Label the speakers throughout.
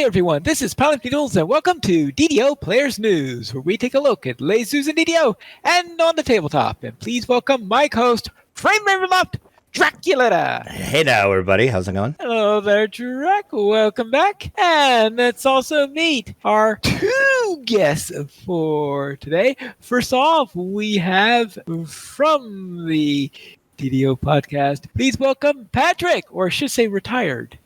Speaker 1: everyone, this is Pilot Beatles, and welcome to DDO Players News, where we take a look at lasers and DDO and on the tabletop. And please welcome my host, Frame Ravenloft, Dracula.
Speaker 2: Hey now, everybody. How's it going?
Speaker 1: Hello there, Drac. Welcome back. And let's also meet our two guests for today. First off, we have from the DDO podcast, please welcome Patrick, or I should say retired.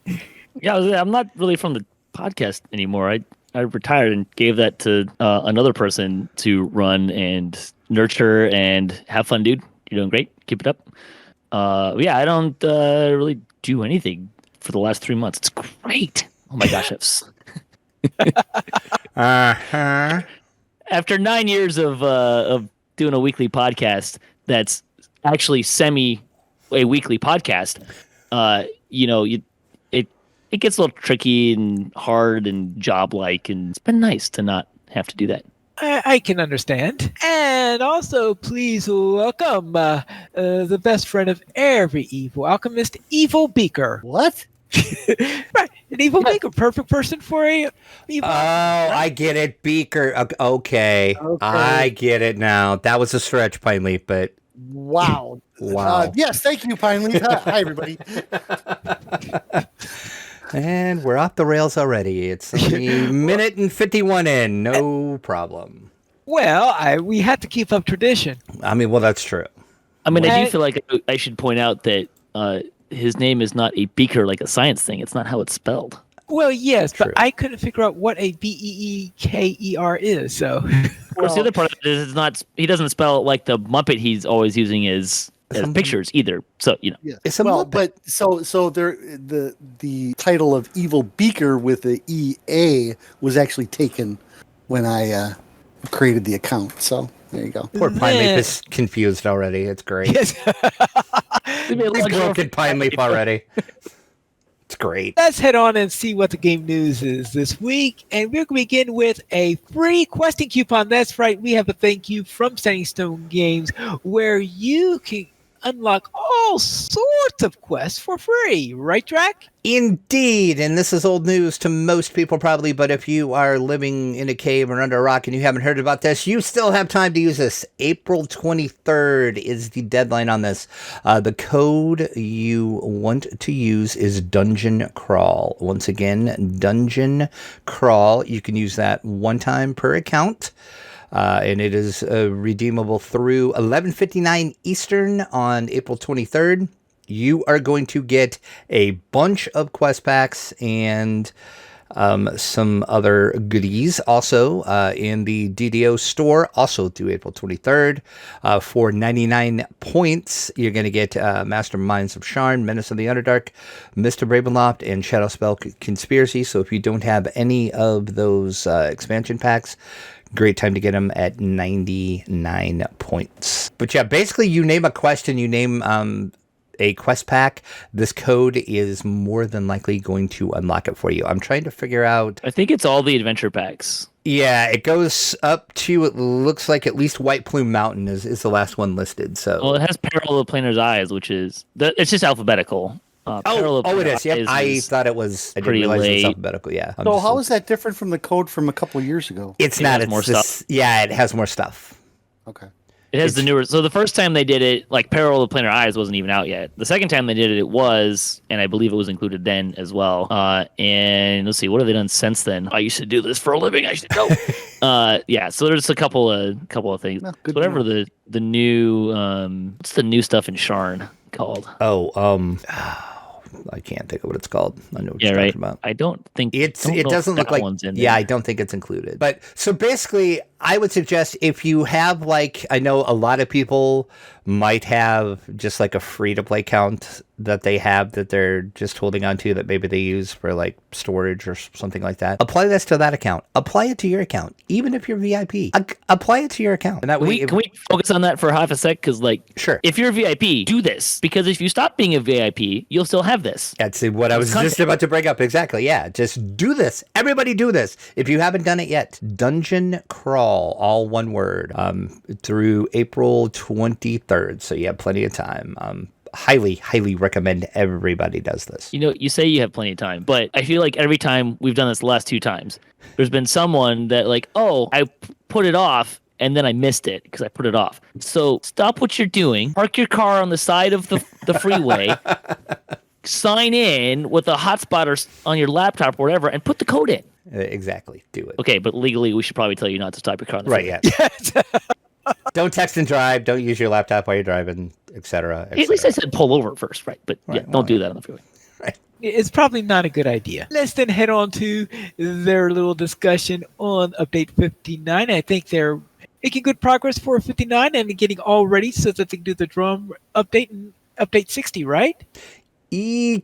Speaker 3: Yeah, I'm not really from the podcast anymore. I retired and gave that to another person to run and nurture and have fun, dude. You're doing great. Keep it up. Yeah, I don't really do anything for the last 3 months. It's great. Oh my gosh, After 9 years of doing a weekly podcast, that's actually a weekly podcast. It gets a little tricky and hard and job-like, and it's been nice to not have to do that.
Speaker 1: I can understand. And also, please welcome the best friend of every evil alchemist, Evilbeeker.
Speaker 4: What?
Speaker 1: Right, an Evilbeeker, perfect person for a evil.
Speaker 2: Oh, I get it, Beaker. Okay, I get it now. That was a stretch, Pine Leaf, but
Speaker 4: wow. Yes, thank you, Pine Leaf. Hi, everybody.
Speaker 2: And we're off the rails already. It's a minute and 51 in. No problem.
Speaker 1: Well, we have to keep up tradition.
Speaker 2: I mean, well, that's true.
Speaker 3: I mean, I do feel like I should point out that his name is not a beaker like a science thing. It's not how it's spelled.
Speaker 1: Well, yes,
Speaker 2: True.
Speaker 1: but I couldn't figure out what a Beeker is, so...
Speaker 3: Of course, the other part of it is he doesn't spell it like the Muppet he's always using as pictures either. So, you know.
Speaker 4: Yeah.
Speaker 2: It's a Muppet.
Speaker 4: But so there the title of Evilbeeker with the EA was actually taken when I created the account. So there you go.
Speaker 2: Poor Pine Leaf is confused already. It's great.
Speaker 1: Yes.
Speaker 2: He's broken Pine Leaf already. It's great.
Speaker 1: Let's head on and see what the game news is this week. And we're going to begin with a free questing coupon. That's right. We have a thank you from Standing Stone Games where you can unlock all sorts of quests for free. Right, Drac?
Speaker 2: Indeed. And this is old news to most people probably, but if you are living in a cave or under a rock and you haven't heard about this, you still have time to use this. April 23rd is the deadline on this. The code you want to use is Dungeon Crawl. Once again, Dungeon Crawl. You can use that one time per account. And it is redeemable through 11:59 Eastern on April 23rd. You are going to get a bunch of quest packs and some other goodies also in the DDO store, also through April 23rd. For 99 points, you're going to get Masterminds of Sharn, Menace of the Underdark, Mr. Ravenloft, and Shadowspell Conspiracy. So if you don't have any of those expansion packs, great time to get them at 99 points. But yeah, basically you name a quest and you name a quest pack, this code is more than likely going to unlock it for you. I'm trying to figure out...
Speaker 3: I think it's all the adventure packs.
Speaker 2: Yeah, it goes up to, it looks like at least White Plume Mountain is the last one listed. So,
Speaker 3: well, it has Peril of the Planer's Eyes, which is... it's just alphabetical.
Speaker 2: It is. Yep. I thought it was. I didn't realize it was alphabetical. Yeah.
Speaker 4: So how is that different from the code from a couple of years ago?
Speaker 2: It's not. It's
Speaker 3: more stuff.
Speaker 2: Yeah, it has more stuff.
Speaker 4: Okay.
Speaker 3: It has the newer. So the first time they did it, like Peril of the Planar Eyes wasn't even out yet. The second time they did it, it was, and I believe it was included then as well. And let's see, what have they done since then? I used to do this for a living. I should know. Yeah. So there's a couple of things. No, so whatever the new what's the new stuff in Sharn called?
Speaker 2: I can't think of what it's called. I know what
Speaker 3: you're
Speaker 2: talking about.
Speaker 3: I don't think
Speaker 2: it doesn't look like. Yeah, I don't think it's included. But so basically, I would suggest if you have I know a lot of people might have just like a free to play account that they have that they're just holding on to that maybe they use for like storage or something like that. Apply this to that account. Apply it to your account, even if you're VIP. Apply it to your account. And that way,
Speaker 3: can we focus on that for half a sec? Because
Speaker 2: sure,
Speaker 3: if you're a VIP, do this, because if you stop being a VIP, you'll still have this.
Speaker 2: That's what I was just about to bring up. Exactly. Yeah, just do this. Everybody do this if you haven't done it yet. Dungeon Crawl, all one word, through April 23rd. So you have plenty of time. highly recommend everybody does this.
Speaker 3: You say you have plenty of time, but I feel like every time we've done this the last 2 times, there's been someone that like, oh, I put it off and then I missed it because I put it off. So stop what you're doing, park your car on the side of the freeway, sign in with a hotspot or on your laptop or whatever, and put the code in.
Speaker 2: Exactly. Do it.
Speaker 3: Okay, but legally, we should probably tell you not to stop your car on the freeway.
Speaker 2: Right, yeah. Don't text and drive. Don't use your laptop while you're driving, etc.
Speaker 3: At least I said pull over first, right? But yeah, don't do that on the freeway.
Speaker 2: Right.
Speaker 1: It's probably not a good idea. Let's then head on to their little discussion on update 59. I think they're making good progress for 59 and getting all ready so that they can do the drum update and update 60, right?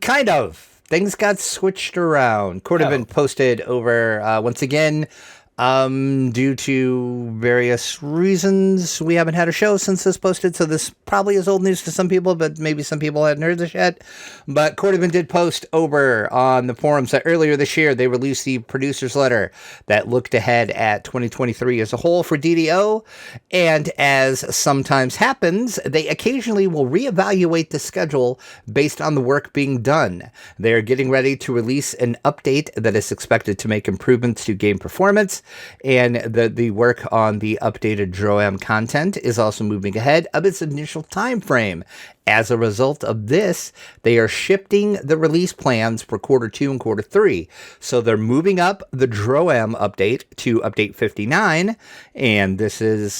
Speaker 2: Kind of. Things got switched around. Could have been posted over once again. Due to various reasons, we haven't had a show since this posted, so this probably is old news to some people, but maybe some people hadn't heard this yet. But Cordovan did post over on the forums that earlier this year they released the producer's letter that looked ahead at 2023 as a whole for DDO, and as sometimes happens, they occasionally will reevaluate the schedule based on the work being done. They are getting ready to release an update that is expected to make improvements to game performance, and the work on the updated DROAM content is also moving ahead of its initial time frame. As a result of this, they are shifting the release plans for quarter 2 and quarter 3. So they're moving up the DROAM update to update 59, and this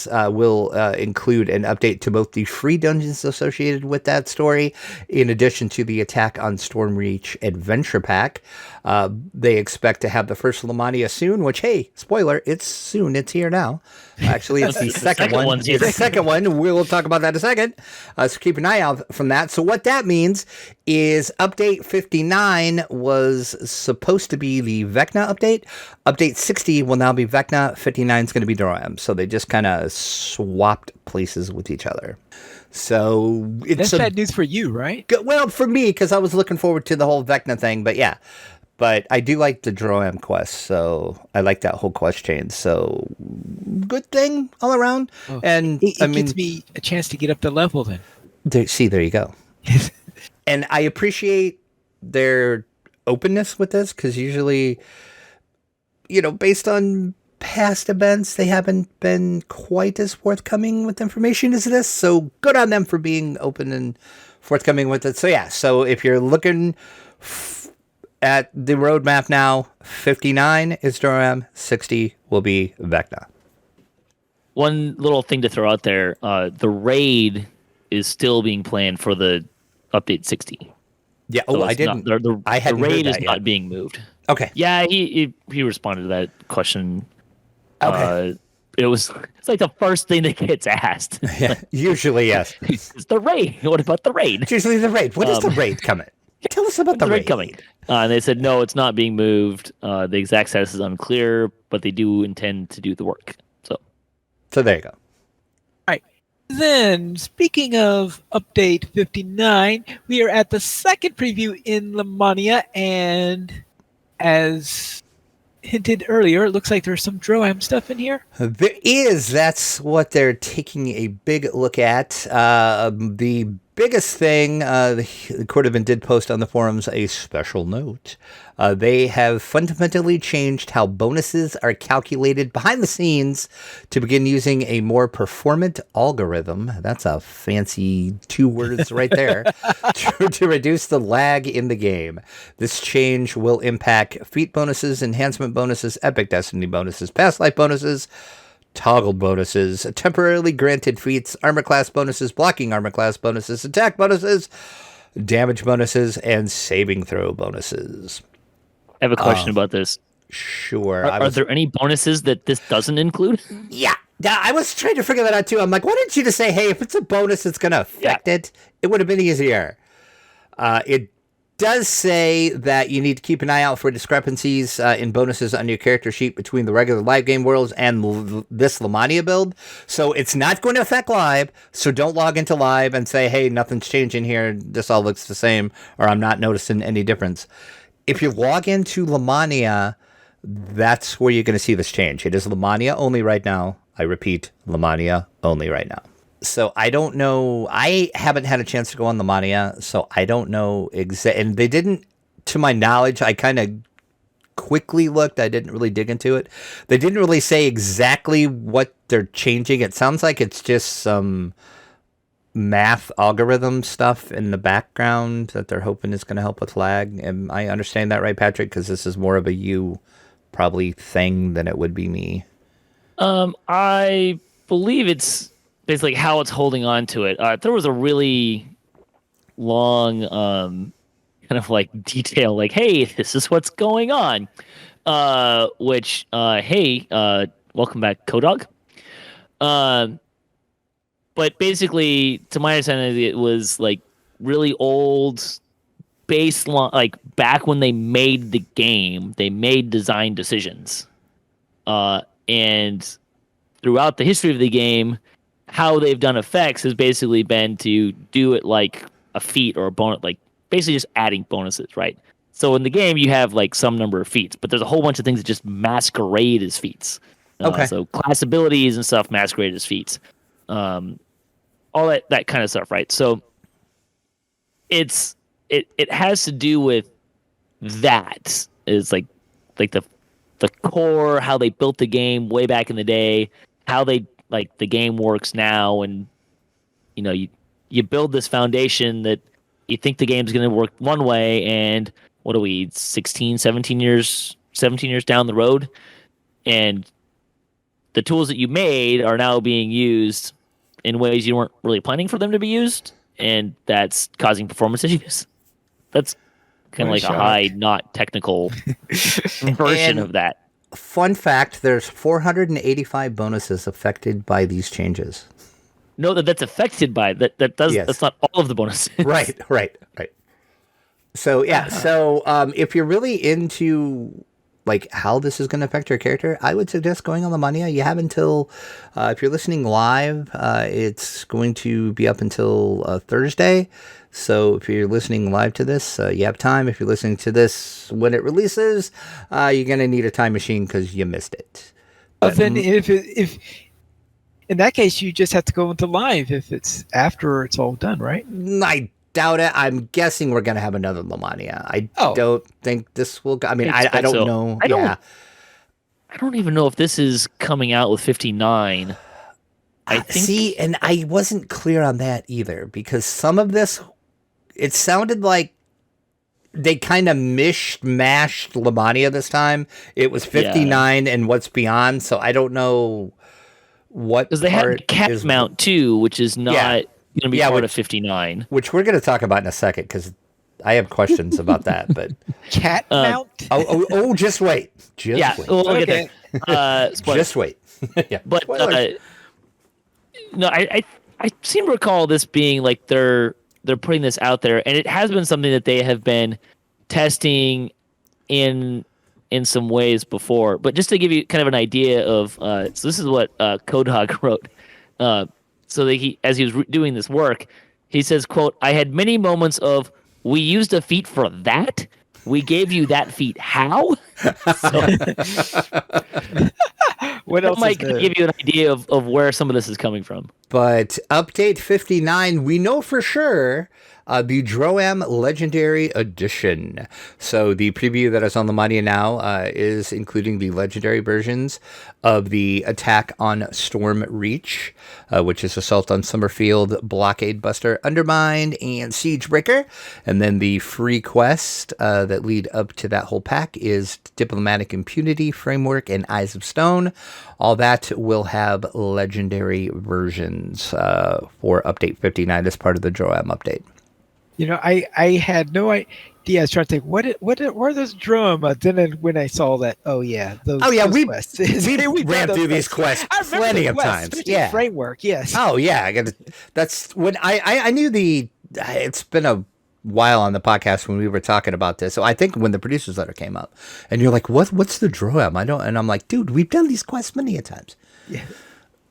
Speaker 2: will include an update to both the free dungeons associated with that story, in addition to the Attack on Stormreach Adventure Pack. They expect to have the first Lamannia soon, which, hey, spoiler, it's soon. It's here now. Actually, it's the second one. It's the second one. We'll talk about that in a second. So keep an eye out from that. So what that means is update 59 was supposed to be the Vecna update. Update 60 will now be Vecna. 59 is going to be DROAM. So they just kind of swapped places with each other. So it's
Speaker 1: that's bad news for you, right?
Speaker 2: Well, for me, because I was looking forward to the whole Vecna thing, but yeah. But I do like the DROAM quest, so I like that whole quest chain. So good thing all around.
Speaker 1: Oh,
Speaker 2: and
Speaker 1: it gives me a chance to get up the level then.
Speaker 2: There you go. And I appreciate their openness with this, because usually, based on past events, they haven't been quite as forthcoming with information as this. So good on them for being open and forthcoming with it. So yeah, so if you're looking at the roadmap now, 59 is DROAM, 60 will be Vecna.
Speaker 3: One little thing to throw out there, the raid is still being planned for the update 60.
Speaker 2: Yeah, I didn't.
Speaker 3: The raid is not being moved.
Speaker 2: Okay.
Speaker 3: Yeah, he responded to that question.
Speaker 2: Okay.
Speaker 3: It's like the first thing that gets asked.
Speaker 2: Yeah, usually, yes.
Speaker 3: It's the raid. What about the raid?
Speaker 2: It's usually the raid. When is the raid coming? Tell us about the raid
Speaker 3: coming. And they said, no, it's not being moved. The exact status is unclear, but they do intend to do the work.
Speaker 2: So there you go.
Speaker 1: All right. Then, speaking of update 59, we are at the second preview in Lamannia, and as hinted earlier, it looks like there's some DROAM stuff in here.
Speaker 2: There is. That's what they're taking a big look at. The biggest thing, the Cordovan did post on the forums a special note. They have fundamentally changed how bonuses are calculated behind the scenes to begin using a more performant algorithm. That's a fancy 2 words right there. to reduce the lag in the game. This change will impact feat bonuses, enhancement bonuses, epic destiny bonuses, past life bonuses, toggle bonuses, temporarily granted feats, armor class bonuses, blocking armor class bonuses, attack bonuses, damage bonuses, and saving throw bonuses.
Speaker 3: I have a question about this.
Speaker 2: Sure.
Speaker 3: Are there any bonuses that this doesn't include?
Speaker 2: Yeah. I was trying to figure that out too. I'm like, why didn't you just say, hey, if it's a bonus, it's going to affect it? It would have been easier. It does say that you need to keep an eye out for discrepancies in bonuses on your character sheet between the regular live game worlds and this Lamannia build. So it's not going to affect live. So don't log into live and say, hey, nothing's changing here. This all looks the same, or I'm not noticing any difference. If you log into Lamannia, that's where you're going to see this change. It is Lamannia only right now. I repeat, Lamannia only right now. So I don't know. I haven't had a chance to go on Lamannia, so I don't know and they didn't, to my knowledge, I kind of quickly looked. I didn't really dig into it. They didn't really say exactly what they're changing. It sounds like it's just some math algorithm stuff in the background that they're hoping is going to help with lag. Am I understand that right, Patrick? Because this is more of a you probably thing than it would be me.
Speaker 3: I believe it's basically how it's holding on to it. There was a really long, kind of like detail, like, hey, this is what's going on. Which, hey, welcome back, Kodog. But basically, to my understanding, it was like really old baseline, like back when they made the game, they made design decisions. And throughout the history of the game, how they've done effects has basically been to do it like a feat or a bonus, like basically just adding bonuses, right? So in the game, you have like some number of feats, but there's a whole bunch of things that just masquerade as feats.
Speaker 2: Okay.
Speaker 3: So class abilities and stuff masquerade as feats. All that kind of stuff, right? So it has to do with that. It's like the core, how they built the game way back in the day, how they like the game works now, and you build this foundation that you think the game's going to work one way, and what are we, 17 years down the road, and the tools that you made are now being used in ways you weren't really planning for them to be used, and that's causing performance issues. That's kind of like a high, not technical version of that.
Speaker 2: Fun fact, there's 485 bonuses affected by these changes.
Speaker 3: No, that's affected by that.
Speaker 2: Yes.
Speaker 3: That's not all of the bonuses.
Speaker 2: Right. So yeah, if you're really into like how this is going to affect your character, I would suggest going on Lamannia. You have until, if you're listening live, it's going to be up until Thursday. So if you're listening live to this, you have time. If you're listening to this when it releases, you're going to need a time machine because you missed it.
Speaker 1: But then if in that case, you just have to go into live if it's after it's all done, right?
Speaker 2: I doubt it. I'm guessing we're going to have another Lamannia. I don't think this will. I mean, I don't know.
Speaker 3: I don't even know if this is coming out with 59. I think.
Speaker 2: And I wasn't clear on that either, because some of this, it sounded like they kind of mashed Lamannia this time. It was 59 and what's beyond, so I don't know what.
Speaker 3: Because they had cat mount too, which is not going to be part of 59.
Speaker 2: Which we're going to talk about in a second, because I have questions about that. But
Speaker 1: cat mount?
Speaker 2: Just wait. Wait.
Speaker 3: We'll get there.
Speaker 2: Just wait. Yeah,
Speaker 3: but no, I seem to recall this being like they're putting this out there, and it has been something that they have bin testing in some ways before. But just to give you kind of an idea of, so this is what Kodog wrote. So that as he was doing this work, he says, quote, "I had many moments of, we used a feat for that? We gave you that feat how?"
Speaker 1: What else
Speaker 3: might give you an idea of where some of this is coming from.
Speaker 2: But update 59, we know for sure the Droam Legendary Edition. So the preview that is on Lamannia now is including the legendary versions of the Attack on Storm Reach, which is Assault on Summerfield, Blockade Buster, Undermined, and Siege Breaker. And then the free quest that lead up to that whole pack is Diplomatic Impunity, Framework, and Eyes of Stone. All that will have legendary versions for update 59 as part of the Droam update.
Speaker 1: I had no idea. I was trying to think, what are those drama? Then when I saw that,
Speaker 2: we ran through these quests plenty of times. Yeah,
Speaker 1: framework, yes.
Speaker 2: Oh yeah, that's when I knew the. It's been a while on the podcast when we were talking about this. So I think when the producer's letter came up, and you're like, what's the Droam? And I'm like, dude, we've done these quests many a times. Yeah.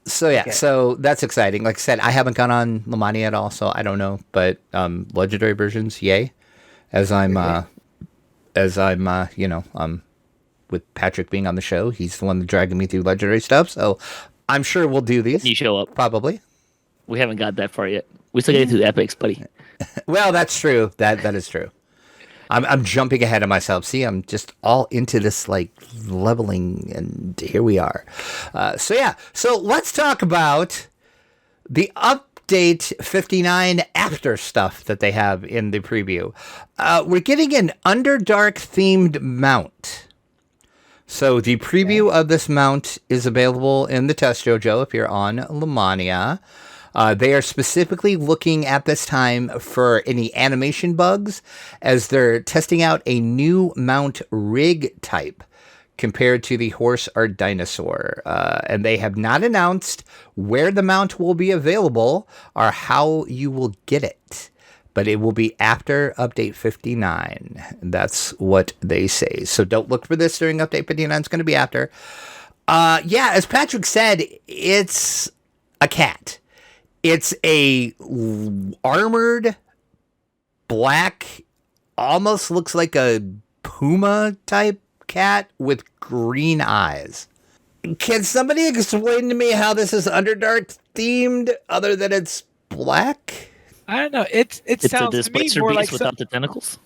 Speaker 2: So yeah, so that's exciting. Like I said, I haven't gone on Lamannia at all, so I don't know. But legendary versions, yay! As I'm with Patrick being on the show, he's the one that's dragging me through legendary stuff. So I'm sure we'll do these.
Speaker 3: You show up
Speaker 2: probably.
Speaker 3: We haven't got that far yet. We still got to the epics, buddy.
Speaker 2: Well, that's true. That is true. I'm jumping ahead of myself. See, I'm just all into this like leveling, and here we are. So let's talk about the update 59 after stuff that they have in the preview. We're getting an Underdark themed mount. So the preview of this mount is available in the test dojo if you're on Lamannia. They are specifically looking at this time for any animation bugs as they're testing out a new mount rig type compared to the horse or dinosaur. And they have not announced where the mount will be available or how you will get it. But it will be after Update 59. That's what they say. So don't look for this during Update 59. It's going to be after. As Patrick said, it's a cat. It's a armored black, almost looks like a puma type cat with green eyes. Can somebody explain to me how this is Underdark themed other than it's black?
Speaker 1: I don't know. It sounds
Speaker 3: a
Speaker 1: to me
Speaker 3: displacer
Speaker 1: more
Speaker 3: beast
Speaker 1: like
Speaker 3: without the tentacles.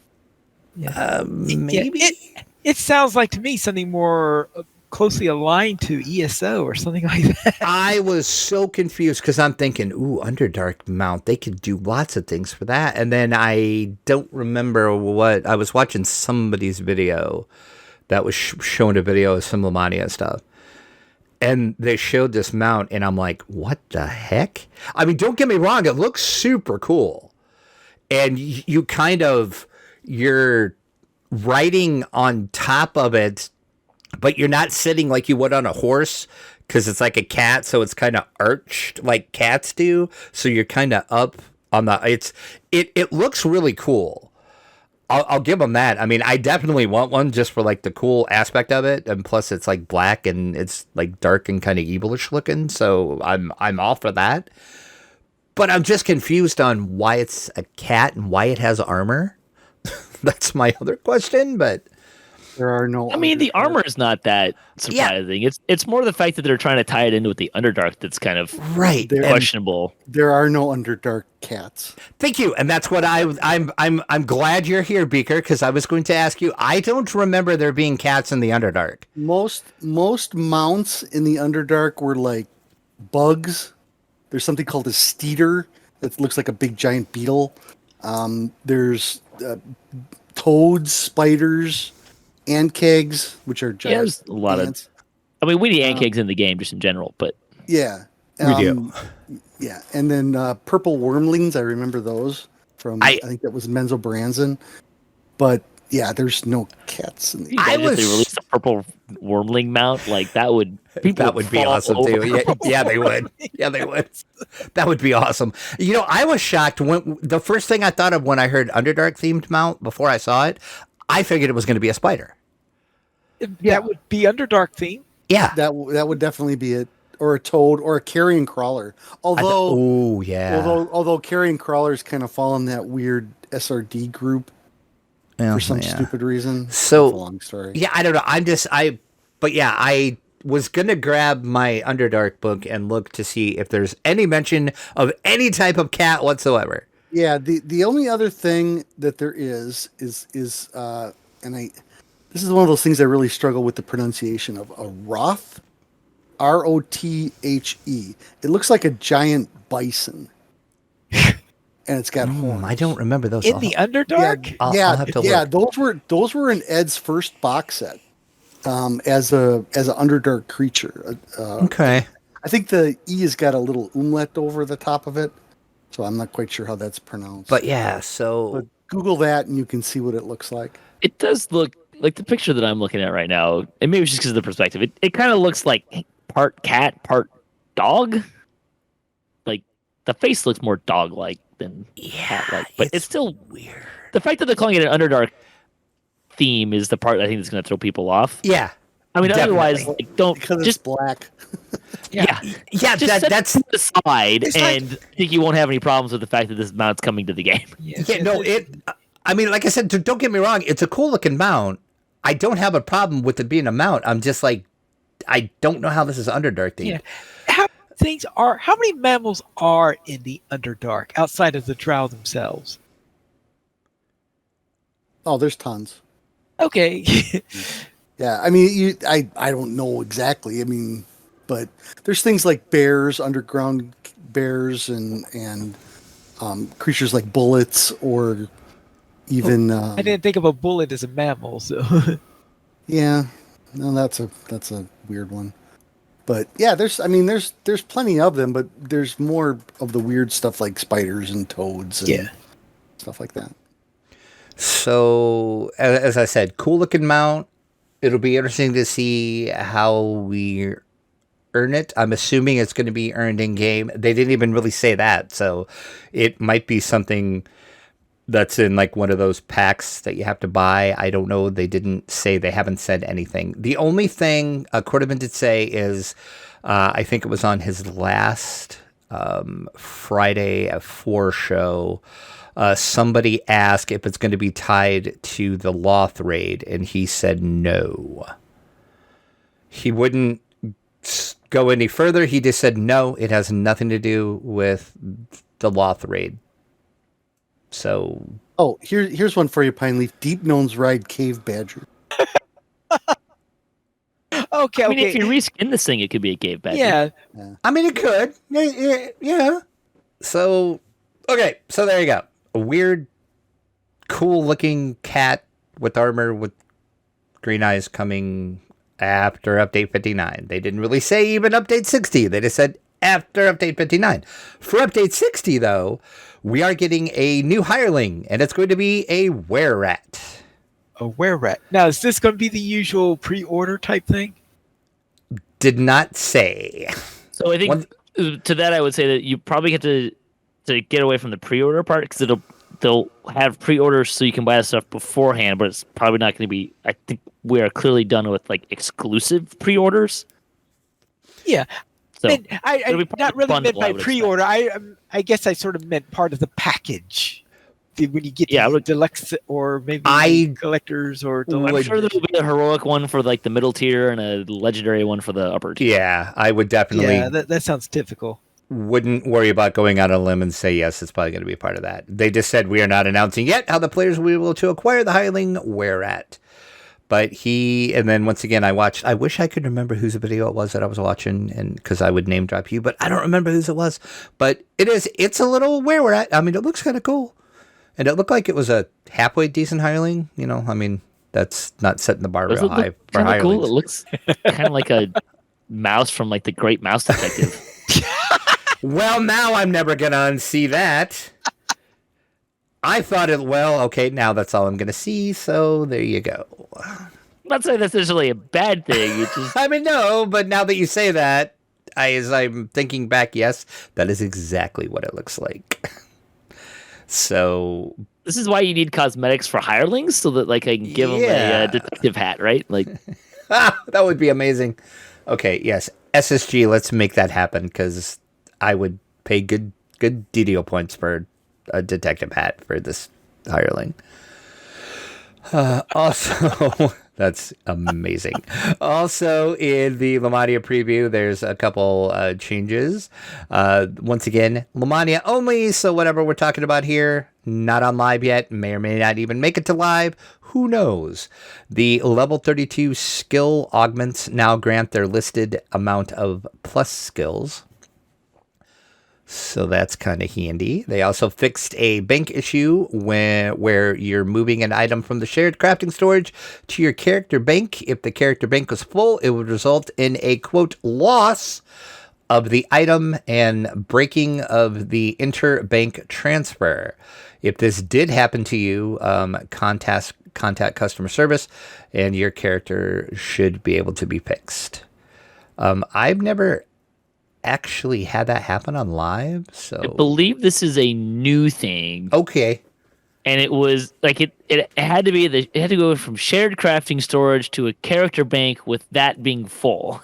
Speaker 2: Maybe.
Speaker 1: It sounds like to me something more closely aligned to ESO or something like that.
Speaker 2: I was so confused because I'm thinking, ooh, Underdark mount. They could do lots of things for that. And then I don't remember what. I was watching somebody's video that was showing a video of some Lamannia stuff. And they showed this mount, and I'm like, what the heck? I mean, don't get me wrong. It looks super cool. And you're riding on top of it, but you're not sitting like you would on a horse because it's like a cat, so it's kind of arched like cats do. So you're kind of up on the. It looks really cool. I'll give them that. I mean, I definitely want one just for like the cool aspect of it, and plus it's like black and it's like dark and kind of evilish looking. So I'm all for that. But I'm just confused on why it's a cat and why it has armor. That's my other question, but.
Speaker 4: There are no.
Speaker 3: I mean, the armor is not that surprising. Yeah. It's more the fact that they're trying to tie it into with the Underdark that's kind of questionable.
Speaker 4: There are no Underdark cats.
Speaker 2: Thank you, and that's what I'm glad you're here, Beaker, because I was going to ask you. I don't remember there being cats in the Underdark.
Speaker 4: Most mounts in the Underdark were like bugs. There's something called a steeder that looks like a big giant beetle. There's toads, spiders. Ant kegs, which are giant.
Speaker 3: Yeah, there's a lot ants. I mean, we need ant kegs in the game just in general, but
Speaker 4: yeah,
Speaker 2: we do.
Speaker 4: Yeah, and then purple wormlings. I remember those from. I think that was Menzo Branson. But yeah, there's no cats in the.
Speaker 3: If they released a purple wormling mount, like that would be
Speaker 2: awesome too. Yeah, they would. Yeah, they would. That would be awesome. You know, I was shocked when the first thing I thought of when I heard Underdark themed mount before I saw it. I figured it was going to be a spider.
Speaker 1: That would be Underdark theme.
Speaker 2: Yeah.
Speaker 4: That would definitely be it. Or a toad or a carrion crawler. Although carrion crawlers kind of fall in that weird SRD group for some stupid reason.
Speaker 2: So
Speaker 4: it's a long story.
Speaker 2: Yeah, I don't know. I was going to grab my Underdark book and look to see if there's any mention of any type of cat whatsoever.
Speaker 4: Yeah, the only other thing that there is this is one of those things I really struggle with the pronunciation of a Roth, Rothe. It looks like a giant bison, and it's got horns.
Speaker 2: I don't remember those
Speaker 1: in the Underdark.
Speaker 2: I'll have to look.
Speaker 4: Those were in Ed's first box set as a Underdark creature.
Speaker 2: Okay,
Speaker 4: I think the E has got a little umlaut over the top of it. So I'm not quite sure how that's pronounced.
Speaker 2: But yeah, but
Speaker 4: Google that and you can see what it looks like.
Speaker 3: It does look like the picture that I'm looking at right now, and maybe it's just because of the perspective. It kind of looks like part cat, part dog. Like the face looks more dog-like than cat-like, but it's still
Speaker 2: weird.
Speaker 3: The fact that they're calling it an Underdark theme is the part I think that's going to throw people off.
Speaker 2: Yeah.
Speaker 3: I mean, otherwise, don't
Speaker 4: because
Speaker 3: just
Speaker 4: it's black.
Speaker 3: Yeah.
Speaker 2: Just
Speaker 3: that's to the side, and think you won't have any problems with the fact that this mount's coming to the game.
Speaker 2: I mean, like I said, don't get me wrong. It's a cool looking mount. I don't have a problem with it being a mount. I'm just like, I don't know how this is Underdark themed.
Speaker 1: Yeah. things are? How many mammals are in the Underdark outside of the drow themselves?
Speaker 4: Oh, there's tons.
Speaker 1: Okay.
Speaker 4: Yeah, I mean, I don't know exactly. I mean, but there's things like bears, underground bears, and creatures like bullets, or even
Speaker 1: I didn't think of a bullet as a mammal, so
Speaker 4: yeah, no, that's a weird one. But yeah, there's plenty of them, but there's more of the weird stuff like spiders and toads and
Speaker 1: yeah.
Speaker 4: stuff like that.
Speaker 2: So, as I said, cool looking mount. It'll be interesting to see how we earn it. I'm assuming it's going to be earned in game. They didn't even really say that, so it might be something that's in like one of those packs that you have to buy. I don't know. They didn't say. They haven't said anything. The only thing Quarterman did say is, I think it was on his last Friday at 4 show. Somebody asked if it's going to be tied to the Loth raid, and he said no. He wouldn't go any further. He just said no, it has nothing to do with the Loth raid. So,
Speaker 4: here's one for you, Pine Leaf. Deep Gnomes ride cave badger.
Speaker 1: Okay,
Speaker 3: I mean,
Speaker 1: okay.
Speaker 3: if you reskin this thing, it could be a cave badger.
Speaker 1: Yeah.
Speaker 2: I mean, it could. Yeah. So, okay, so there you go. A weird, cool-looking cat with armor with green eyes coming after Update 59. They didn't really say even Update 60. They just said after Update 59. For Update 60, though, we are getting a new hireling, and it's going to be a were-rat.
Speaker 1: A were-rat. Now, is this going to be the usual pre-order type thing?
Speaker 2: Did not say.
Speaker 3: So I think to that I would say that you probably get to get away from the pre-order part because they'll have pre-orders so you can buy the stuff beforehand, but it's probably not going to be. I think we are clearly done with like exclusive pre-orders.
Speaker 1: Yeah.
Speaker 3: So
Speaker 1: I not really meant by pre-order. I guess I sort of meant part of the package. When you get the deluxe or maybe collectors or deluxe.
Speaker 3: I'm sure there will be a heroic one for like the middle tier and a legendary one for the upper tier.
Speaker 2: Yeah, I would definitely.
Speaker 1: Yeah, that sounds typical.
Speaker 2: Wouldn't worry about going out on a limb and say yes, it's probably going to be a part of that. They just said we are not announcing yet how the players will be able to acquire the hireling were-rat. But and then once again, I wish I could remember whose video it was that I was watching, and because I would name drop you, but I don't remember whose it was. But it's a little were-rat. I mean, it looks kind of cool. And it looked like it was a halfway decent hireling. You know, I mean, that's not setting the bar real high for hirelings. Cool.
Speaker 3: It looks kind of like a mouse from like the Great Mouse Detective.
Speaker 2: Well, now I'm never going to unsee that. I thought okay, now that's all I'm going to see, so there you go.
Speaker 3: I'm not saying that's necessarily a bad thing. It's just...
Speaker 2: I mean, no, but now that you say that, as I'm thinking back, yes, that is exactly what it looks like. So
Speaker 3: this is why you need cosmetics for hirelings, so that like I can give them a detective hat, right? Like
Speaker 2: that would be amazing. Okay, yes, SSG. Let's make that happen because I would pay good DDO points for a detective hat for this hireling. Also, that's amazing. Also, in the Lamannia preview, there's a couple changes. Once again, Lamannia only, so whatever we're talking about here, not on live yet, may or may not even make it to live. Who knows? The level 32 skill augments now grant their listed amount of plus skills. So that's kind of handy. They also fixed a bank issue where you're moving an item from the shared crafting storage to your character bank. If the character bank was full, it would result in a, quote, loss of the item and breaking of the inter-bank transfer. If this did happen to you, contact customer service, and your character should be able to be fixed. I've never actually had that happen on live, so
Speaker 3: I believe this is a new thing.
Speaker 2: Okay.
Speaker 3: And it was like it had to be it had to go from shared crafting storage to a character bank with that being full.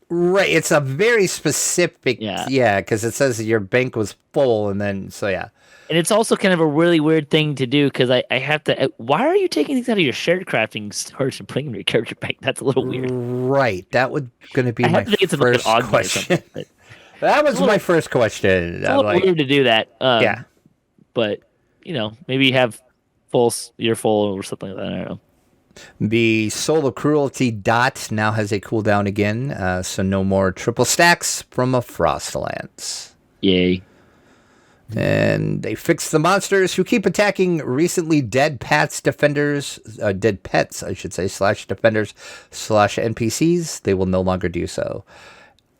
Speaker 2: Right, it's a very specific
Speaker 3: yeah,
Speaker 2: because it says your bank was full, and then
Speaker 3: and it's also kind of a really weird thing to do because I have to. Why are you taking things out of your shared crafting storage and putting them in your character bank? That's a little weird.
Speaker 2: Right, that would going to be my first question. That was my first question.
Speaker 3: It's a little weird to do that.
Speaker 2: Yeah.
Speaker 3: But, maybe have you're full or something like that. I don't know.
Speaker 2: The Soul of Cruelty dot now has a cooldown again, so no more triple stacks from a Frostlands.
Speaker 3: Yay.
Speaker 2: And they fixed the monsters who keep attacking recently dead pets, dead pets, I should say, / defenders / NPCs. They will no longer do so.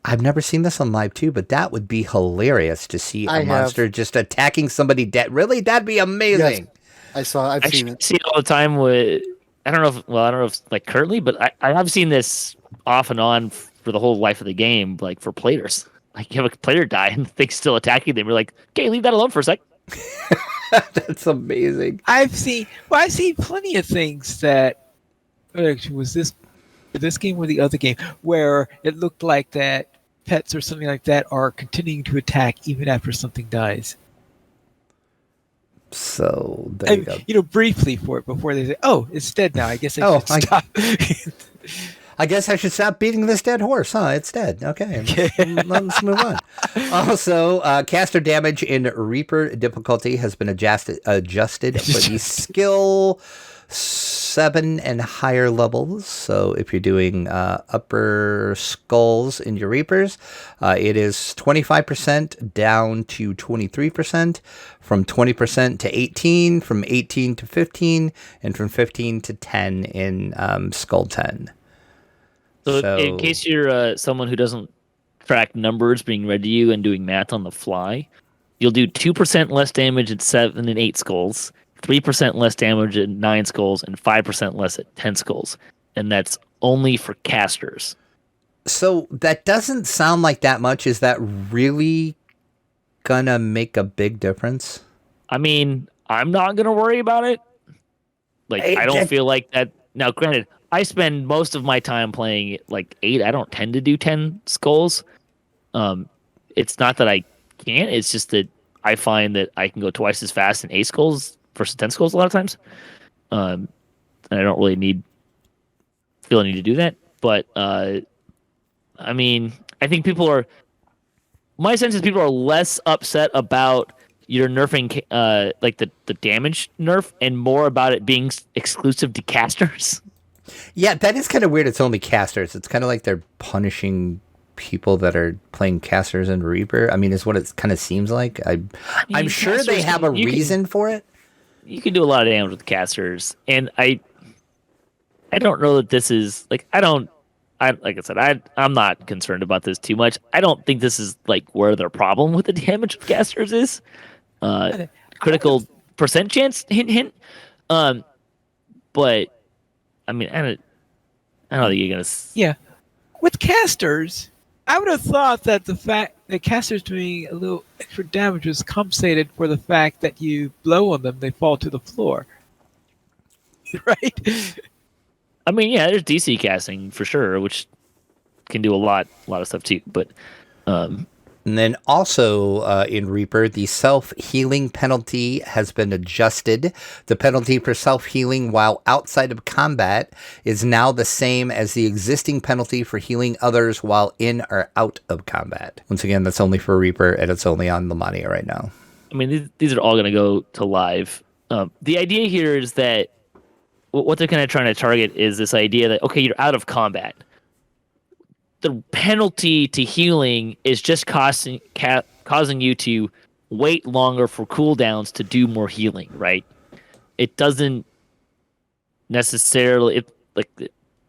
Speaker 2: I've never seen this on live too, but that would be hilarious to see a monster just attacking somebody dead. Really? That'd be amazing.
Speaker 4: Yes. I've seen it.
Speaker 3: See it all the time with, I don't know if like currently, but I have seen this off and on for the whole life of the game, like for players. Like you have a player die and the thing's still attacking them. You're like, okay, leave that alone for a sec.
Speaker 2: That's amazing.
Speaker 1: I've seen plenty of things that was this game or the other game where it looked like that pets or something like that are continuing to attack even after something dies.
Speaker 2: So there you go.
Speaker 1: Briefly before they say, "Oh, it's dead now. I guess I should stop."
Speaker 2: I guess I should stop beating this dead horse, huh? It's dead. Okay, let's move on. Also, caster damage in Reaper difficulty has been adjusted for the skill 7 and higher levels. So if you're doing upper skulls in your Reapers, it is 25% down to 23%, from 20% to 18, from 18 to 15, and from 15 to 10 in Skull 10.
Speaker 3: So in case you're someone who doesn't track numbers being read to you and doing math on the fly, you'll do 2% less damage at 7 and 8 skulls, 3% less damage at 9 skulls, and 5% less at 10 skulls. And that's only for casters.
Speaker 2: So that doesn't sound like that much. Is that really gonna make a big difference?
Speaker 3: I mean, I'm not gonna worry about it. Like, I don't feel like that. Now, granted, I spend most of my time playing like 8. I don't tend to do 10 skulls. It's not that I can't. It's just that I find that I can go twice as fast in 8 skulls versus 10 skulls a lot of times. And I don't really feel a need to do that. But, I mean, I think my sense is people are less upset about your nerfing, like the damage nerf, and more about it being exclusive to casters.
Speaker 2: Yeah, that is kind of weird. It's only casters. It's kind of like they're punishing people that are playing casters and Reaper. I mean, is what it kind of seems like. I'm sure they have a reason for it.
Speaker 3: You can do a lot of damage with casters, and I don't know that this is like like I said, I'm not concerned about this too much. I don't think this is like where their problem with the damage of casters is. Critical percent chance, hint hint. But I mean, I don't think you're gonna.
Speaker 1: Yeah, with casters, I would have thought that the fact that casters doing a little extra damage was compensated for the fact that you blow on them, they fall to the floor. Right?
Speaker 3: I mean, yeah, there's DC casting for sure, which can do a lot of stuff too. But
Speaker 2: and then also in Reaper, the self-healing penalty has been adjusted. The penalty for self-healing while outside of combat is now the same as the existing penalty for healing others while in or out of combat. Once again, that's only for Reaper, and it's only on Lamannia right now.
Speaker 3: I mean, these are all going to go to live. The idea here is that what they're kind of trying to target is this idea that, okay, you're out of combat. The penalty to healing is just causing you to wait longer for cooldowns to do more healing, right? It doesn't necessarily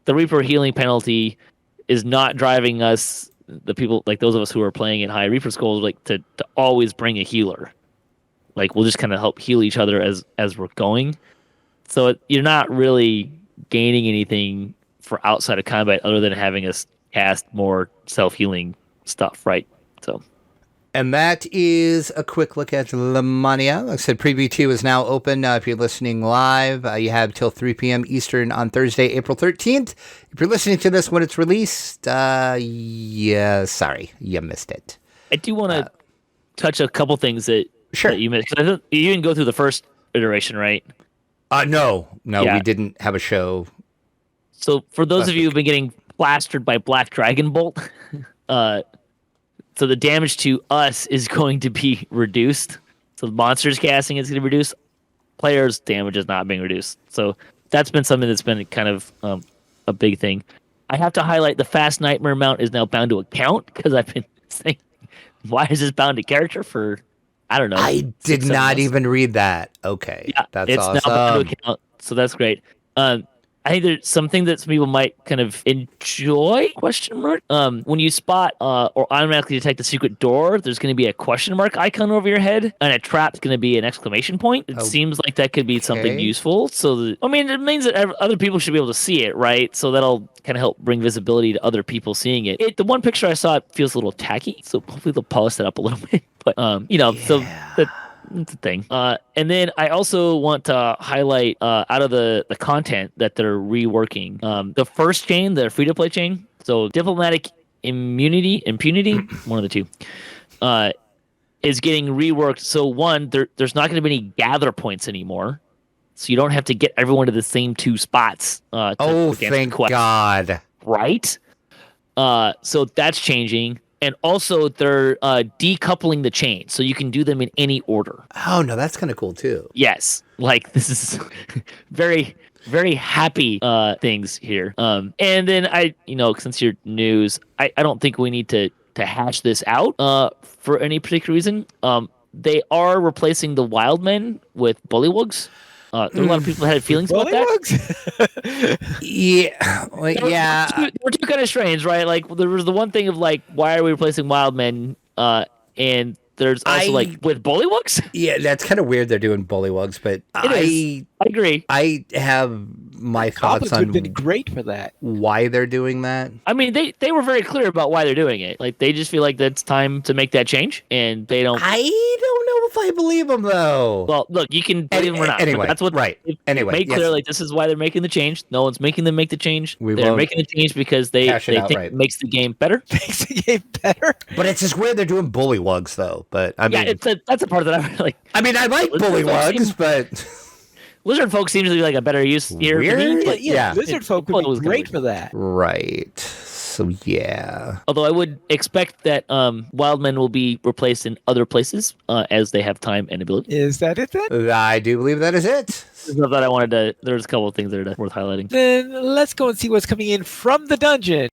Speaker 3: the Reaper healing penalty is not driving us, the people like those of us who are playing in high Reaper skulls, like to always bring a healer. Like we'll just kind of help heal each other as we're going. So you're not really gaining anything for outside of combat other than having us cast more self-healing stuff, right? So,
Speaker 2: and that is a quick look at Lamannia. Like I said, Preview 2 is now open. If you're listening live, you have till 3 p.m. Eastern on Thursday, April 13th. If you're listening to this when it's released, sorry, you missed it.
Speaker 3: I do want to touch a couple things that you missed. I thought you didn't go through the first iteration, right?
Speaker 2: No, we didn't have a show.
Speaker 3: So for those of you who've been getting plastered by Black Dragon Bolt, So the damage to us is going to be reduced. So the monsters casting is going to reduce. Players' damage is not being reduced. So that's been something that's been kind of a big thing. I have to highlight the Fast Nightmare mount is now bound to account because I've been saying, why is this bound to character for, I don't know.
Speaker 2: I did
Speaker 3: 6-7
Speaker 2: not
Speaker 3: months?
Speaker 2: even read that. Okay,
Speaker 3: Yeah,
Speaker 2: that's
Speaker 3: it's
Speaker 2: awesome.
Speaker 3: now bound to account, so that's great. I think there's something that some people might kind of enjoy, question mark. When you spot or automatically detect a secret door, there's going to be a question mark icon over your head, and a trap's going to be an exclamation point. It seems like that could be something
Speaker 2: Okay.
Speaker 3: useful. So, I mean, it means that other people should be able to see it, right? So that'll kind of help bring visibility to other people seeing it. The one picture I saw, it feels a little tacky, so hopefully they'll polish that up a little bit. But, so that's a thing. And then I also want to highlight out of the content that they're reworking. The first chain, the free-to-play chain, so diplomatic impunity, one of the two, is getting reworked. So one, there's not going to be any gather points anymore. So you don't have to get everyone to the same 2 spots. To advance the
Speaker 2: Thank
Speaker 3: quest,
Speaker 2: God.
Speaker 3: right? So that's changing. And also, they're decoupling the chain, so you can do them in any order.
Speaker 2: Oh, no, that's kind of cool, too.
Speaker 3: Yes, like this is very, very happy things here. And then since you're news, I don't think we need to hash this out for any particular reason. They are replacing the Wildmen with Bullywugs. There are a lot of people that had feelings about that.
Speaker 2: Yeah, well, yeah.
Speaker 3: They were two kind of strange, right? Like there was the one thing of like, why are we replacing Wildmen? And there's also like with Bullywugs.
Speaker 2: Yeah, that's kind of weird. They're doing Bullywugs, but I
Speaker 3: agree.
Speaker 2: I have my thoughts
Speaker 1: Goblins
Speaker 2: on
Speaker 1: would have been great for that.
Speaker 2: why they're doing that.
Speaker 3: I mean, they were very clear about why they're doing it. Like they just feel like it's time to make that change, and they don't.
Speaker 2: I don't know if I believe them though.
Speaker 3: Well, look, you can believe them or not.
Speaker 2: Anyway,
Speaker 3: that's what
Speaker 2: right. Anyway,
Speaker 3: made clear.
Speaker 2: yes.
Speaker 3: Like this is why they're making the change. No one's making them make the change.
Speaker 2: We
Speaker 3: They're
Speaker 2: won't
Speaker 3: making the change because they
Speaker 2: hash it out,
Speaker 3: think
Speaker 2: right.
Speaker 3: it makes the game better.
Speaker 1: Makes the game better.
Speaker 2: But it's just weird they're doing Bullywugs though. But I mean,
Speaker 3: that's a part that I like.
Speaker 2: I mean, I like Bullywugs, but
Speaker 3: Lizard folk seems to be like a better use here.
Speaker 2: Weird?
Speaker 3: For me, but
Speaker 2: Yeah.
Speaker 1: Lizard folk would be great for that.
Speaker 2: right. So yeah.
Speaker 3: Although I would expect that Wildmen will be replaced in other places as they have time and ability.
Speaker 1: Is that it then?
Speaker 2: I do believe that is it.
Speaker 3: So that I wanted to. There's a couple of things that are worth highlighting.
Speaker 1: Then let's go and see what's coming in from the dungeon.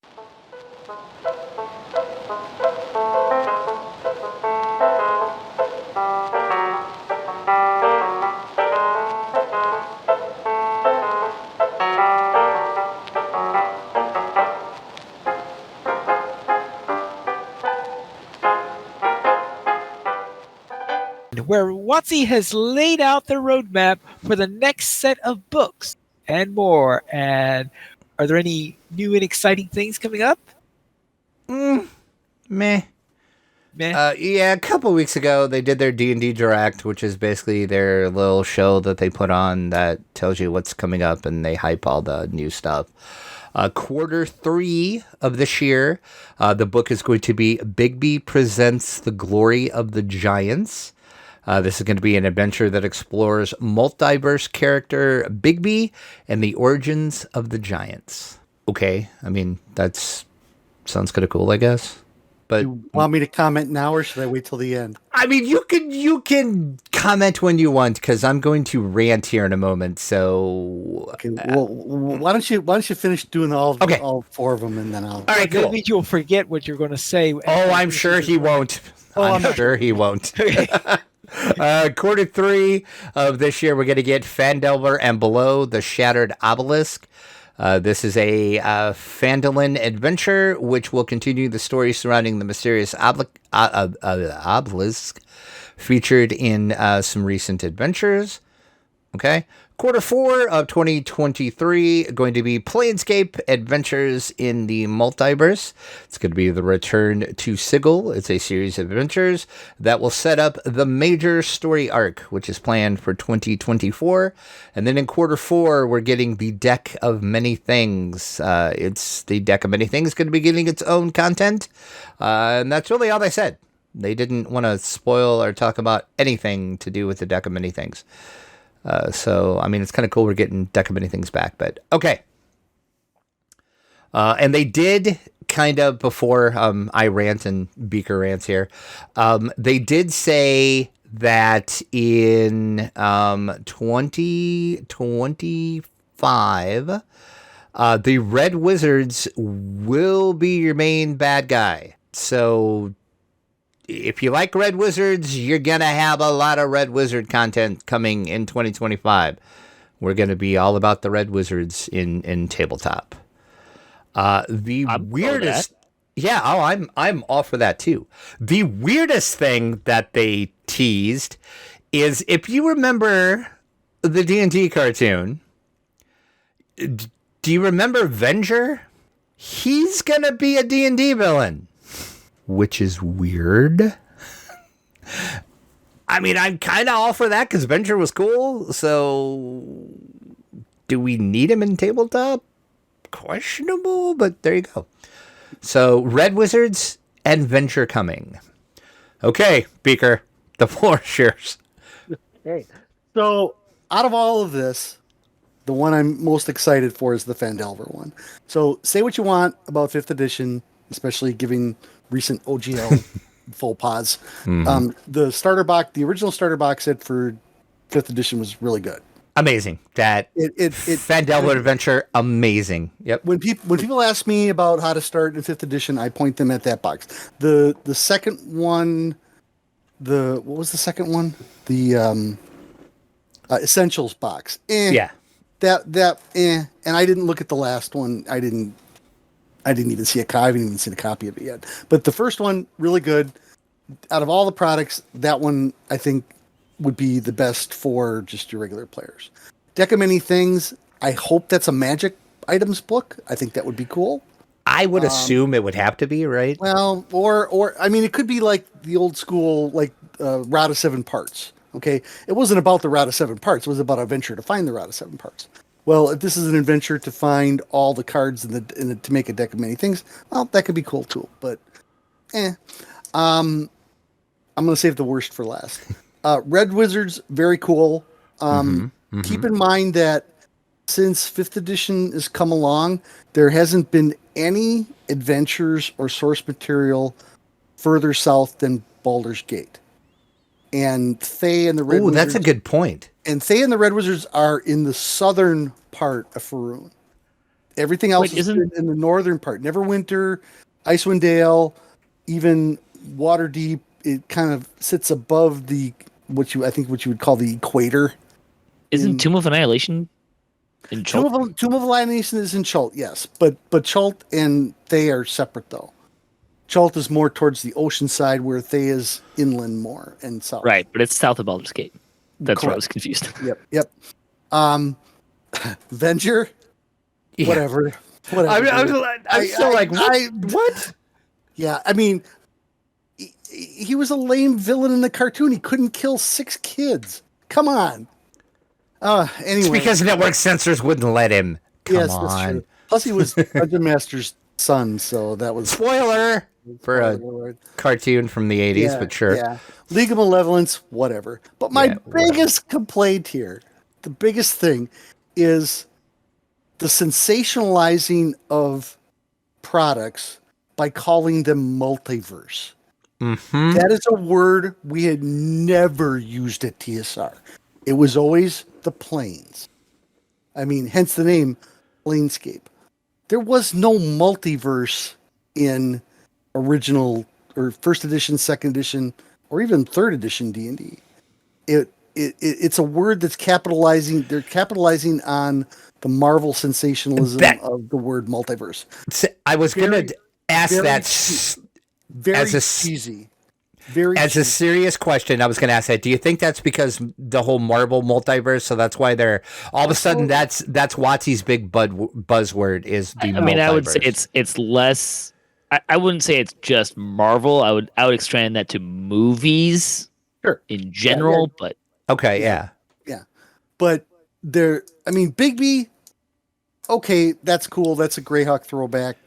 Speaker 1: Where WotC has laid out the roadmap for the next set of books and more. And are there any new and exciting things coming up?
Speaker 2: Meh.
Speaker 1: Meh.
Speaker 2: Yeah, a couple weeks ago they did their D&D Direct, which is basically their little show that they put on that tells you what's coming up, and they hype all the new stuff. Q3 of this year, the book is going to be Bigby Presents the Glory of the Giants. This is going to be an adventure that explores multiverse character Bigby and the origins of the giants. Okay, I mean, that's sounds kind of cool, I guess. But
Speaker 4: You want me to comment now, or should I wait till the end?
Speaker 2: I mean, you can comment when you want, because I'm going to rant here in a moment. So
Speaker 4: Okay, well, why don't you finish doing all 4 of them, and then I'll.
Speaker 2: all right,
Speaker 1: That
Speaker 2: cool.
Speaker 1: means you'll forget what you're going to say.
Speaker 2: Oh, I'm sure he won't. I'm sure he won't. Q3 of this year, we're going to get Fandelver and Below the Shattered Obelisk. This is a Phandalin adventure, which will continue the story surrounding the mysterious obelisk featured in some recent adventures. Okay. Q4 of 2023, going to be Plainscape Adventures in the Multiverse. It's going to be the return to Sigil. It's a series of adventures that will set up the major story arc, which is planned for 2024. And then in Q4, we're getting the Deck of Many Things. It's the Deck of Many Things going to be getting its own content. And that's really all they said. They didn't want to spoil or talk about anything to do with the Deck of Many Things. So, I mean, it's kind of cool we're getting Deck of Many Things back, but okay. And they did kind of before I rant and Beaker rants here. They did say that in 2025, the Red Wizards will be your main bad guy. So if you like Red Wizards, you're going to have a lot of Red Wizard content coming in 2025. We're going to be all about the Red Wizards in tabletop. The weirdest... Yeah, I'm all for that too. The weirdest thing that they teased is, if you remember the D&D cartoon, do you remember Venger? He's going to be a D&D villain, which is weird. I mean, I'm kind of all for that because Venger was cool. So do we need him in tabletop? Questionable, but there you go. So Red Wizards and Venture coming. Okay, Beaker, the floor is yours.
Speaker 4: Okay. So out of all of this, the one I'm most excited for is the Phandelver one. So say what you want about 5th edition, especially giving recent OGL full pods.
Speaker 2: Mm-hmm.
Speaker 4: The starter box, the original starter box set for 5th edition was really good.
Speaker 2: Amazing. That Phandelver Adventure, amazing. Yep.
Speaker 4: When people ask me about how to start in 5th edition, I point them at that box. The second one, what was the second one? The Essentials box.
Speaker 2: Yeah.
Speaker 4: And I didn't look at the last one. I didn't even see a copy. I haven't even seen a copy of it yet. But the first one, really good. Out of all the products, that one I think would be the best for just your regular players. Deck of Many Things, I hope that's a magic items book. I think that would be cool.
Speaker 2: I would assume it would have to be, right?
Speaker 4: Well, or I mean, it could be like the old school, like Route of 7 Parts. Okay, it wasn't about the Route of 7 Parts. It was about an adventure to find the Route of 7 Parts. Well, if this is an adventure to find all the cards to make a deck of many things, well, that could be cool too. But, I'm going to save the worst for last. Red Wizards, very cool. Keep in mind that since 5th edition has come along, there hasn't been any adventures or source material further south than Baldur's Gate. And Thay and the Red Wizards...
Speaker 2: that's a good point.
Speaker 4: And Thay and the Red Wizards are in the southern part of Faerun. Everything else is in the northern part. Neverwinter, Icewind Dale, even Waterdeep, it kind of sits above what you would call the equator.
Speaker 3: Isn't Tomb of Annihilation in Chult?
Speaker 4: Tomb of Annihilation is in Chult, yes. But Chult and Thay are separate, though. Chult is more towards the ocean side, where Thay is inland more and south.
Speaker 3: Right, but it's south of Baldur's Gate. That's where I was confused.
Speaker 4: Yep. Venger?
Speaker 2: Yeah.
Speaker 4: Whatever.
Speaker 2: I'm still like, what?
Speaker 4: Yeah, I mean... He was a lame villain in the cartoon. He couldn't kill 6 kids. Come on. Anyway.
Speaker 2: It's because network censors wouldn't let him. Come on.
Speaker 4: That's true. Plus, he was Dungeon Master's son, so that was...
Speaker 2: Spoiler for a cartoon from the 80s, but sure.
Speaker 4: Yeah. League of Malevolence, whatever. But my biggest complaint here, the biggest thing, is the sensationalizing of products by calling them multiverse.
Speaker 2: Mm-hmm.
Speaker 4: That is a word we had never used at TSR. It was always the planes. I mean, hence the name Plainscape. There was no multiverse in original or 1st edition, 2nd edition, or even 3rd edition D&D. It's a word that's capitalizing. They're capitalizing on the Marvel sensationalism of the word multiverse.
Speaker 2: I was going to ask that.
Speaker 4: Very cheesy.
Speaker 2: As a serious question, I was going to ask that. Do you think that's because the whole Marvel multiverse? So that's why they're all of a sudden that's WotC's big buzzword is the multiverse.
Speaker 3: I mean, I would say it's less. I wouldn't say it's just Marvel. I would extend that to movies, in general. But
Speaker 2: okay, yeah.
Speaker 4: But Bigby. Okay, that's cool. That's a Greyhawk throwback.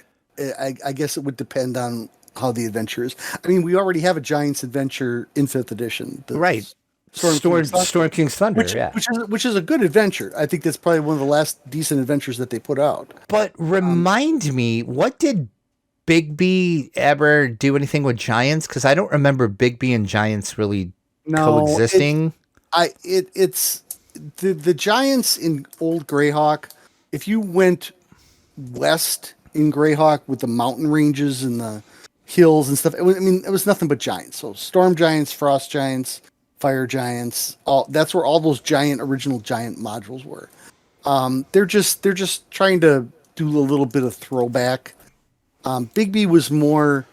Speaker 4: I guess it would depend on how the adventure is. I mean, we already have a Giants adventure in 5th edition.
Speaker 2: Right. Storm King's Thunder,
Speaker 4: which is a good adventure. I think that's probably one of the last decent adventures that they put out.
Speaker 2: But remind me, what did Bigby ever do anything with giants? Because I don't remember Bigby and giants really coexisting.
Speaker 4: It's the giants in Old Greyhawk. If you went west in Greyhawk with the mountain ranges and the hills and stuff, it was nothing but giants. So storm giants, frost giants, fire giants. That's where all those original giant modules were. They're just trying to do a little bit of throwback. Bigby was more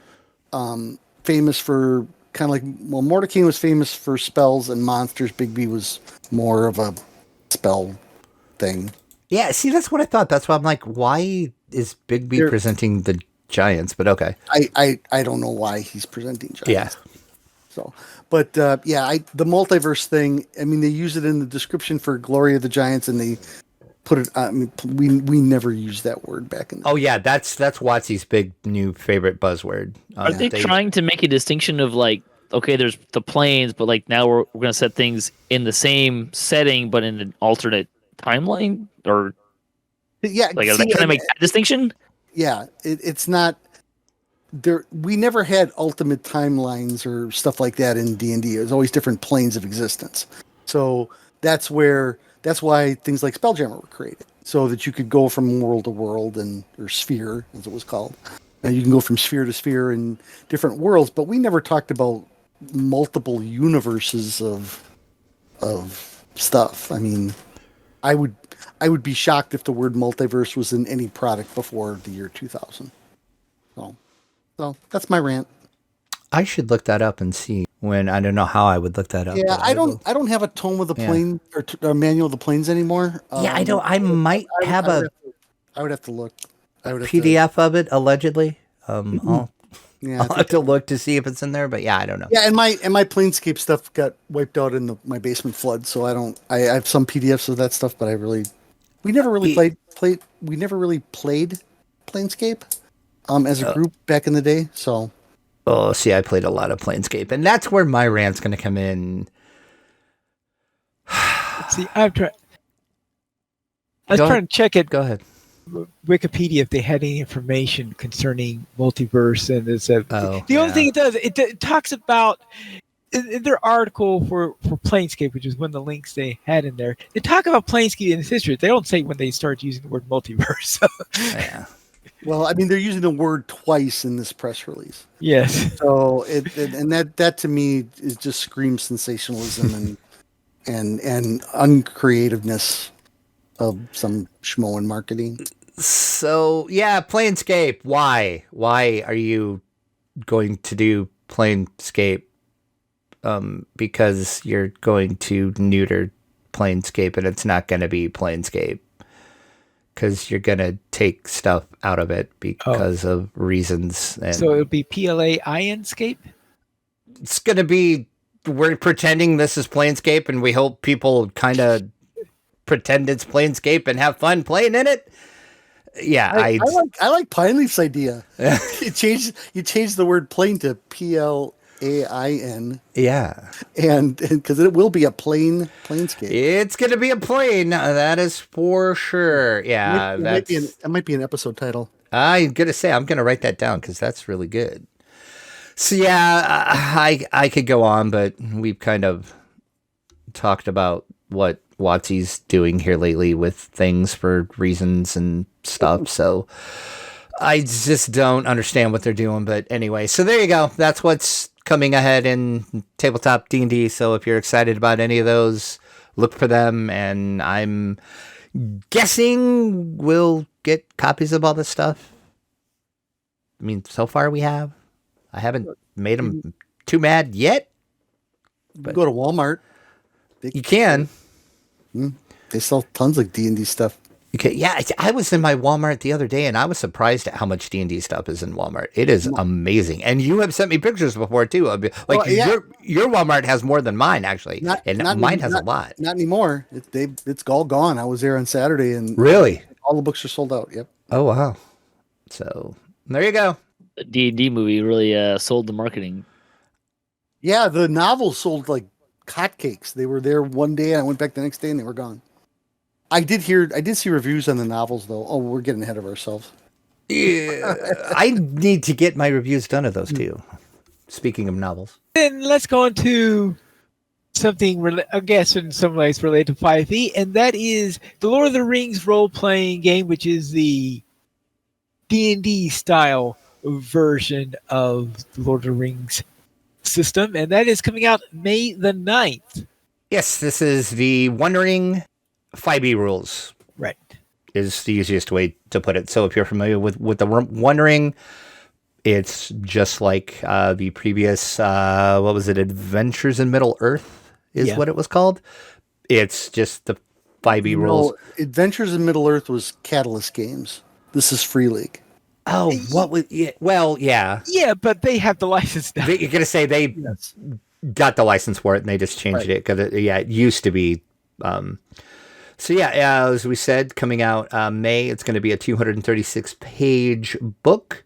Speaker 4: famous for kind of like, well, Mordecai was famous for spells and monsters. Bigby was more of a spell thing.
Speaker 2: Yeah, see, that's what I thought. That's why I'm like, why is Bigby presenting the giants? But okay.
Speaker 4: I don't know why he's presenting giants.
Speaker 2: Yeah.
Speaker 4: So, but the multiverse thing, I mean, they use it in the description for Glory of the Giants, and they put it. I mean, we never used that word back in.
Speaker 2: Oh yeah, that's Watsy's big new favorite buzzword.
Speaker 3: Are they trying to make a distinction of like, okay, there's the planes, but like now we're going to set things in the same setting, but in an alternate timeline, or
Speaker 4: yeah,
Speaker 3: like, are they trying to make that distinction?
Speaker 4: Yeah, it's not. There, we never had ultimate timelines or stuff like that in D&D. It was always different planes of existence. So that's why things like Spelljammer were created, so that you could go from world to world or sphere, as it was called. And you can go from sphere to sphere in different worlds. But we never talked about multiple universes of stuff. I mean, I would be shocked if the word multiverse was in any product before the year 2000. So that's my rant.
Speaker 2: I should look that up and see when. I don't know how I would look that up.
Speaker 4: Yeah, I don't have a tome of the plane or a manual of the planes anymore.
Speaker 2: Yeah, I don't. I might have
Speaker 4: I would have to look. I would have
Speaker 2: PDF of it allegedly. I'll
Speaker 4: Yeah,
Speaker 2: have to look to see if it's in there. But yeah, I don't know.
Speaker 4: yeah, and my Plainscape stuff got wiped out in my basement flood, so I don't. I have some PDFs of that stuff, but we never really played. We never really played Plainscape as a group back in the day. So.
Speaker 2: Oh, see, I played a lot of Plainscape, and that's where my rant's going to come in.
Speaker 1: See, I was trying to check it.
Speaker 2: Go ahead.
Speaker 1: Wikipedia, if they had any information concerning multiverse, and the only thing it does, it talks about in their article for Plainscape, which is one of the links they had in there. They talk about Plainscape in its history. They don't say when they started using the word multiverse.
Speaker 2: Yeah.
Speaker 4: Well, I mean, they're using the word twice in this press release.
Speaker 1: Yes.
Speaker 4: So and that to me is just screams sensationalism and uncreativeness of some schmo in marketing.
Speaker 2: So yeah, Plainscape. Why are you going to do Plainscape? Because you're going to neuter Plainscape, and it's not going to be Plainscape. Because you're going to take stuff out of it because of reasons. And
Speaker 1: so it'll be PLAINscape?
Speaker 2: It's going to be, we're pretending this is Plainscape, and we hope people kind of pretend it's Plainscape and have fun playing in it. Yeah,
Speaker 4: I like Pine Leaf's idea. you change the word plane to PLAIN.
Speaker 2: Yeah,
Speaker 4: and because it will be a Plainscape.
Speaker 2: It's gonna be a plane, that is for sure. Yeah,
Speaker 4: that might be an episode title.
Speaker 2: I'm gonna say, I'm gonna write that down because that's really good. So yeah, I could go on, but we've kind of talked about what Watsy's doing here lately with things for reasons and stuff. So I just don't understand what they're doing. But anyway, so there you go. That's what's coming ahead in tabletop D&D. So if you're excited about any of those, look for them. And I'm guessing we'll get copies of all this stuff. I mean, so far we have. I haven't made them too mad yet.
Speaker 4: But go to Walmart.
Speaker 2: You can.
Speaker 4: They sell tons of D&D stuff.
Speaker 2: Okay, yeah, I was in my Walmart the other day, and I was surprised at how much D&D stuff is in Walmart. It is amazing, and you have sent me pictures before too. Your Walmart has more than mine actually, mine has a lot.
Speaker 4: Not anymore. It's all gone. I was there on Saturday, and
Speaker 2: really,
Speaker 4: all the books are sold out. Yep.
Speaker 2: Oh wow. So there you go.
Speaker 3: The D&D movie really sold the marketing.
Speaker 4: Yeah, the novels sold like hotcakes. They were there one day, and I went back the next day, and they were gone. I did see reviews on the novels, though. Oh, we're getting ahead of ourselves.
Speaker 2: Yeah, I need to get my reviews done of those two. Speaking of novels.
Speaker 1: Then let's go into something, I guess, in some ways related to 5e, and that is the Lord of the Rings role-playing game, which is the D&D style version of the Lord of the Rings system, and that is coming out May the 9th.
Speaker 2: Yes, this is the Wondering 5e rules.
Speaker 1: Right.
Speaker 2: Is the easiest way to put it. So if you're familiar with the Wondering, it's just like the previous, what was it, Adventures in Middle Earth is what it was called. It's just the 5e rules.
Speaker 4: Adventures in Middle Earth was Catalyst Games. This is Free League.
Speaker 2: Oh, what was? Yeah, well, yeah.
Speaker 1: Yeah, but they have the license now.
Speaker 2: You're gonna say they got the license for it and they just changed it because it used to be. So yeah, as we said, coming out May, it's going to be a 236-page book.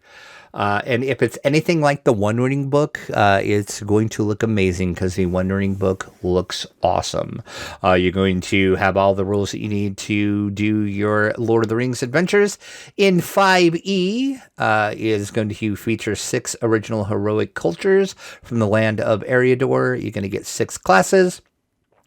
Speaker 2: And if it's anything like the One Ring book, it's going to look amazing because the One Ring book looks awesome. You're going to have all the rules that you need to do your Lord of the Rings adventures. In 5e is going to feature 6 original heroic cultures from the land of Eriador. You're going to get 6 classes.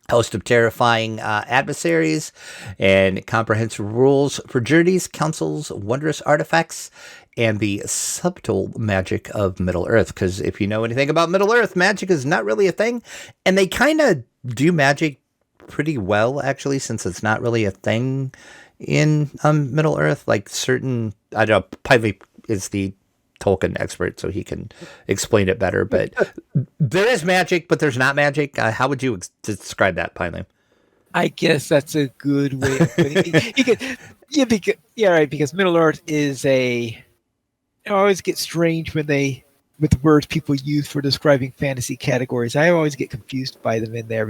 Speaker 2: Host of terrifying adversaries and comprehensive rules for journeys, councils, wondrous artifacts, and the subtle magic of Middle-earth. Because if you know anything about Middle-earth, magic is not really a thing. And they kind of do magic pretty well, actually, since it's not really a thing in Middle-earth. Like certain, I don't know, Piley is the Tolkien expert, so he can explain it better. But there is magic, but there's not magic. How would you describe that, Piley?
Speaker 1: I guess that's a good way of putting it. Because Middle-earth is I always get strange with the words people use for describing fantasy categories. I always get confused by them in there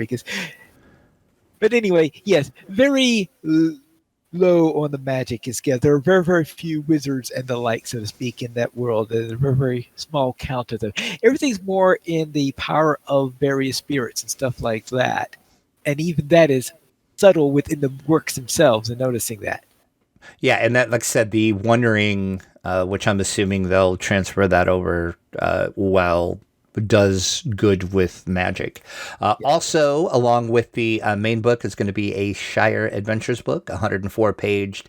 Speaker 1: but anyway, yes, very low on the magic scale. There are very, very few wizards and the like, so to speak, in that world. There's a very, very small count of them. Everything's more in the power of various spirits and stuff like that. And even that is subtle within the works themselves, and noticing that.
Speaker 2: Yeah, and that, like I said, the Wondering, which I'm assuming they'll transfer that over does good with magic. Also, along with the main book is going to be a Shire Adventures book, a 104-page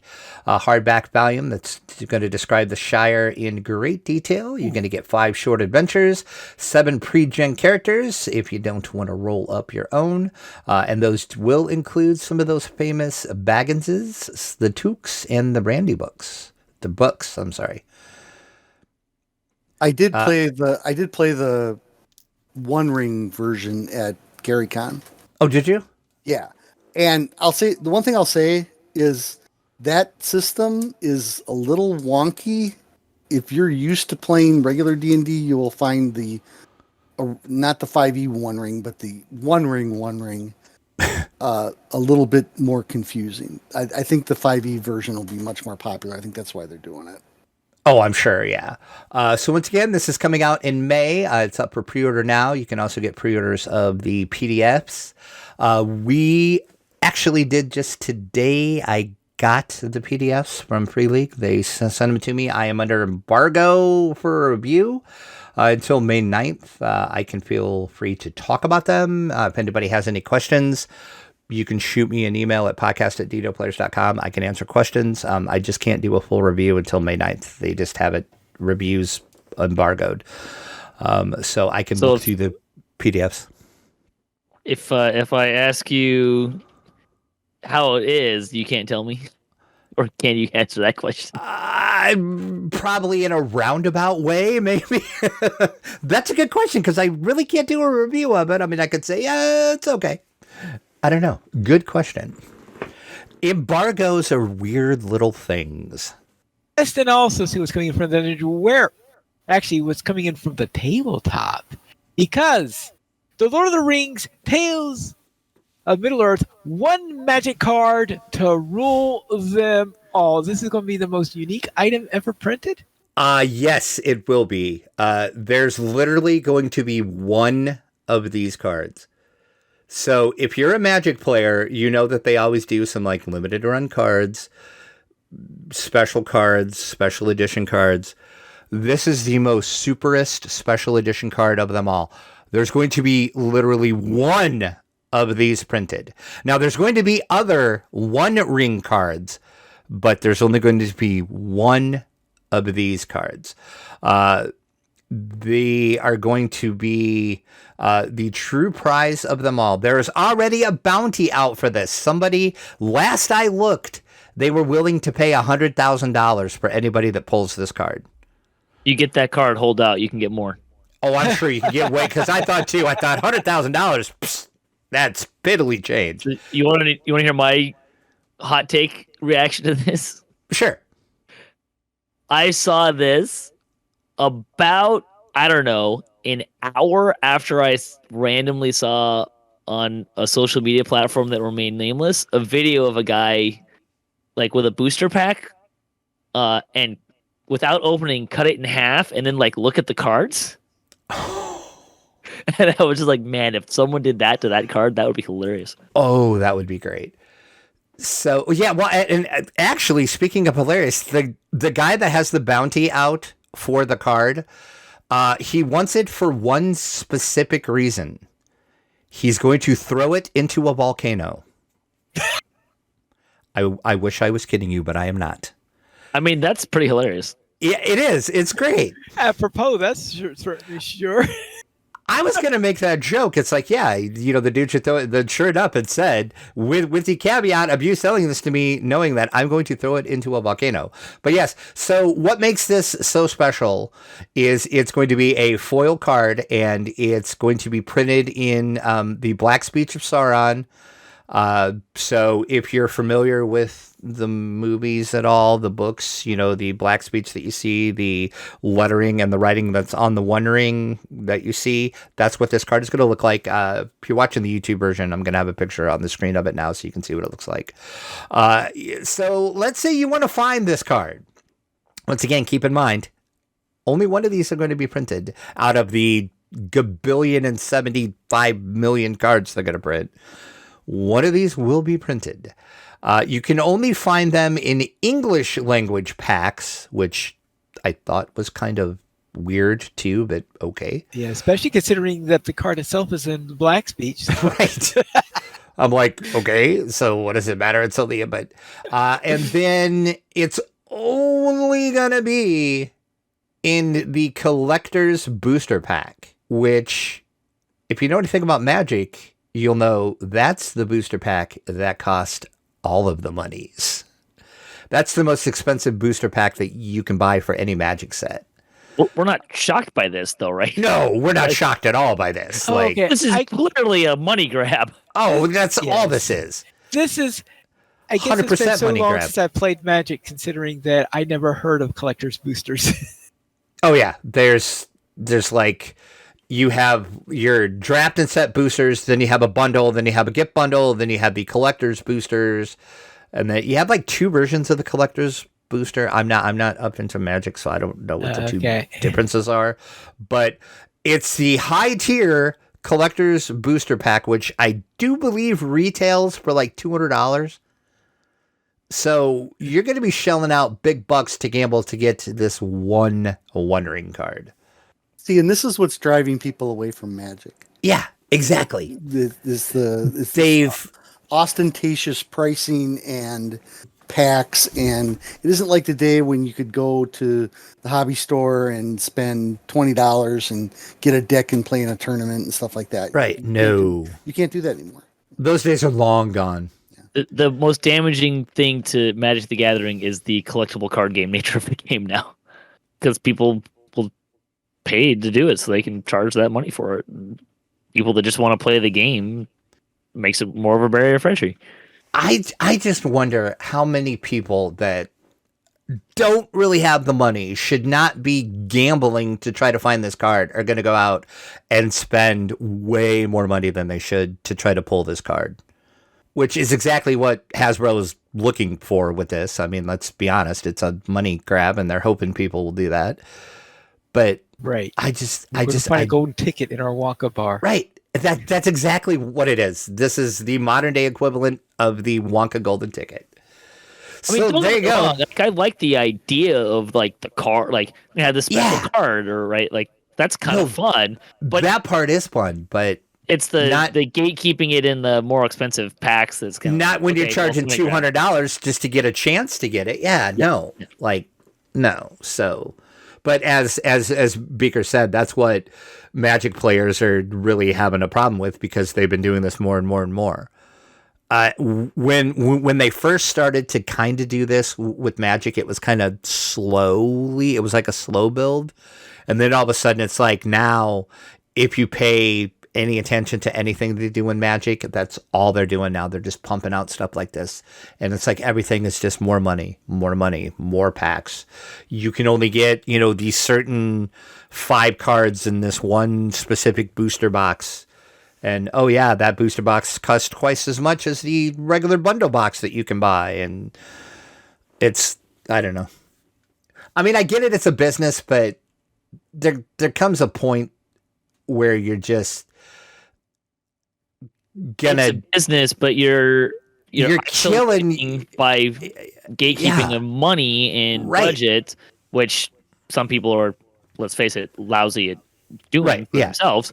Speaker 2: hardback volume that's going to describe the Shire in great detail. You're going to get 5 short adventures, 7 pre-gen characters if you don't want to roll up your own. And those will include some of those famous Bagginses, the Tooks, and the Brandy books. The books, I'm sorry.
Speaker 4: I did play the One Ring version at GaryCon.
Speaker 2: Oh, did you?
Speaker 4: Yeah. And the one thing I'll say is that system is a little wonky. If you're used to playing regular D&D, you will find not the 5e One Ring, but the One Ring a little bit more confusing. I think the 5e version will be much more popular. I think that's why they're doing it.
Speaker 2: Oh, I'm sure, yeah. So once again, this is coming out in May. It's up for pre-order now. You can also get pre-orders of the PDFs. We actually did just today. I got the PDFs from Free League. They sent them to me. I am under embargo for review until May 9th. I can feel free to talk about them. If anybody has any questions, you can shoot me an email at podcast@ddoplayers.com. I can answer questions. I just can't do a full review until May 9th. They just have it reviews embargoed. So I can look through the PDFs.
Speaker 3: If I ask you how it is, you can't tell me? Or can you answer that question?
Speaker 2: Probably in a roundabout way, maybe. That's a good question because I really can't do a review of it. I mean, I could say, yeah, it's okay. I don't know. Good question. Embargoes are weird little things.
Speaker 1: Yes, and also see what's coming in from what's coming in from the tabletop. Because the Lord of the Rings Tales of Middle-earth, 1 magic card to rule them all. This is going to be the most unique item ever printed?
Speaker 2: Yes, it will be. There's literally going to be 1 of these cards. So if you're a Magic player, you know that they always do some like limited run cards special cards, special edition cards. This is the most superest special edition card of them all. There's going to be literally one of these printed. Now, there's going to be other One Ring cards, but there's only going to be one of these cards. They are going to be the true prize of them all. There's already a bounty out for this. Somebody, last I looked, they were willing to pay $100,000 for anybody that pulls this card.
Speaker 3: You get that card, hold out. You can get more.
Speaker 2: Oh, I'm sure you can get away, because I thought $100,000, that's piddly change.
Speaker 3: You want to hear my hot take reaction to this?
Speaker 2: Sure.
Speaker 3: I saw this about, I don't know, an hour after I randomly saw on a social media platform that remained nameless a video of a guy like with a booster pack and without opening, cut it in half and then like look at the cards. And I was just like, man, if someone did that to that card, that would be hilarious.
Speaker 2: Oh, that would be great. So, yeah, well, and actually, speaking of hilarious, the guy that has the bounty out for the card, he wants it for one specific reason. He's going to throw it into a volcano. I wish I was kidding you, but I am not.
Speaker 3: I mean, that's pretty hilarious.
Speaker 2: Yeah, it is. It's great.
Speaker 1: Apropos, that's sure.
Speaker 2: I was going to make that joke. It's like, yeah, you know, the dude should throw it. The shirt up and said, with the caveat of you selling this to me, knowing that I'm going to throw it into a volcano. But yes, so what makes this so special is it's going to be a foil card, and it's going to be printed in the Black Speech of Sauron. So if you're familiar with the movies at all, the books, you know, the Black Speech that you see, the lettering and the writing that's on the One Ring that you see, that's what this card is going to look like. If you're watching the YouTube version, I'm going to have a picture on the screen of it now so you can see what it looks like. So let's say you want to find this card. Once again, keep in mind, only one of these are going to be printed out of the gabillion and 75 million cards they're going to print. One of these will be printed. You can only find them in English language packs, which I thought was kind of weird too, but okay.
Speaker 1: Yeah, especially considering that the card itself is in Black Speech.
Speaker 2: Right. I'm like, okay, so what does it matter? It's only a bit. And then it's only going to be in the collector's booster pack, which, if you know anything about Magic, you'll know that's the booster pack that cost all of the monies. That's the most expensive booster pack that you can buy for any Magic set.
Speaker 3: Well, we're not shocked by this, though, right?
Speaker 2: No, we're not shocked at all by this.
Speaker 1: Okay.
Speaker 3: This is clearly a money grab.
Speaker 2: Oh, that's all this is.
Speaker 1: This is, I guess it's been so
Speaker 2: money
Speaker 1: long
Speaker 2: grab.
Speaker 1: since I played Magic, considering that I never heard of collector's boosters.
Speaker 2: Oh, yeah. There's like, you have your draft and set boosters, then you have a bundle, then you have a gift bundle, then you have the collector's boosters, and then you have like two versions of the collector's booster. I'm not up into Magic, so I don't know what the two differences are. But it's the high tier collector's booster pack, which I do believe retails for like $200. So you're going to be shelling out big bucks to gamble to get this one Ring card.
Speaker 4: See, and this is what's driving people away from Magic.
Speaker 2: Yeah, exactly.
Speaker 4: They've ostentatious pricing and packs, and it isn't like the day when you could go to the hobby store and spend $20 and get a deck and play in a tournament and stuff like that.
Speaker 2: Right. You
Speaker 4: can't do that anymore.
Speaker 2: Those days are long gone.
Speaker 3: The most damaging thing to Magic the Gathering is the collectible card game nature of the game now, because people will pay to do it, so they can charge that money for it. And people that just want to play the game makes it more of a barrier of entry.
Speaker 2: I just wonder how many people that don't really have the money, should not be gambling to try to find this card, are going to go out and spend way more money than they should to try to pull this card, which is exactly what Hasbro is looking for with this. I mean, let's be honest, it's a money grab, and they're hoping people will do that. But
Speaker 1: right,
Speaker 2: I
Speaker 1: find a golden ticket in our Wonka bar.
Speaker 2: Right. That's exactly what it is. This is the modern day equivalent of the Wonka golden ticket.
Speaker 3: I mean,
Speaker 2: So
Speaker 3: don't
Speaker 2: there
Speaker 3: get
Speaker 2: you
Speaker 3: me
Speaker 2: go.
Speaker 3: wrong, like, I like the idea of like the card, like the special card, or right, like that's kind of fun. But
Speaker 2: that part is fun, but
Speaker 3: it's the
Speaker 2: not
Speaker 3: gatekeeping it in the more expensive packs that's kind of
Speaker 2: not when you're
Speaker 3: okay, well,
Speaker 2: charging $200 just to get a chance to get it. Yeah, no, like no. So, but as Beaker said, that's what Magic players are really having a problem with because they've been doing this more and more and more. When they first started to kind of do this with Magic, it was kind of slowly. It was like a slow build, and then all of a sudden, it's like now, if you pay any attention to anything they do in Magic, that's all they're doing now. They're just pumping out stuff like this, and it's like everything is just more money, more packs. You can only get these certain 5 cards in this one specific booster box. And oh yeah, that booster box costs twice as much as the regular bundle box that you can buy. And it's, I don't know. I mean, I get it. It's a business, but there comes a point where you're just gonna
Speaker 3: it's a business, but you're
Speaker 2: killing
Speaker 3: by gatekeeping of money and budget, which some people are, let's face it, lousy at doing for themselves.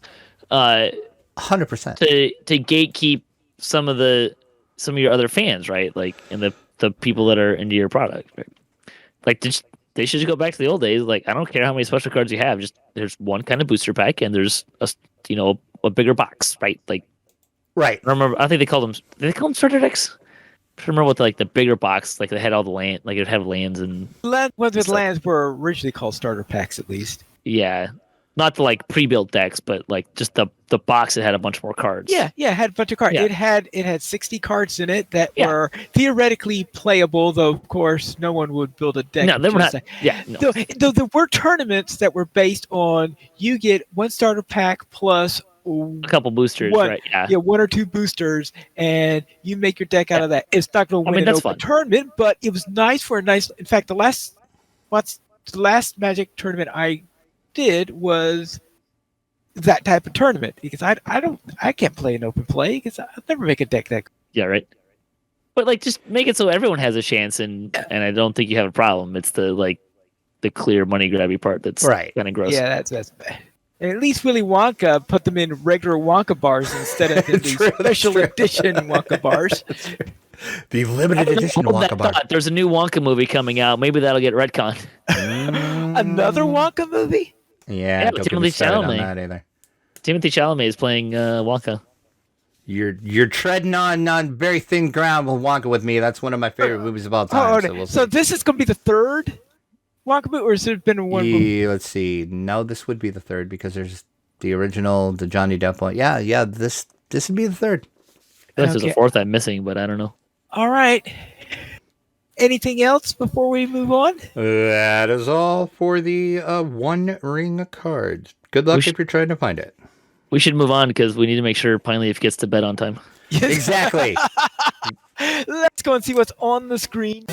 Speaker 2: 100%
Speaker 3: to gatekeep some of your other fans, right? Like, and the people that are into your product, right? Like, they should just go back to the old days. Like, I don't care how many special cards you have, just there's one kind of booster pack, and there's a bigger box, right? Like,
Speaker 2: right.
Speaker 3: I remember, I think they called them. Did they call them starter decks? I remember what the bigger box, like they had all the land, like it would have lands and
Speaker 1: lands were originally called starter packs, at least.
Speaker 3: Yeah. Not the pre-built decks, but just the box that had a bunch more cards.
Speaker 1: Yeah, it had a bunch of cards.
Speaker 3: Yeah.
Speaker 1: It had 60 cards in it that were theoretically playable, though of course no one would build a deck.
Speaker 3: No, they were not. Yeah, no.
Speaker 1: Though there were tournaments that were based on you get one starter pack plus
Speaker 3: a couple boosters, right? Yeah,
Speaker 1: 1 or 2 boosters, and you make your deck out of that. It's not going to win an open tournament, but it was nice for a nice. In fact, the last Magic tournament I did was that type of tournament because I can't play an open play because I'll never make a deck that.
Speaker 3: Yeah, right. But just make it so everyone has a chance, and I don't think you have a problem. It's the clear money grabby part that's kind of gross.
Speaker 1: Yeah, that's bad. And at least Willy Wonka put them in regular Wonka bars instead of in the special edition Wonka bars.
Speaker 2: The limited edition Wonka bar.
Speaker 3: There's a new Wonka movie coming out. Maybe that'll get retconned.
Speaker 1: Another Wonka movie?
Speaker 2: Yeah,
Speaker 3: Timothy Chalamet.
Speaker 2: Not either.
Speaker 3: Timothy Chalamet is playing Wonka.
Speaker 2: You're treading on very thin ground with Wonka with me. That's one of my favorite movies of all time.
Speaker 1: So this is going to be the third Wonka movie, or has there been one movie?
Speaker 2: Let's see. No, this would be the third because there's the original, the Johnny Depp one. Yeah. This would be the third.
Speaker 3: There's a fourth I'm missing, but I don't know.
Speaker 1: All right. Anything else before we move on?
Speaker 2: That is all for the One Ring cards. Good luck if you're trying to find it.
Speaker 3: We should move on because we need to make sure Pine Leaf gets to bed on time.
Speaker 2: Exactly.
Speaker 1: Let's go and see what's on the screen.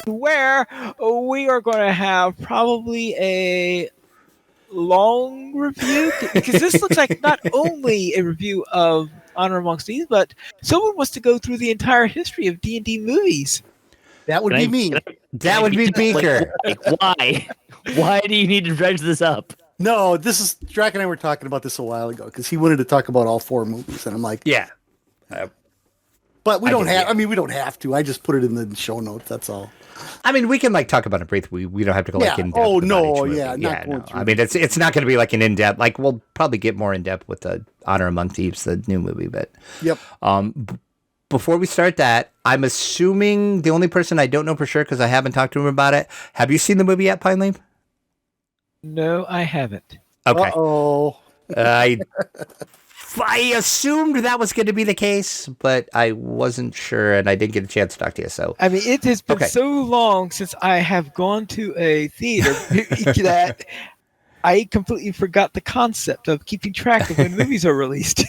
Speaker 1: Where we are going to have probably a long review, because this looks like not only a review of Honor Among Thieves, but someone wants to go through the entire history of D&D movies.
Speaker 4: That would be me.
Speaker 2: That would be Beaker.
Speaker 3: Why? Why do you need to dredge this up?
Speaker 4: No, this is Drac and I were talking about this a while ago because he wanted to talk about all 4 movies, and I'm like,
Speaker 2: yeah.
Speaker 4: But we don't have. I mean, we don't have to. I just put it in the show notes. That's all.
Speaker 2: I mean, we can talk about it briefly. We don't have to go in depth.
Speaker 4: Oh no,
Speaker 2: not going through. I mean, it's not going to be like an in depth. Like we'll probably get more in depth with the Honor Among Thieves, the new movie. But before we start that, I'm assuming the only person I don't know for sure because I haven't talked to him about it. Have you seen the movie yet, Pine Leaf?
Speaker 1: No, I haven't.
Speaker 2: Okay.
Speaker 4: Uh-oh.
Speaker 2: I assumed that was going to be the case, but I wasn't sure, and I didn't get a chance to talk to you. So
Speaker 1: I mean, it has been so long since I have gone to a theater that I completely forgot the concept of keeping track of when movies are released.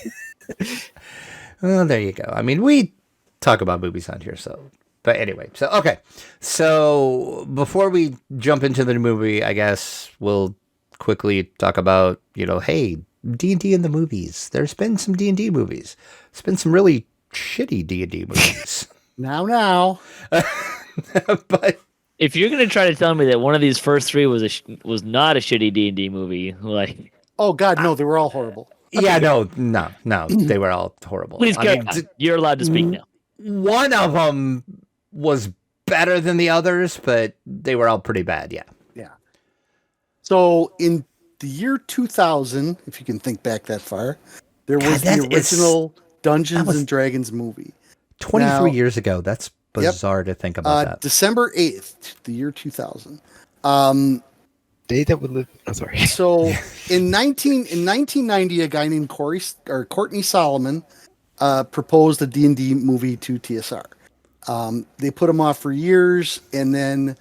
Speaker 2: Well, there you go. I mean, we talk about movies on here, so But anyway, so okay. So before we jump into the movie, I guess we'll quickly talk about, hey, D&D in the movies. There's been some D&D movies. There's been some really shitty D&D movies.
Speaker 4: Now.
Speaker 2: But
Speaker 3: If you're gonna try to tell me that one of these first three was was not a shitty D&D movie, like,
Speaker 4: Oh God, no, they were all horrible.
Speaker 2: yeah, no, they were all horrible.
Speaker 3: please carry on. You're allowed to speak now.
Speaker 2: One of them was better than the others, but they were all pretty bad. Yeah.
Speaker 4: Yeah. So in the year 2000, if you can think back that far, there was the original Dungeons and Dragons movie.
Speaker 2: 23 years ago. That's bizarre to think about that.
Speaker 4: December 8th, the year 2000.
Speaker 1: Day that would live. I'm sorry.
Speaker 4: So in 1990, a guy named Courtney Solomon proposed a D&D movie to TSR. They put him off for years, and then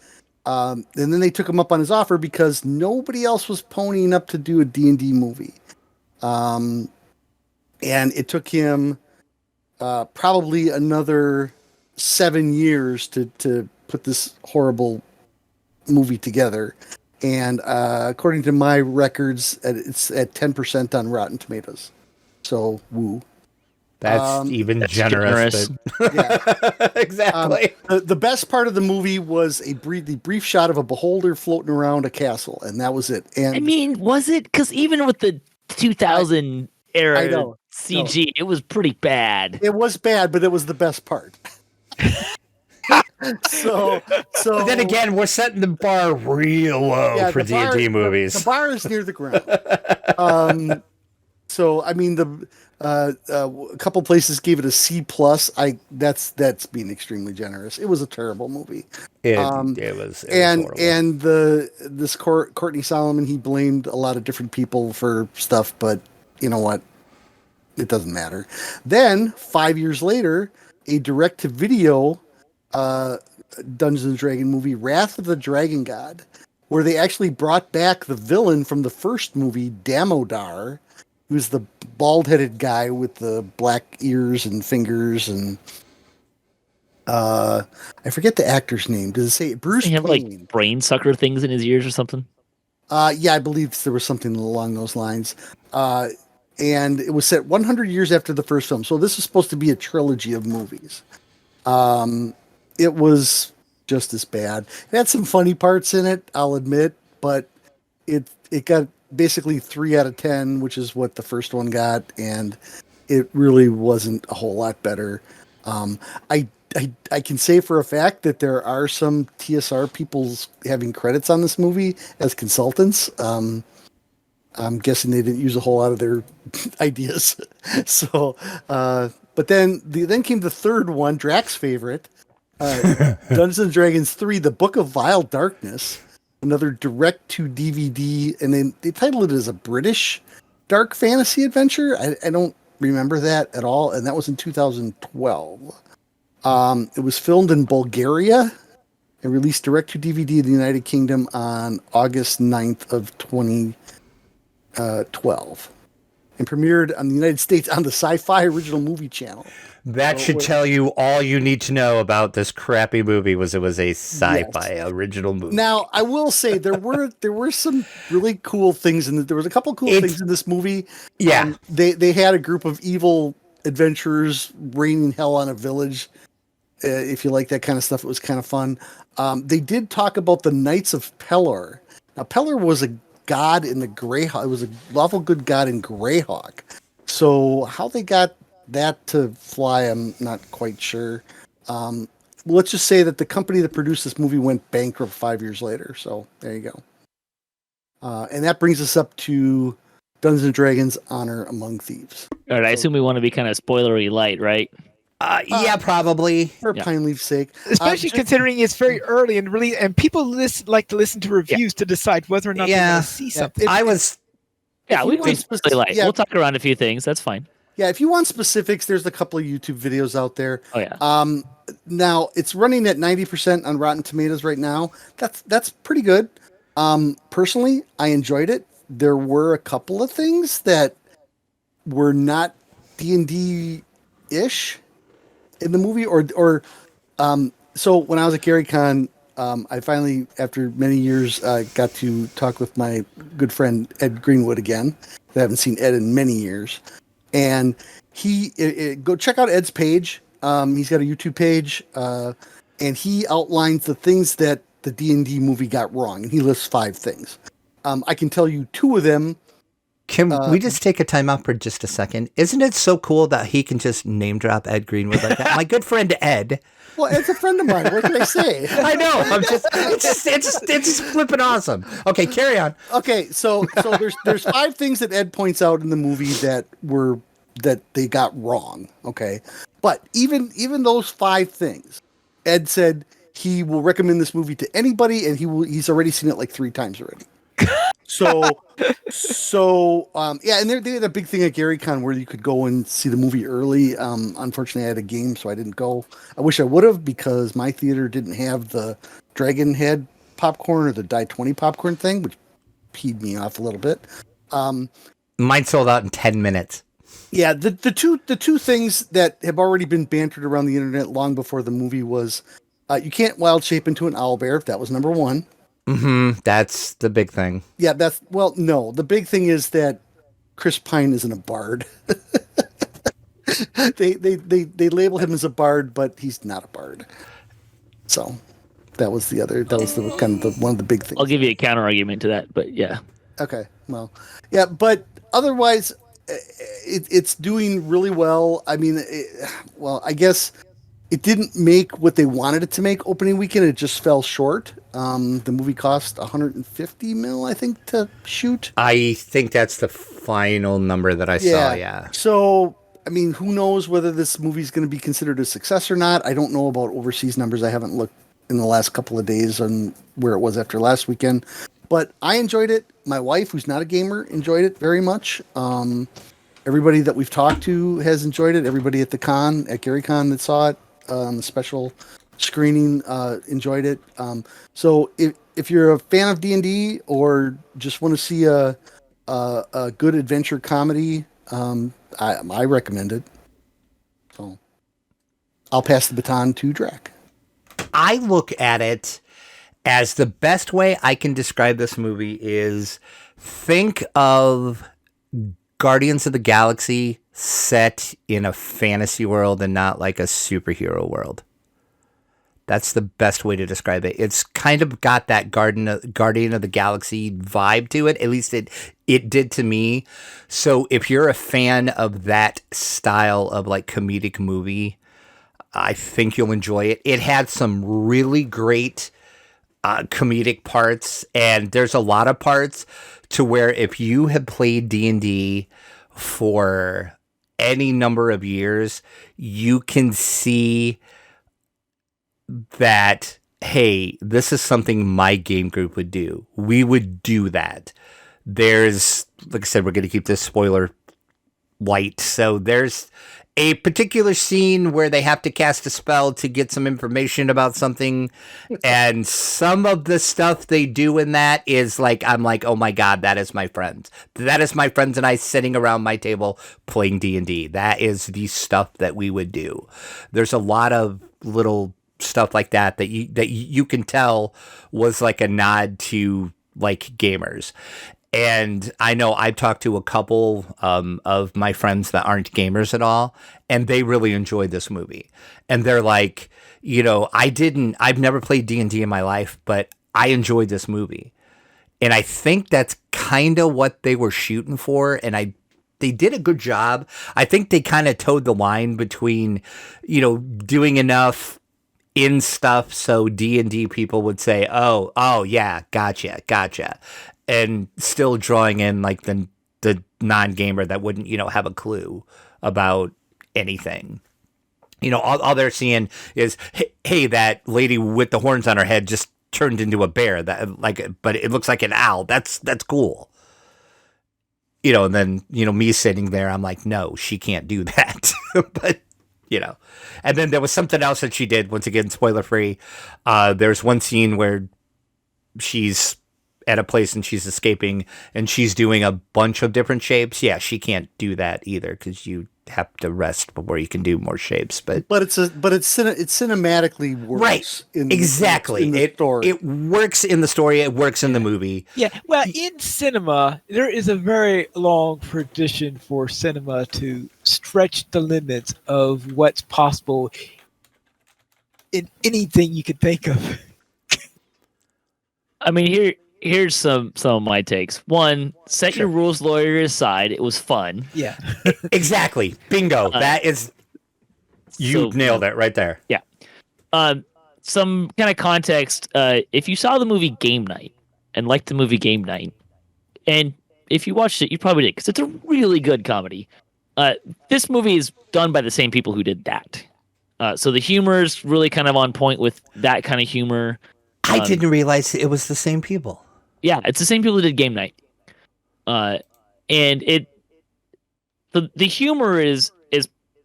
Speaker 4: they took him up on his offer because nobody else was ponying up to do a D&D movie. And it took him probably another 7 years to put this horrible movie together. And according to my records, it's at 10% on Rotten Tomatoes. So, woo.
Speaker 2: That's even generous. But...
Speaker 4: Yeah.
Speaker 2: Exactly.
Speaker 4: The best part of the movie was the brief shot of a beholder floating around a castle, and that was it. And
Speaker 3: I mean, was it? Because even with the 2000 era CG, it was pretty bad.
Speaker 4: It was bad, but it was the best part. So
Speaker 2: but then again, we're setting the bar real low for D&D movies.
Speaker 4: The bar is near the ground. So I mean, a couple places gave it a C+. That's being extremely generous. It was a terrible movie.
Speaker 2: It was
Speaker 4: and
Speaker 2: horrible.
Speaker 4: This Courtney Solomon, he blamed a lot of different people for stuff, but you know what? It doesn't matter. Then 5 years later, a direct-to-video Dungeons and Dragons movie, Wrath of the Dragon God, where they actually brought back the villain from the first movie, Damodar, who's the bald-headed guy with the black ears and fingers, and I forget the actor's name. Does it say Bruce Payne?
Speaker 3: He have like brain sucker things in his ears or something.
Speaker 4: Yeah, I believe there was something along those lines. And it was set 100 years after the first film, so this is supposed to be a trilogy of movies. It was just as bad. It had some funny parts in it, I'll admit, but it got basically 3 out of 10, which is what the first one got, and it really wasn't a whole lot better. I can say for a fact that there are some TSR people having credits on this movie as consultants. I'm guessing they didn't use a whole lot of their ideas. So, but then came the third one, Drax's favorite, Dungeons and Dragons 3: The Book of Vile Darkness, another direct-to-DVD, and they titled it as a British dark fantasy adventure. I don't remember that at all, and that was in 2012. It was filmed in Bulgaria and released direct-to-DVD in the United Kingdom on August 9th of 2012, and premiered on the United States on the Sci-Fi Original Movie Channel.
Speaker 2: That should tell you all you need to know about this crappy movie. It was a sci-fi original movie.
Speaker 4: Now, I will say there were some really cool things there was a couple cool things in this movie.
Speaker 2: Yeah.
Speaker 4: They had a group of evil adventurers raining hell on a village. If you like that kind of stuff, it was kind of fun. They did talk about the Knights of Pelor. Now, Pelor was a god in the Greyhawk. It was a lawful good god in Greyhawk. So how they got that to fly, I'm not quite sure. Let's just say that the company that produced this movie went bankrupt 5 years later. So there you go. And that brings us up to Dungeons and Dragons Honor Among Thieves.
Speaker 3: All right, I assume we want to be kind of spoilery light, right?
Speaker 2: Yeah, probably.
Speaker 4: For Pine Leaf's sake.
Speaker 1: Especially considering it's very early and people like to listen to reviews to decide whether or not they want to see something.
Speaker 2: I was...
Speaker 3: Yeah, we can spoilery light. We'll talk around a few things. That's fine.
Speaker 4: Yeah, if you want specifics, there's a couple of YouTube videos out there.
Speaker 3: Oh, yeah.
Speaker 4: Now, it's running at 90% on Rotten Tomatoes right now. That's pretty good. Personally, I enjoyed it. There were a couple of things that were not D&D-ish in the movie, or So when I was at GaryCon, I finally, after many years, got to talk with my good friend Ed Greenwood again. I haven't seen Ed in many years, and go check out Ed's page. He's got a YouTube page, and he outlines the things that the D&D movie got wrong, and he lists 5 things. I can tell you 2 of them.
Speaker 2: Can we just take a time out for just a second? Isn't it so cool that he can just name drop Ed Greenwood like that? My good friend Ed.
Speaker 4: Well, Ed's a friend of mine. What can I say?
Speaker 2: I know. It's just flipping awesome. Okay, carry on.
Speaker 4: Okay, so there's 5 things that Ed points out in the movie that they got wrong. Okay, but even those 5 things, Ed said he will recommend this movie to anybody, and he's already seen it like 3 times already. So yeah, and they had a big thing at GaryCon where you could go and see the movie early. Unfortunately, I had a game, so I didn't go. I wish I would have, because my theater didn't have the Dragon Head popcorn or the Die 20 popcorn thing, which peed me off a little bit.
Speaker 2: Mine sold out in 10 minutes.
Speaker 4: Yeah, the two things that have already been bantered around the internet long before the movie was you can't wild shape into an owlbear. That was number 1.
Speaker 2: Mm-hmm. That's the big thing.
Speaker 4: Yeah, no. The big thing is that Chris Pine isn't a bard. they label him as a bard, but he's not a bard. So that was one of the big things.
Speaker 3: I'll give you a counter argument to that, but yeah.
Speaker 4: Okay, well, yeah, but otherwise, it's doing really well. I mean, I guess it didn't make what they wanted it to make opening weekend. It just fell short. The movie cost $150 million, I think, to shoot.
Speaker 2: I think that's the final number that I saw, yeah.
Speaker 4: So, I mean, who knows whether this movie is going to be considered a success or not. I don't know about overseas numbers. I haven't looked in the last couple of days on where it was after last weekend. But I enjoyed it. My wife, who's not a gamer, enjoyed it very much. Everybody that we've talked to has enjoyed it. Everybody at GaryCon that saw it, the special screening, enjoyed it. So if you're a fan of D&D or just want to see a good adventure comedy, I recommend it. So I'll pass the baton to Drac.
Speaker 2: I look at it as the best way I can describe this movie is think of Guardians of the Galaxy set in a fantasy world and not like a superhero world. That's the best way to describe it. It's kind of got that Guardian of the Galaxy vibe to it. At least it did to me. So if you're a fan of that style of like comedic movie, I think you'll enjoy it. It had some really great comedic parts, and there's a lot of parts to where if you have played D&D for any number of years, you can see that, hey, this is something my game group would do. We would do that. There's, like I said, we're going to keep this spoiler light. So there's a particular scene where they have to cast a spell to get some information about something. And some of the stuff they do in that is like, I'm like, oh my God, that is my friends. That is my friends and I sitting around my table playing D&D. That is the stuff that we would do. There's a lot of little stuff like that you can tell was like a nod to like gamers. And I know I've talked to a couple of my friends that aren't gamers at all, and they really enjoyed this movie. And they're like, you know, I've never played D&D in my life, but I enjoyed this movie. And I think that's kind of what they were shooting for. And they did a good job. I think they kind of towed the line between, you know, doing enough in stuff so D&D people would say, oh yeah, gotcha. And still drawing in like the non-gamer that wouldn't, you know, have a clue about anything. You know, all they're seeing is, hey, that lady with the horns on her head just turned into a bear. But it looks like an owl. That's cool. You know, and then, you know, me sitting there, I'm like, no, she can't do that. But, you know, and then there was something else that she did. Once again, spoiler free. There's one scene where she's at a place and she's escaping and she's doing a bunch of different shapes. Yeah, she can't do that either because you have to rest before you can do more shapes. But
Speaker 4: it's cinematically works.
Speaker 2: Right.
Speaker 4: In
Speaker 2: Exactly.
Speaker 4: in the story.
Speaker 2: It works in the story. It works in the movie.
Speaker 1: Yeah, well, in cinema, there is a very long tradition for cinema to stretch the limits of what's possible in anything you could think of.
Speaker 3: I mean, here's some of my takes. One, set
Speaker 2: Sure.
Speaker 3: your rules lawyer aside. It was fun.
Speaker 1: Yeah.
Speaker 2: Exactly. Bingo. That is, you nailed it right there.
Speaker 3: Yeah. Some kind of context. If you saw the movie Game Night and liked the movie Game Night, and if you watched it, you probably did because it's a really good comedy. This movie is done by the same people who did that. So the humor is really kind of on point with that kind of humor.
Speaker 2: I didn't realize it was the same people.
Speaker 3: Yeah, it's the same people who did Game Night. And the humor is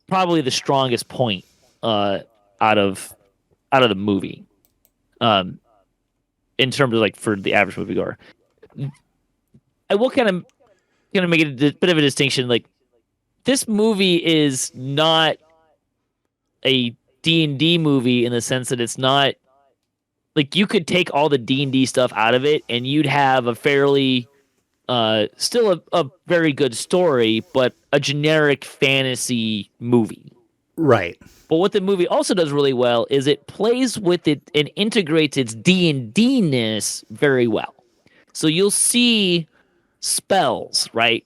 Speaker 3: probably the strongest point out of the movie. In terms of like for the average moviegoer. I will kind of make it a bit of a distinction. Like, this movie is not a D&D movie in the sense that it's not like you could take all the D&D stuff out of it and you'd have a fairly still a very good story, but a generic fantasy movie.
Speaker 2: Right.
Speaker 3: But what the movie also does really well is it plays with it and integrates its D&D-ness very well. So you'll see spells, right,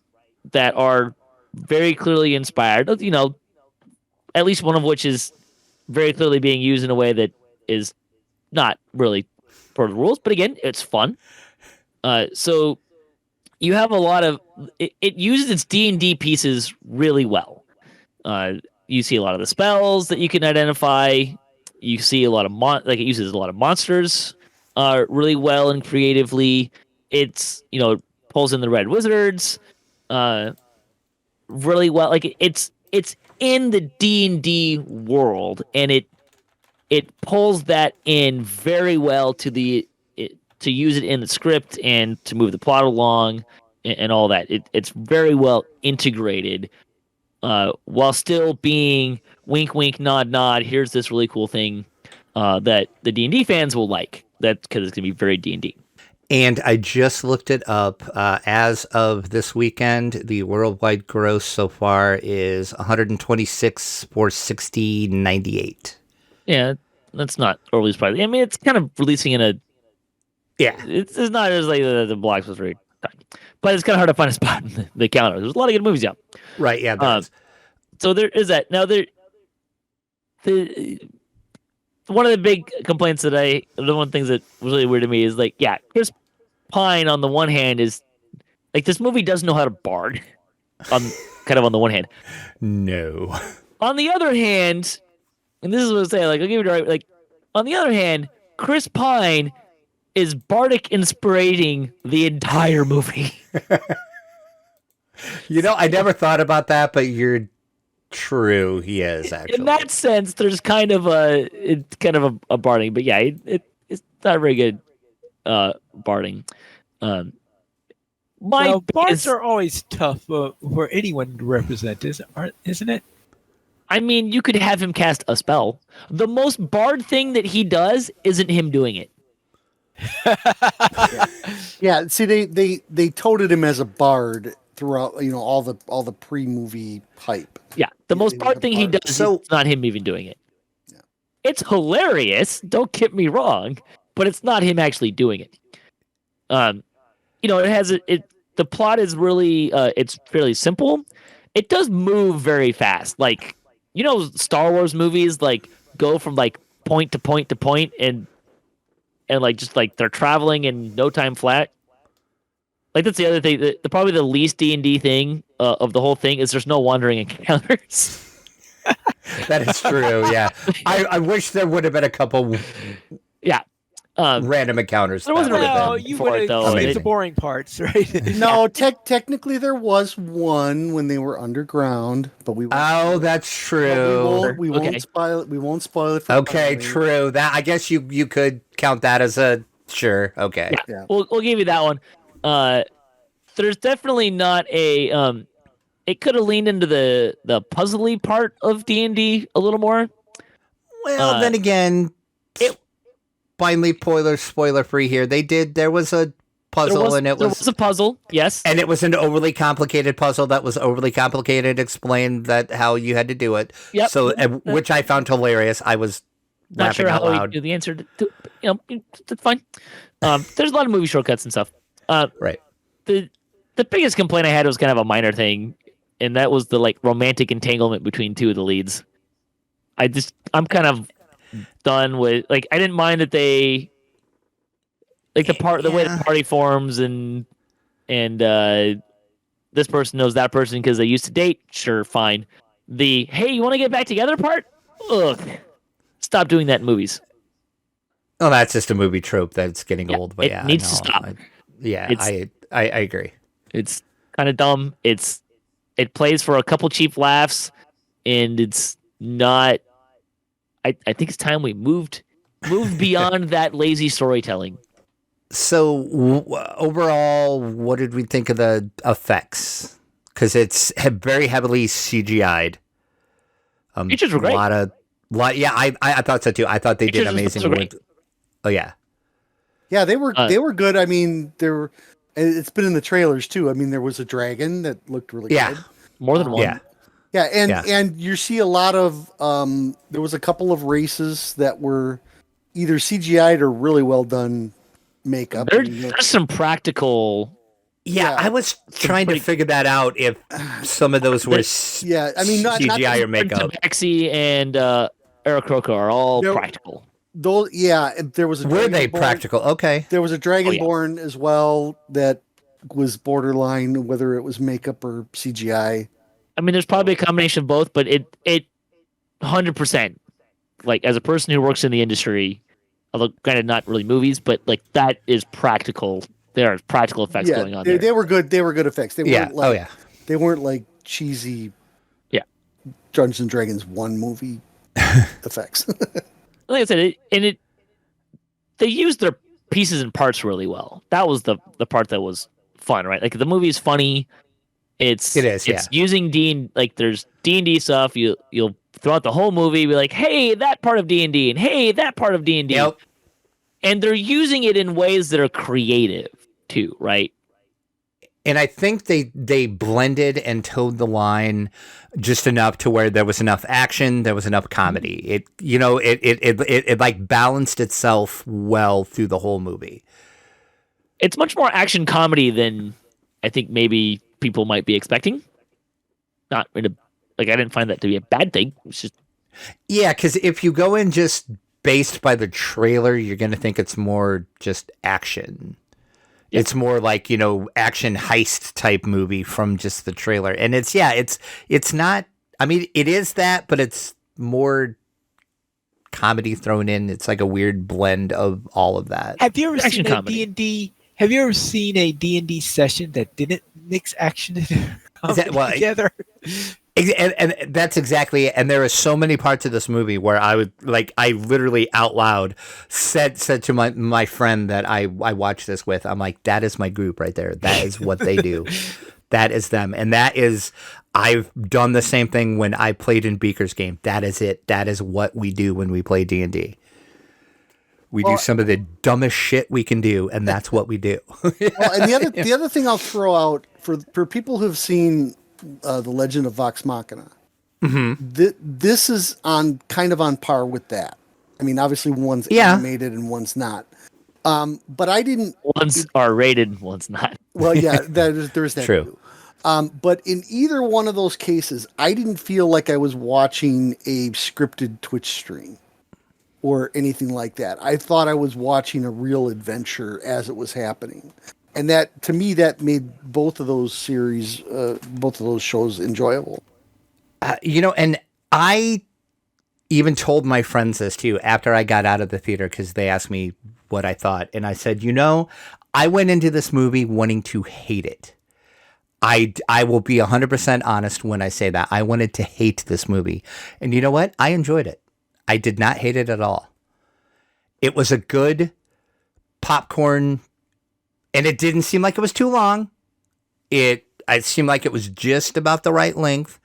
Speaker 3: that are very clearly inspired, you know, at least one of which is very clearly being used in a way that is not really per the rules, but again, it's fun. So you have a lot of it uses its D&D pieces really well. You see a lot of the spells that you can identify. You see a lot of it uses a lot of monsters really well and creatively. It's, you know, pulls in the red wizards really well. Like it's in the D&D world, and it pulls that in very well to use it in the script and to move the plot along and all that. It's very well integrated, while still being wink, wink, nod, nod. Here's this really cool thing that the D&D fans will like. That because it's gonna be very D&D.
Speaker 2: And I just looked it up. As of this weekend, the worldwide gross so far is 126 for 60.98.
Speaker 3: Yeah, that's not overly surprising. I mean, it's kind of releasing in a.
Speaker 2: Yeah,
Speaker 3: it's not as like the blocks was very tiny, but it's kind of hard to find a spot in the counter. There's a lot of good movies out.
Speaker 2: right. Yeah, there is.
Speaker 3: So there is that. Now one of the big complaints that the one things that was really weird to me is like, yeah, Chris Pine on the one hand is like, this movie does know how to bard on the one hand.
Speaker 2: No.
Speaker 3: On the other hand, and this is what I'm saying, like, I'll give it right, like, on the other hand, Chris Pine is bardic inspiring the entire movie.
Speaker 2: You know, I never thought about that, but you're true. He is actually.
Speaker 3: In that sense, there's kind of a barding, but yeah, it's not very good barding.
Speaker 1: Bards are always tough for anyone to represent, isn't it?
Speaker 3: I mean, you could have him cast a spell. The most bard thing that he does isn't him doing it.
Speaker 4: Yeah, see, they touted him as a bard throughout, you know, all the pre-movie hype.
Speaker 3: Yeah, the most bard thing he does is not him even doing it.
Speaker 4: Yeah.
Speaker 3: It's hilarious, don't get me wrong, but it's not him actually doing it. You know, the plot is really it's fairly simple. It does move very fast. Like, you know, Star Wars movies like go from like point to point to point and like just like they're traveling in no time flat. Like, that's the other thing. Probably the least D&D thing of the whole thing is there's no wandering encounters.
Speaker 2: That is true. Yeah, I wish there would have been a couple.
Speaker 3: Yeah.
Speaker 2: Random encounters.
Speaker 3: There wasn't
Speaker 1: You would have skipped the boring parts, right?
Speaker 4: No, technically there was one when they were underground, but we.
Speaker 2: Oh, that's true.
Speaker 4: We won't spoil it. We won't spoil it. For
Speaker 2: Okay,
Speaker 4: family.
Speaker 2: true. That, I guess you could count that as a sure. Okay.
Speaker 3: Yeah. We'll give you that one. There's definitely not a it could have leaned into the puzzly part of D&D a little more.
Speaker 2: Well, then again, finally, spoiler free here. There was a puzzle, and it was
Speaker 3: a puzzle, yes,
Speaker 2: and it was an overly complicated puzzle that was overly complicated. Explained that how you had to do it.
Speaker 3: Yep.
Speaker 2: So, which I found hilarious. I was
Speaker 3: not
Speaker 2: laughing
Speaker 3: sure
Speaker 2: out
Speaker 3: how
Speaker 2: loud.
Speaker 3: he knew the answer. That's fine. There's a lot of movie shortcuts and stuff.
Speaker 2: Right.
Speaker 3: The biggest complaint I had was kind of a minor thing, and that was the like romantic entanglement between two of the leads. I'm kind of done with, like, I didn't mind that they like the way the party forms and this person knows that person because they used to date. Sure, fine. The hey, you want to get back together part? Ugh. Stop doing that in movies.
Speaker 2: Oh, that's just a movie trope that's getting old. But
Speaker 3: it needs to stop.
Speaker 2: I agree.
Speaker 3: It's kind of dumb. It plays for a couple cheap laughs, and it's not. I think it's time we moved beyond that lazy storytelling.
Speaker 2: So overall, what did we think of the effects? Because it's very heavily CGI'd.
Speaker 3: Features were great.
Speaker 2: Yeah, I thought so too. I thought they did amazing. Oh yeah,
Speaker 4: yeah, they were good. I mean, it's been in the trailers too. I mean, there was a dragon that looked really good.
Speaker 3: More than one.
Speaker 4: Yeah, and you see a lot of there was a couple of races that were either CGI'd or really well done makeup.
Speaker 3: There's some practical.
Speaker 2: Yeah, I was trying to figure that out if some of those were
Speaker 4: I mean, not
Speaker 2: CGI or makeup.
Speaker 3: Tabaxi and Aarakocra are all practical.
Speaker 4: Those, there was a
Speaker 2: were they practical? Okay,
Speaker 4: there was a Dragonborn as well that was borderline whether it was makeup or CGI.
Speaker 3: I mean, there's probably a combination of both, but it 100%. Like, as a person who works in the industry, although granted not really movies, but like that is practical. There are practical effects going on there.
Speaker 4: They were good. They were good effects. They weren't like,
Speaker 2: oh yeah.
Speaker 4: They weren't like cheesy.
Speaker 3: Yeah.
Speaker 4: Dungeons and Dragons 1 movie effects.
Speaker 3: Like I said, they used their pieces and parts really well. That was the part that was fun, right? Like the movie is funny. It's using there's D&D stuff. You'll throughout the whole movie be like, hey, that part of D&D, and hey, that part of D&D.
Speaker 2: Yep.
Speaker 3: And they're using it in ways that are creative too, right?
Speaker 2: And I think they blended and towed the line just enough to where there was enough action, there was enough comedy. It like balanced itself well through the whole movie.
Speaker 3: It's much more action comedy than I think maybe people might be expecting. Not in a, like, I didn't find that to be a bad thing. It's just
Speaker 2: because if you go in just based by the trailer, you're going to think it's more just action. Yeah. It's more like, action heist type movie from just the trailer. And it's not, I mean, it is that, but it's more comedy thrown in. It's like a weird blend of all of that.
Speaker 1: Have you ever seen a
Speaker 3: comedy.
Speaker 1: D&D? Have you ever seen a D&D session that didn't mix action and comedy together?
Speaker 2: And that's exactly it. And there are so many parts of this movie where I literally out loud said to my friend that I watched this with, I'm like, that is my group right there. That is what they do. That is them. And I've done the same thing when I played in Beaker's game. That is it. That is what we do when we play D&D. We do some of the dumbest shit we can do, and that's what we do.
Speaker 4: Well, and the other thing I'll throw out for people who've seen The Legend of Vox Machina, this is kind of on par with that. I mean, obviously one's animated and one's not. But I didn't.
Speaker 3: One's R-rated, one's not.
Speaker 4: Well, yeah, there's that
Speaker 2: true.
Speaker 4: Too. But in either one of those cases, I didn't feel like I was watching a scripted Twitch stream or anything like that. I thought I was watching a real adventure as it was happening. And that, to me, that made both of those series, both of those shows enjoyable.
Speaker 2: And I even told my friends this too, after I got out of the theater, because they asked me what I thought. And I said, I went into this movie wanting to hate it. I will be 100% honest when I say that. I wanted to hate this movie. And you know what? I enjoyed it. I did not hate it at all. It was a good popcorn, and it didn't seem like it was too long. it seemed like it was just about the right length.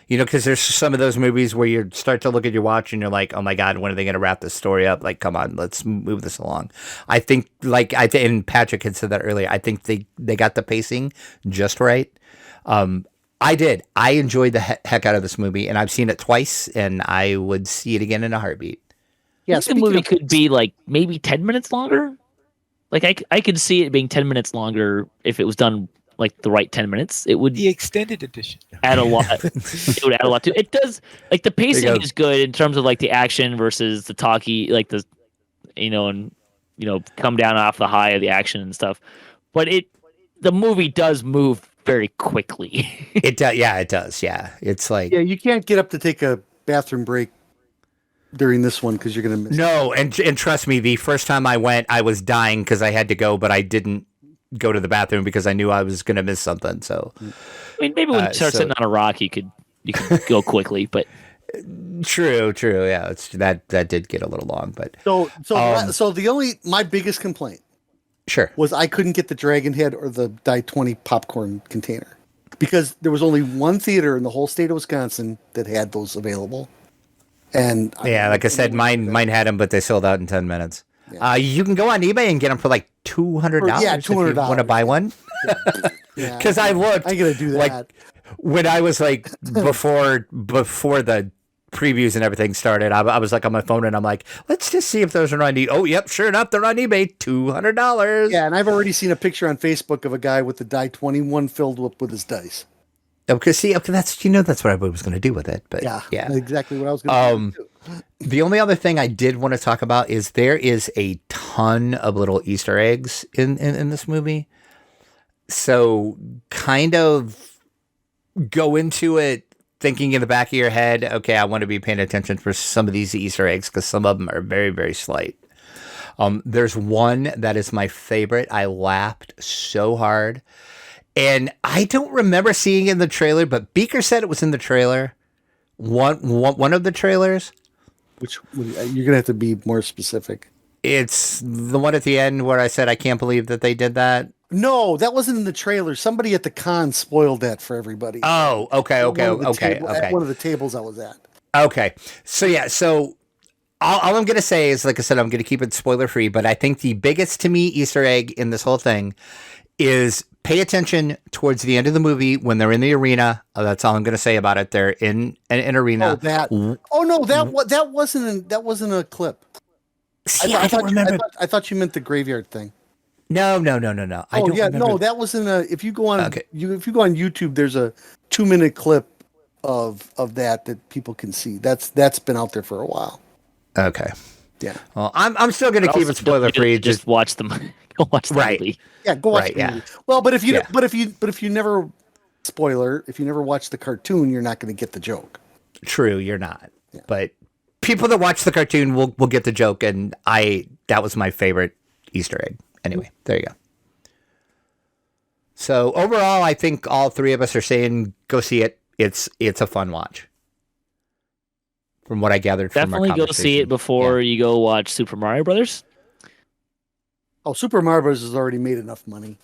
Speaker 2: Because there's some of those movies where you start to look at your watch and you're like, oh my God, when are they going to wrap this story up? Like, come on, let's move this along. I think, and Patrick had said that earlier, I think they got the pacing just right. I did. I enjoyed the heck out of this movie, and I've seen it twice, and I would see it again in a heartbeat.
Speaker 3: Yeah, the movie could be like maybe 10 minutes longer. Like I could see it being 10 minutes longer if it was done like the right 10 minutes. It would
Speaker 1: the extended edition
Speaker 3: add a lot. It would add a lot to it. Does like the pacing is good in terms of like the action versus the talkie, like the come down off the high of the action and stuff. But the movie does move very quickly.
Speaker 2: It does. Yeah, it does. Yeah, it's like
Speaker 4: you can't get up to take a bathroom break during this one because you're gonna miss.
Speaker 2: No, and trust me, the first time I went, I was dying because I had to go, but I didn't go to the bathroom because I knew I was gonna miss something. So,
Speaker 3: I mean, maybe when you start sitting on a rock, you could go quickly, but.
Speaker 2: True. Yeah, that did get a little long, but
Speaker 4: so my biggest complaint.
Speaker 2: Sure.
Speaker 4: Was I couldn't get the Dragon Head or the Die 20 popcorn container because there was only one theater in the whole state of Wisconsin that had those available. And
Speaker 2: like I said, mine had them, but they sold out in 10 minutes. Yeah. You can go on eBay and get them for like $200.
Speaker 4: Yeah, $200
Speaker 2: if you want to buy one. Because I looked.
Speaker 4: I'm gonna do that.
Speaker 2: Like, when I was like before the previews and everything started, I was like on my phone and I'm like, let's just see if those are on eBay. Oh, yep, sure enough, they're on eBay, $200.
Speaker 4: Yeah, and I've already seen a picture on Facebook of a guy with the Die 21 filled up with his dice.
Speaker 2: Okay, that's what I was going to do with it. But yeah,
Speaker 4: exactly what I was going to do.
Speaker 2: The only other thing I did want to talk about is there is a ton of little Easter eggs in this movie. So kind of go into it thinking in the back of your head, okay, I want to be paying attention for some of these Easter eggs because some of them are very, very slight. There's one that is my favorite. I laughed so hard. And I don't remember seeing it in the trailer, but Beaker said it was in the trailer. One of the trailers.
Speaker 4: Which you're going to have to be more specific.
Speaker 2: It's the one at the end where I said, I can't believe that they did that.
Speaker 4: No, that wasn't in the trailer. Somebody at the con spoiled that for everybody.
Speaker 2: Oh, okay.
Speaker 4: At one of the tables I was at.
Speaker 2: Okay. So all I'm going to say is, like I said, I'm going to keep it spoiler free, but I think the biggest to me Easter egg in this whole thing is pay attention towards the end of the movie when they're in the arena. That's all I'm going to say about it. They're in an arena.
Speaker 4: That wasn't a clip.
Speaker 2: See, I don't remember.
Speaker 4: I thought you meant the graveyard thing.
Speaker 2: No.
Speaker 4: That was in a. If you go on, if you go on YouTube, there's a 2-minute clip of that people can see. That's been out there for a while.
Speaker 2: Okay.
Speaker 4: Yeah.
Speaker 2: Well, I'm still going to keep it spoiler free.
Speaker 3: Just watch them. Go watch the movie.
Speaker 4: Yeah, go watch the movie. Well, but if you never if you never watch the cartoon, you're not going to get the joke.
Speaker 2: True, you're not. Yeah. But people that watch the cartoon will get the joke, and that was my favorite Easter egg. Anyway, there you go. So overall, I think all three of us are saying go see it. It's a fun watch. From what I gathered from our
Speaker 3: conversation. Definitely go see it before you go watch Super Mario Brothers.
Speaker 4: Oh, Super Mario Bros. Has already made enough money.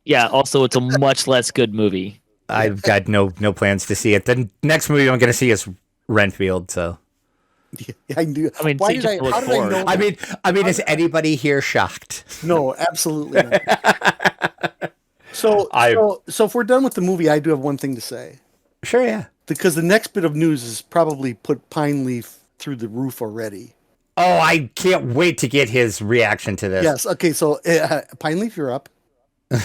Speaker 3: Yeah, also it's a much less good movie.
Speaker 2: I've got no plans to see it. The next movie I'm going to see is Renfield, so.
Speaker 4: Yeah, I do.
Speaker 3: I mean,
Speaker 4: how did I know that?
Speaker 2: I mean, is anybody here shocked?
Speaker 4: No, absolutely not. So if we're done with the movie, I do have one thing to say.
Speaker 2: Sure, yeah.
Speaker 4: Because the next bit of news is probably put Pine Leaf through the roof already.
Speaker 2: Oh, I can't wait to get his reaction to this.
Speaker 4: Yes. Okay. So, Pine Leaf, you're up.
Speaker 1: All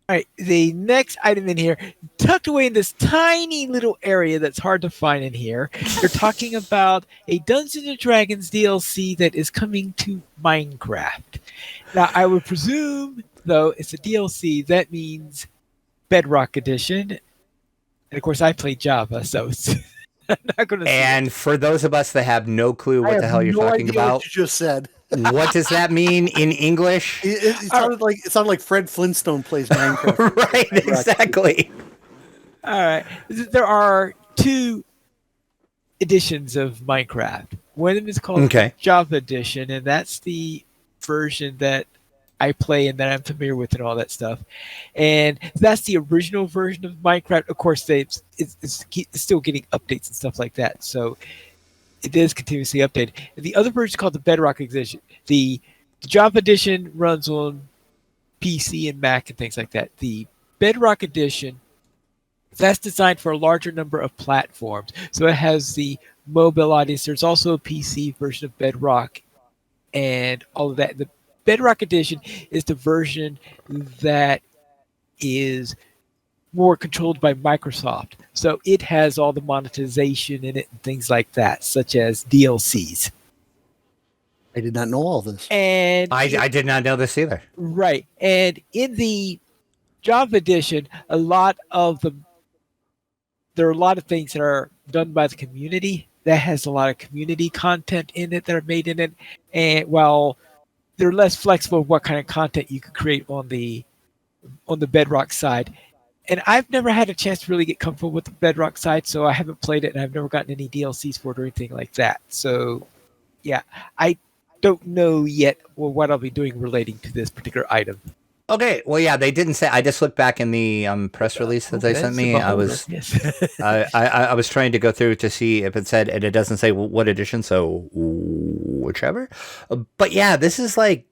Speaker 1: right. The next item in here, tucked away in this tiny little area that's hard to find in here, they're talking about a Dungeons and Dragons DLC that is coming to Minecraft. Now, I would presume, though, it's a DLC. That means Bedrock Edition. And of course, I play Java, so it's I'm not going to.
Speaker 2: And for those of us that have no clue what the hell you're talking about,
Speaker 4: what you just said.
Speaker 2: What does that mean in English?
Speaker 4: It sounded like Fred Flintstone plays Minecraft.
Speaker 2: Right, exactly.
Speaker 1: All right, there are 2 editions of Minecraft. One of them is called Java Edition, and that's the version that I play and that I'm familiar with and all that stuff. And that's the original version of Minecraft. Of course, it's still getting updates and stuff like that. So it is continuously updated. And the other version is called the Bedrock Edition. The Java Edition runs on PC and Mac and things like that. The Bedrock Edition, that's designed for a larger number of platforms. So it has the mobile audience. There's also a PC version of Bedrock and all of that. The Bedrock Edition is the version that is more controlled by Microsoft. So it has all the monetization in it and things like that, such as DLCs.
Speaker 4: I did not know all this.
Speaker 1: And
Speaker 2: I did not know this either.
Speaker 1: right. And in the Java Edition, there are a lot of things that are done by the community that has a lot of community content in it that are made in it. And while they're less flexible what kind of content you can create on the Bedrock side. And I've never had a chance to really get comfortable with the Bedrock side, so I haven't played it and I've never gotten any DLCs for it or anything like that. So yeah, I don't know yet what I'll be doing relating to this particular item.
Speaker 2: Okay, well, yeah, they didn't say. I just looked back in the press release that they sent me. I was I was trying to go through to see if it said, and it doesn't say what edition, so whichever. But yeah, this is like,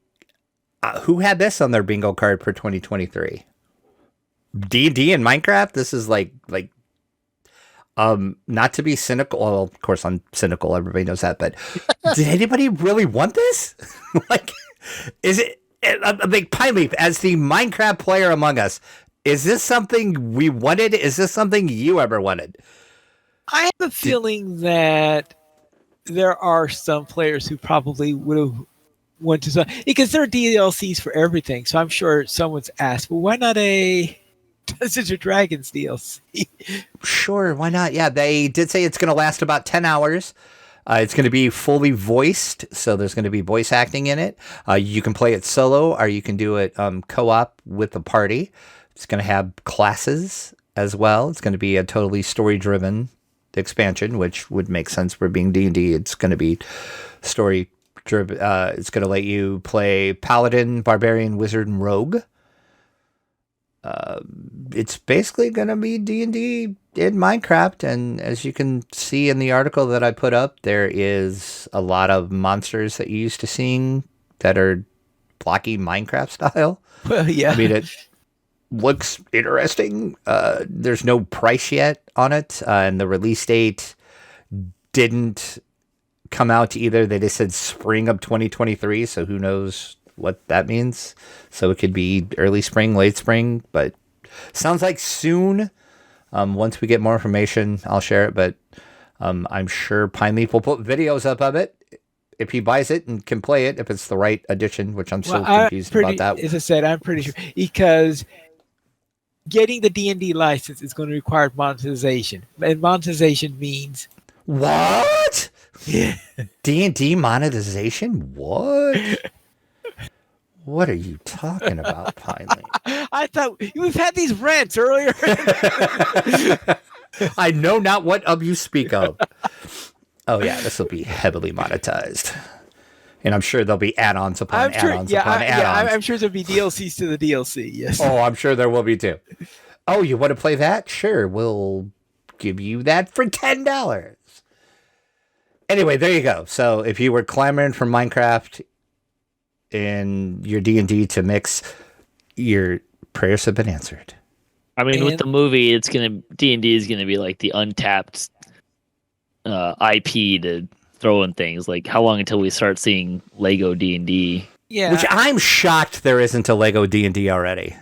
Speaker 2: who had this on their bingo card for 2023? D&D and Minecraft. This is like not to be cynical. Well, of course I'm cynical. Everybody knows that. But did anybody really want this? Like, is it? A big Pine Leaf, as the Minecraft player among us, is this something we wanted? Is this something you ever wanted?
Speaker 1: I have a feeling that there are some players who probably would have wanted to, because there are DLCs for everything. So I'm sure someone's asked, well, why not a Dungeons & Dragons DLC?
Speaker 2: Sure, why not? Yeah, they did say it's going to last about 10 hours. It's going to be fully voiced, so there's going to be voice acting in it. You can play it solo, or you can do it co-op with the party. It's going to have classes as well. It's going to be a totally story-driven expansion, which would make sense for being D&D. It's going to be story-driven. It's going to let you play Paladin, Barbarian, Wizard, and Rogue. It's basically going to be D&D in Minecraft, and as you can see in the article that I put up, there is a lot of monsters that you used to seeing that are blocky Minecraft style.
Speaker 1: Well, yeah.
Speaker 2: I mean, it looks interesting. There's no price yet on it, and the release date didn't come out either. They just said spring of 2023, so who knows what that means. So it could be early spring, late spring, but sounds like soon. Once we get more information, I'll share it, but I'm sure Pine Leaf will put videos up of it if he buys it and can play it, if it's the right edition, which I'm still confused about that.
Speaker 1: As I said, I'm pretty sure, because getting the D&D license is going to require monetization, and monetization means
Speaker 2: what?
Speaker 1: Yeah.
Speaker 2: D&D monetization? What? What are you talking about, Pine Leaf?
Speaker 1: I thought we've had these rants earlier.
Speaker 2: I know not what of you speak of. Oh yeah, this will be heavily monetized, and I'm sure there'll be add-ons upon add-ons upon add-ons.
Speaker 1: I'm sure there'll be DLCs to the DLC. Yes.
Speaker 2: Oh, I'm sure there will be too. Oh, you want to play that? Sure, we'll give you that for $10. Anyway, there you go. So if you were clamoring for Minecraft in your D&D to mix, your prayers have been answered.
Speaker 3: I mean, with the movie, D&D is gonna be like the untapped IP to throw in things. Like, how long until we start seeing Lego D&D?
Speaker 1: Yeah.
Speaker 2: Which I'm shocked there isn't a Lego D&D already.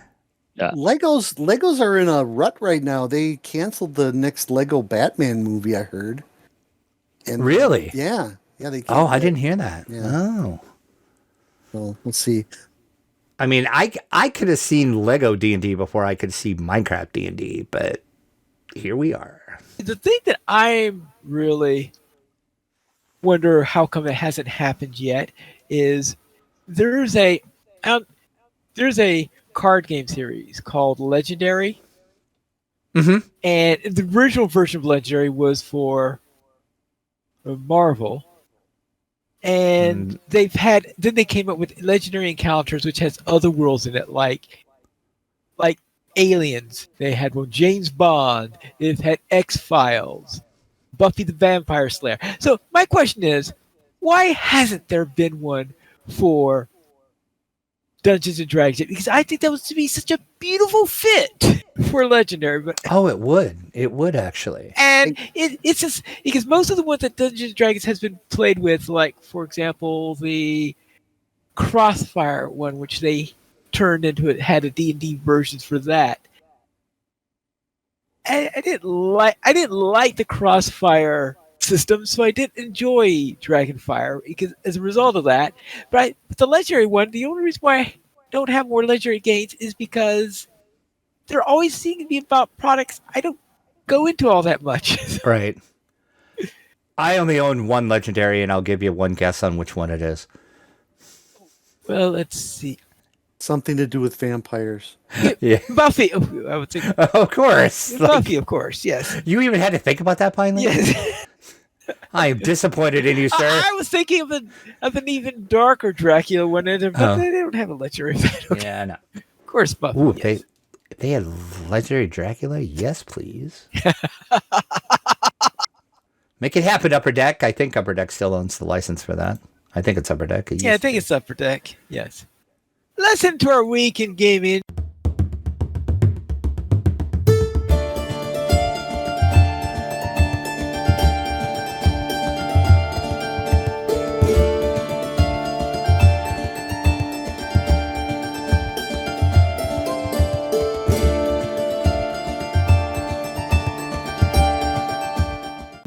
Speaker 3: Yeah.
Speaker 4: Legos are in a rut right now. They canceled the next Lego Batman movie, I heard. And
Speaker 2: Really?
Speaker 4: Yeah. They
Speaker 2: Oh, I didn't hear that.
Speaker 4: Yeah.
Speaker 2: Oh.
Speaker 4: Well, let's see.
Speaker 2: I mean, I could have seen Lego D&D before I could see Minecraft D&D, but here we are.
Speaker 1: The thing that I really wonder how come it hasn't happened yet is there's a card game series called Legendary.
Speaker 2: Mm-hmm.
Speaker 1: And the original version of Legendary was for Marvel. And then they came up with Legendary Encounters, which has other worlds in it, like Aliens. They had James Bond. They've had X-Files, Buffy the Vampire Slayer. So my question is, why hasn't there been one for Dungeons and Dragons? Because I think that was to be such a beautiful fit for Legendary. But
Speaker 2: it would actually.
Speaker 1: And it's just because most of the ones that Dungeons and Dragons has been played with, like for example the Crossfire one, which they turned into it, had a D&D versions for that. I didn't like the Crossfire system, so I didn't enjoy Dragonfire because as a result of that. But the Legendary one, the only reason why I don't have more Legendary games is because they're always seeming to be about products I don't go into all that much.
Speaker 2: Right. I only own one Legendary, and I'll give you one guess on which one it is.
Speaker 1: Well, let's see.
Speaker 4: Something to do with vampires.
Speaker 2: Yeah.
Speaker 1: Buffy. I would think.
Speaker 2: Of course.
Speaker 1: Buffy, of course. Yes.
Speaker 2: You even had to think about that, Pine Lane?
Speaker 1: Yes.
Speaker 2: I am disappointed in you, sir.
Speaker 1: I was thinking of an even darker Dracula one, but they don't have a Legendary. Okay.
Speaker 2: Yeah, no.
Speaker 1: Of course, Buffy.
Speaker 2: Ooh,
Speaker 1: yes.
Speaker 2: if they had Legendary Dracula, yes, please. Make it happen, Upper Deck. I think Upper Deck still owns the license for that. I think it's Upper Deck.
Speaker 1: Yeah, I think it's Upper Deck. Yes. Let's into our week in gaming.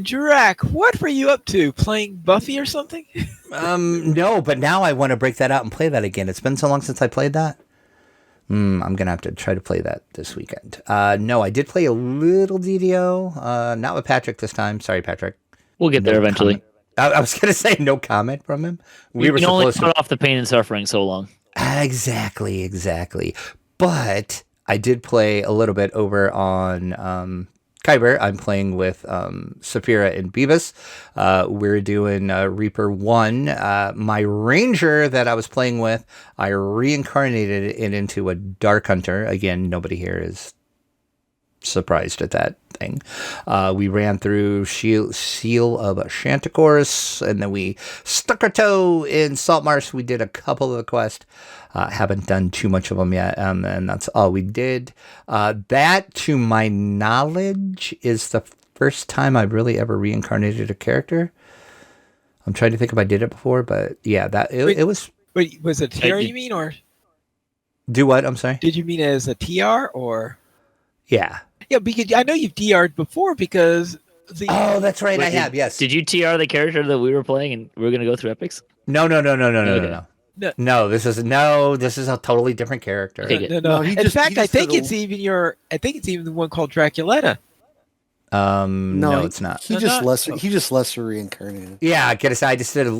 Speaker 1: Drac, what were you up to? Playing Buffy or something?
Speaker 2: No, but now I want to break that out and play that again. It's been so long since I played that. I'm going to have to try to play that this weekend. No, I did play a little DDO. Not with Patrick this time. Sorry, Patrick.
Speaker 3: We'll get there eventually.
Speaker 2: I was going to say no comment from him.
Speaker 3: We can only cut off the pain and suffering so long.
Speaker 2: Exactly. But I did play a little bit over on Kyber. I'm playing with Saphira and Beavis. We're doing Reaper 1. My ranger that I was playing with, I reincarnated it into a Dark Hunter. Again, nobody here is surprised at that thing. We ran through Seal of Shanticors, and then we stuck our toe in Saltmarsh. We did a couple of the quests. Haven't done too much of them yet, and that's all we did. That, to my knowledge, is the first time I've really ever reincarnated a character. I'm trying to think if I did it before, but yeah, it was.
Speaker 1: Wait, was it TR you mean, or
Speaker 2: do what? I'm sorry.
Speaker 1: Did you mean as a TR or?
Speaker 2: Yeah.
Speaker 1: Yeah, because I know you've DR'd before because.
Speaker 2: Oh, that's right. I have. Yes.
Speaker 3: Did you TR the character that we were playing and we were going to go through epics?
Speaker 2: No. No, this is a totally different character.
Speaker 1: No. In fact, I think it's even the one called Draculetta.
Speaker 2: No, it's not.
Speaker 4: He just lesser reincarnated.
Speaker 2: Yeah, I just did a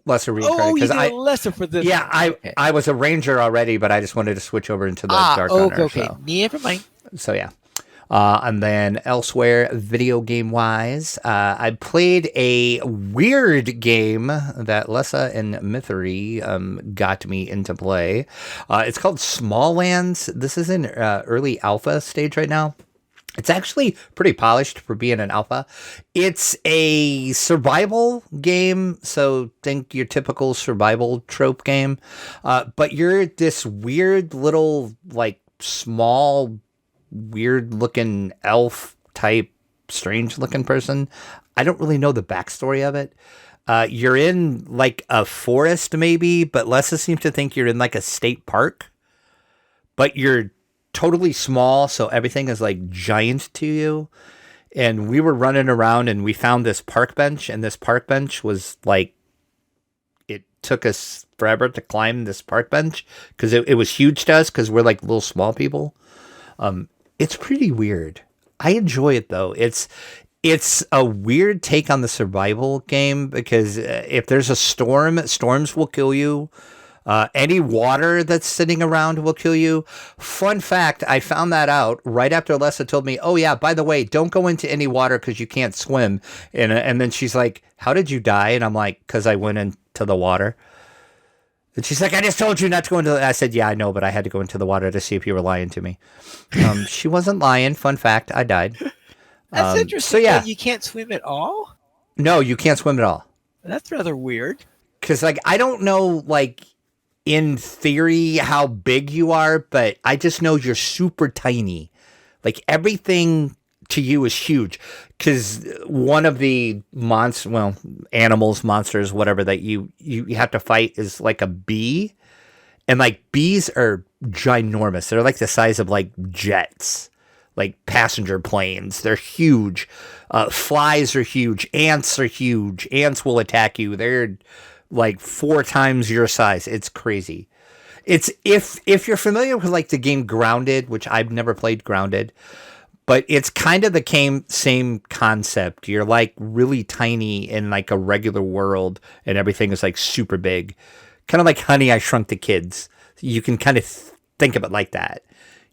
Speaker 2: lesser reincarnated
Speaker 1: because I lesser for this.
Speaker 2: Yeah, I was a ranger already, but I just wanted to switch over into the Dark Hunter.
Speaker 1: Okay. Never mind.
Speaker 2: So yeah. And then elsewhere, video game wise, I played a weird game that Lessa and Mythery got me into play. It's called Small Lands. This is in early alpha stage right now. It's actually pretty polished for being an alpha. It's a survival game, so think your typical survival trope game. But you're this weird little, like, small, weird-looking elf type, strange-looking person. I don't really know the backstory of it. You're in, like, a forest, maybe, but Lessa seems to think you're in, like, a state park. But you're totally small, so everything is like giant to you. And we were running around and we found this park bench, and this park bench was like, it took us forever to climb this park bench because it was huge to us because we're like little small people. It's pretty weird. I enjoy it though. It's a weird take on the survival game because if there's a storm, storms will kill you. Any water that's sitting around will kill you. Fun fact, I found that out right after Lessa told me, oh yeah, by the way, don't go into any water because you can't swim. And then she's like, how did you die? And I'm like, because I went to the water. And she's like, I just told you not to go into the... I said, yeah, I know, but I had to go into the water to see if you were lying to me. She wasn't lying. Fun fact, I died.
Speaker 1: That's interesting.
Speaker 2: So, yeah.
Speaker 1: That you can't swim at all?
Speaker 2: No, you can't swim at all.
Speaker 1: That's rather weird.
Speaker 2: Because, like, I don't know, like, in theory how big you are, but I just know you're super tiny. Like, everything to you is huge. Because one of the animals, monsters, whatever, that you have to fight is, like, a bee. And, like, bees are ginormous. They're, like, the size of, like, jets. Like, passenger planes. They're huge. Flies are huge. Ants are huge. Ants will attack you. They're like 4 times your size. It's crazy. It's if you're familiar with like the game Grounded, which I've never played Grounded, but it's kind of the same concept. You're like really tiny in like a regular world and everything is like super big. Kind of like Honey, I Shrunk the Kids. You can kind of think of it like that.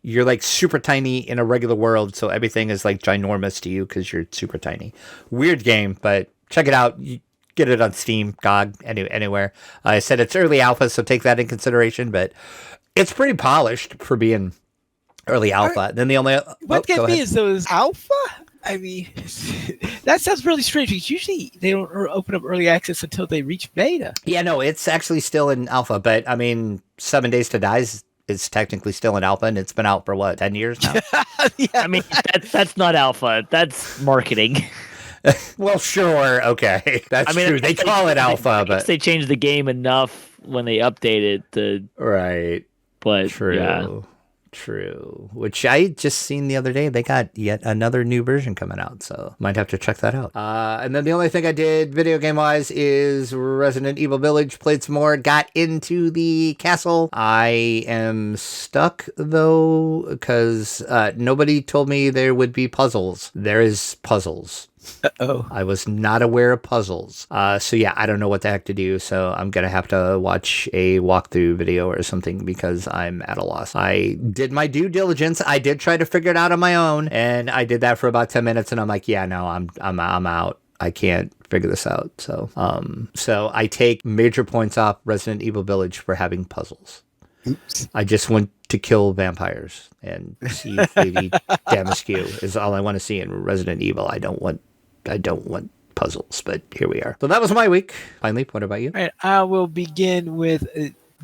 Speaker 2: You're like super tiny in a regular world, so everything is like ginormous to you because you're super tiny. Weird game, but check it out. You get it on Steam, GOG, anywhere. I said it's early alpha, so take that in consideration, but it's pretty polished for being early alpha. Then the only...
Speaker 1: What gets me is those alpha? I mean, that sounds really strange because usually they don't open up early access until they reach beta.
Speaker 2: Yeah, no, it's actually still in alpha, but I mean, 7 Days to Die is technically still in alpha, and it's been out for what, 10 years now?
Speaker 1: Yeah.
Speaker 3: I mean, that's not alpha. That's marketing.
Speaker 2: Well, sure, okay, that's true. They call it alpha, but
Speaker 3: they changed the game enough when they update it to
Speaker 2: right.
Speaker 3: But
Speaker 2: True.
Speaker 3: yeah.
Speaker 2: True. Which I just seen the other day. They got yet another new version coming out, so might have to check that out. And then the only thing I did video game wise is Resident Evil Village. Played some more. Got into the castle. I am stuck though because nobody told me there would be puzzles. There is puzzles.
Speaker 1: Uh-oh.
Speaker 2: I was not aware of puzzles. So yeah, I don't know what the heck to do. So I'm going to have to watch a walkthrough video or something because I'm at a loss. I did my due diligence. I did try to figure it out on my own. And I did that for about 10 minutes. And I'm like, yeah, no, I'm out. I can't figure this out. So I take major points off Resident Evil Village for having puzzles.
Speaker 1: Oops.
Speaker 2: I just want to kill vampires and see Lady Damascue is all I want to see in Resident Evil. I don't want puzzles, but here we are. So that was my week. Finally, what about you?
Speaker 1: All right, I will begin with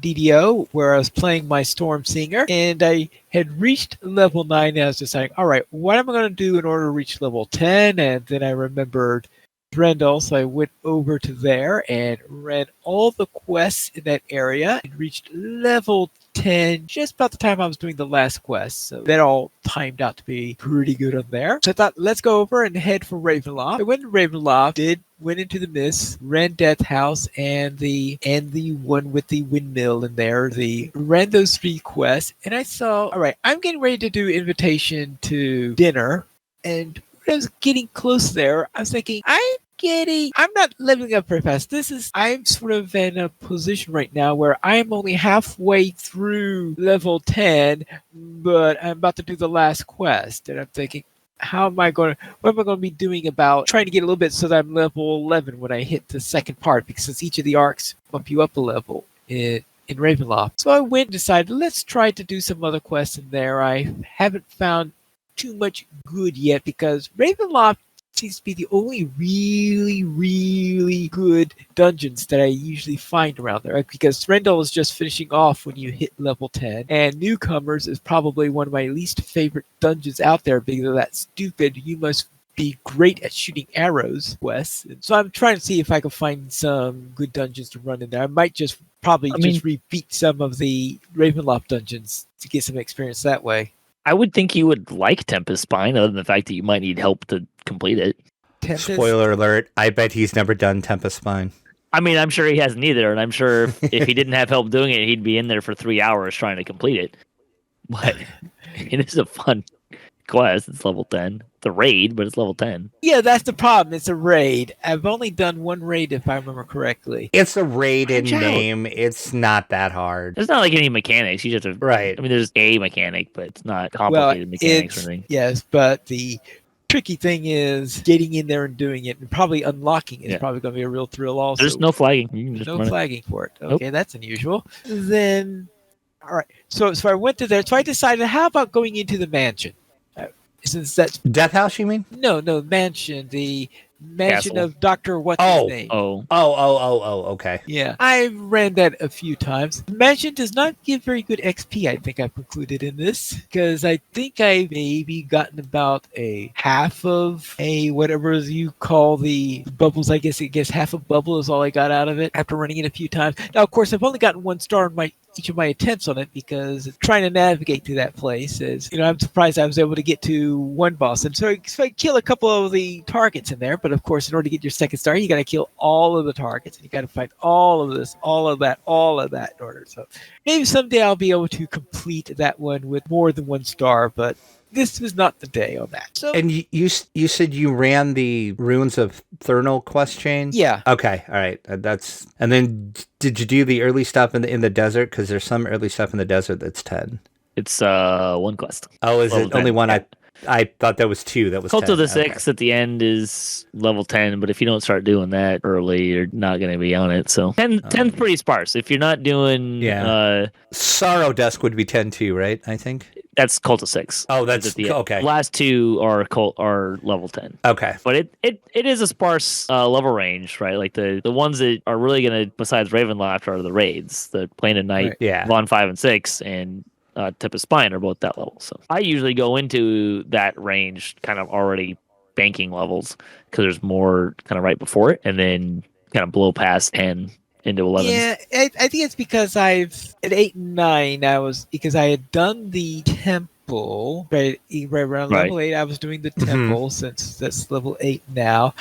Speaker 1: DDO, where I was playing my Storm Singer, and I had reached level 9, and I was deciding, all right, what am I going to do in order to reach level 10? And then I remembered Brendel, so I went over to there and ran all the quests in that area and reached level 10 just about the time I was doing the last quest. So that all timed out to be pretty good on there. So I thought, let's go over and head for Ravenloft. I went to Ravenloft, went into the Mist, ran Death House, and the one with the windmill in there. Ran those 3 quests, and I saw, all right, I'm getting ready to do Invitation to Dinner, and when I was getting close there, I was thinking, I'm not leveling up very fast. I'm sort of in a position right now where I'm only halfway through level 10, but I'm about to do the last quest. And I'm thinking, what am I going to be doing about trying to get a little bit so that I'm level 11 when I hit the second part? Because each of the arcs bump you up a level in Ravenloft. So I went and decided, let's try to do some other quests in there. I haven't found too much good yet because Ravenloft seems to be the only really, really good dungeons that I usually find around there. Because Threndel is just finishing off when you hit level 10, and Newcomers is probably one of my least favorite dungeons out there because of that stupid, you must be great at shooting arrows quest. And so I'm trying to see if I can find some good dungeons to run in there. I might just repeat some of the Ravenloft dungeons to get some experience that way.
Speaker 3: I would think you would like Tempest Spine, other than the fact that you might need help to complete it.
Speaker 2: Spoiler alert, I bet he's never done Tempest Spine.
Speaker 3: I mean, I'm sure he hasn't either, and I'm sure if he didn't have help doing it, he'd be in there for 3 hours trying to complete it. But it is a fun quest. It's level 10. It's a raid, but it's level 10.
Speaker 1: Yeah, that's the problem. It's a raid. I've only done one raid, if I remember correctly.
Speaker 2: It's a raid in name. It's not that hard.
Speaker 3: There's not like any mechanics. You just have to...
Speaker 2: Right.
Speaker 3: I mean, there's a mechanic, but it's not complicated mechanics or anything.
Speaker 1: Yes, but the tricky thing is getting in there and doing it, and probably unlocking it is
Speaker 3: Yeah.
Speaker 1: probably going to be a real thrill. Also,
Speaker 3: There's no flagging. You can
Speaker 1: there's
Speaker 3: just
Speaker 1: no
Speaker 3: run it.
Speaker 1: flagging for it.
Speaker 3: Nope.
Speaker 1: Okay, that's unusual. Then, all right. So I went to there. So I decided, how about going into the mansion? Since that's
Speaker 2: Death House, you mean?
Speaker 1: no mansion, the mansion
Speaker 3: Castle.
Speaker 1: of Doctor What's
Speaker 2: Oh.
Speaker 1: his name.
Speaker 3: Oh,
Speaker 2: Okay.
Speaker 1: Yeah, I ran that a few times. The mansion does not give very good XP, I think I've concluded in this, because I think I maybe gotten about a half of a whatever you call the bubbles. I guess half a bubble is all I got out of it after running it a few times. Now, of course, I've only gotten 1 star in each of my attempts on it, because trying to navigate to that place is, I'm surprised I was able to get to one boss. And so I kill a couple of the targets in there, but of course, in order to get your 2nd star, you got to kill all of the targets, and you got to fight all of this, all of that in order. So maybe someday I'll be able to complete that one with more than 1 star, but this was not the day on that. So,
Speaker 2: And you said you ran the Ruins of Thurnal quest chain?
Speaker 1: yeah.
Speaker 2: Okay, all right. And then did you do the early stuff in the desert? Because there's some early stuff in the desert that's 10.
Speaker 3: it's 1 quest.
Speaker 2: Oh, is
Speaker 3: Level
Speaker 2: it only
Speaker 3: 10,
Speaker 2: one?
Speaker 3: yeah.
Speaker 2: I thought that was 2. That was
Speaker 3: Cult
Speaker 2: 10.
Speaker 3: of the
Speaker 2: Okay.
Speaker 3: Six at the end is level 10, but if you don't start doing that early, you're not going to be on it. So 10's pretty sparse. If you're not doing,
Speaker 2: Sorrow Dusk would be 10 too, right? I think.
Speaker 3: that's Cult of Six.
Speaker 2: Oh, that's
Speaker 3: at the end.
Speaker 2: okay.
Speaker 3: Last 2 are level 10.
Speaker 2: Okay.
Speaker 3: But it is a sparse level range, right? Like the ones that are really going to, besides Ravenloft, are the raids. The Plane of Night,
Speaker 1: Right.
Speaker 2: Yeah.
Speaker 3: Von 5 and 6, and Tip of Spine are both that level. So I usually go into that range kind of already banking levels, because there's more kind of right before it, and then kind of blow past 10 into 11.
Speaker 1: Yeah, I think it's because at 8 and 9, because I had done the temple, right around level 8, I was doing the temple, since that's level 8 now.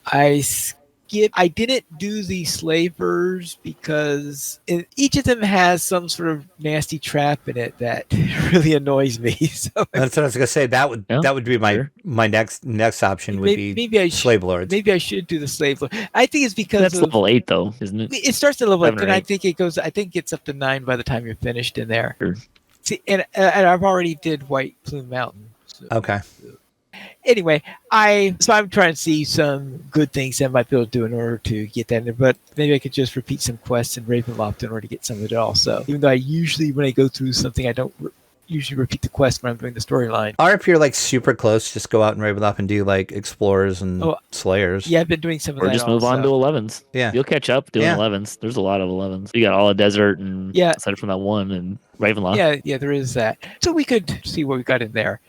Speaker 1: I didn't do the slavers because each of them has some sort of nasty trap in it that really annoys me. So
Speaker 2: That's what I was gonna say. That would be my next option would be slave lords.
Speaker 1: Maybe I should do the slave lord. I think it's because
Speaker 3: That's level 8 though, isn't it?
Speaker 1: it starts at level 8,
Speaker 3: 7 or
Speaker 1: and I
Speaker 3: 8.
Speaker 1: think it goes. I think it's up to 9 by the time you're finished in there.
Speaker 3: Sure.
Speaker 1: See, and I've already did White Plume Mountain. So.
Speaker 2: Okay.
Speaker 1: Anyway, I'm trying to see some good things that I might be able to do in order to get that in there, but maybe I could just repeat some quests in Ravenloft in order to get some of it also. Even though when I go through something, I don't usually repeat the quest when I'm doing the storyline.
Speaker 2: Or if you're like super close, just go out in Ravenloft and do like explorers and slayers.
Speaker 1: Yeah, I've been doing some of
Speaker 3: Or
Speaker 1: that.
Speaker 3: just move on to 11s.
Speaker 2: Yeah.
Speaker 3: You'll catch up doing 11s. There's a lot of 11s. You got all the desert and aside from that one and Ravenloft.
Speaker 1: Yeah, there is that. So we could see what we got in there.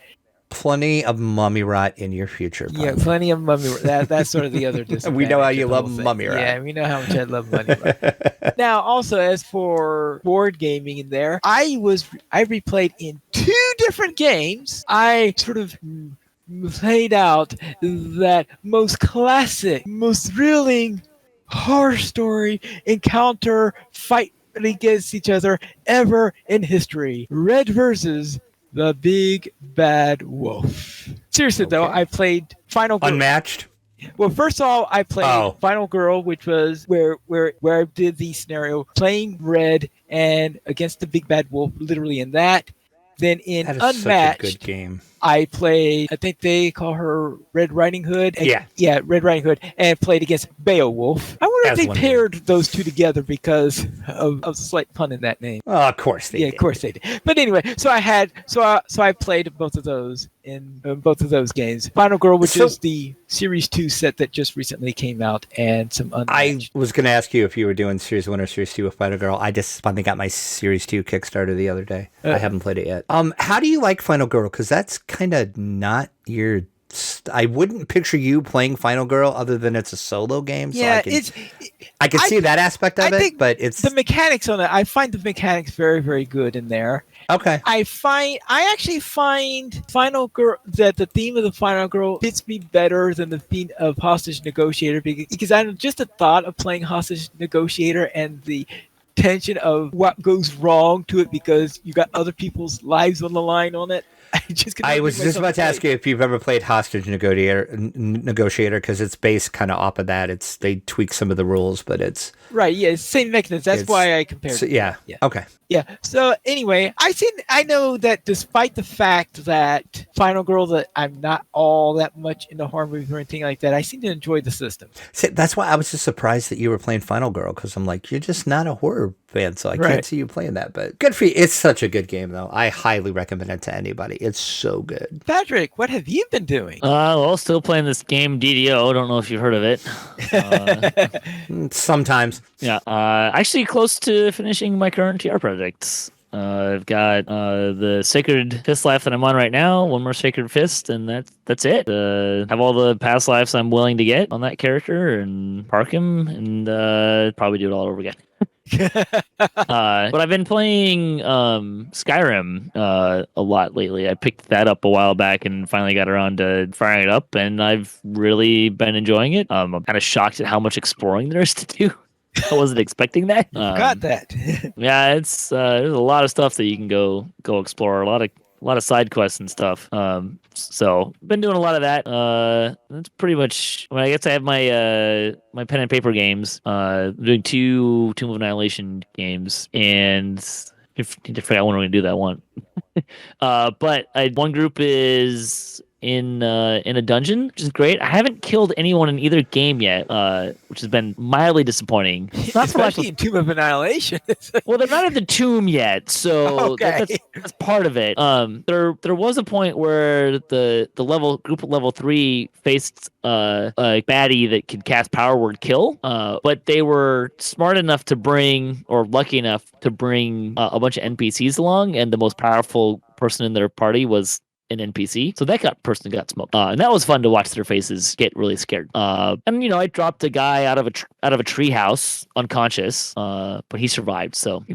Speaker 2: Plenty of mummy rot in your future.
Speaker 1: Yeah, plenty of mummy rot. That's sort of the other disadvantage.
Speaker 2: We know how you
Speaker 1: of the
Speaker 2: love
Speaker 1: whole thing.
Speaker 2: mummy rot.
Speaker 1: Yeah, we know how much I love mummy rot. Now, also, as for board gaming in there, I replayed in 2 different games. I sort of played out that most classic, most thrilling horror story encounter fight against each other ever in history. Red versus the Big Bad Wolf. Seriously, though, I played Final Girl.
Speaker 2: Unmatched?
Speaker 1: Well, first of all, I played Final Girl, which was where I did the scenario playing Red and against the Big Bad Wolf, literally in that. Then in
Speaker 2: That is
Speaker 1: Unmatched,
Speaker 2: such a good game.
Speaker 1: I played, I think they call her Red Riding Hood. Yeah, Red Riding Hood, and played against Beowulf. I wonder if they paired those 2 together because of a slight pun in that name.
Speaker 2: Oh, of course they did.
Speaker 1: Yeah, of course they did. But anyway, so I played both of those in both of those games. Final Girl, which is the Series 2 set that just recently came out, and some Unmatched.
Speaker 2: I was going to ask you if you were doing Series 1 or Series 2 with Final Girl. I just finally got my Series 2 Kickstarter the other day. I haven't played it yet. How do you like Final Girl? Because that's kind of not your... I wouldn't picture you playing Final Girl other than it's a solo game. So
Speaker 1: Yeah,
Speaker 2: I can see that aspect of it, but it's...
Speaker 1: The mechanics on it, I find the mechanics very, very good in there.
Speaker 2: Okay.
Speaker 1: I actually find Final Girl that the theme of the Final Girl fits me better than the theme of Hostage Negotiator because I just the thought of playing Hostage Negotiator and the tension of what goes wrong to it because you got other people's lives on the line on it.
Speaker 2: I was just about to ask you if you've ever played Hostage Negotiator, because it's based kind of off of that. They tweak some of the rules, but it's
Speaker 1: Right, yeah, it's the same mechanism. That's why I compared
Speaker 2: so,
Speaker 1: it.
Speaker 2: yeah.
Speaker 1: Yeah.
Speaker 2: Okay.
Speaker 1: Yeah. So anyway, I know that despite the fact that Final Girl, that I'm not all that much into horror movies or anything like that, I seem to enjoy the system.
Speaker 2: See, that's why I was just surprised that you were playing Final Girl, because I'm like, you're just not a horror fan, so I can't see you playing that. But good for you. It's such a good game, though. I highly recommend it to anybody. It's so good.
Speaker 1: Patrick, what have you been doing?
Speaker 3: Well, still playing this game DDO. Don't know if you've heard of it.
Speaker 2: Sometimes.
Speaker 3: Yeah. Actually, close to finishing my current TR projects. I've got the Sacred Fist life that I'm on right now. One more Sacred Fist, and that's it. Have all the past lives I'm willing to get on that character, and park him, and probably do it all over again. But I've been playing Skyrim a lot lately. I picked that up a while back and finally got around to firing it up, and I've really been enjoying it. I'm kind of shocked at how much exploring there is to do. I wasn't expecting that.
Speaker 1: Got that.
Speaker 3: Yeah, it's there's a lot of stuff that you can go explore. A lot of side quests and stuff. So been doing a lot of that. That's pretty much. I guess I have my my pen and paper games. Doing 2 Tomb of Annihilation games, and I forgot when we're gonna do that one. But one group is in a dungeon, which is great. I haven't killed anyone in either game yet, which has been mildly disappointing. Not so much
Speaker 1: Especially in Tomb of Annihilation.
Speaker 3: well, they're not at the tomb yet, so that's part of it. There was a point where the group of level 3 faced a baddie that could cast Power Word Kill, but they were smart enough to bring, or lucky enough to bring, a bunch of NPCs along, and the most powerful person in their party was an NPC, so that person got smoked, and that was fun to watch their faces get really scared. And I dropped a guy out of a tree house unconscious, but he survived. So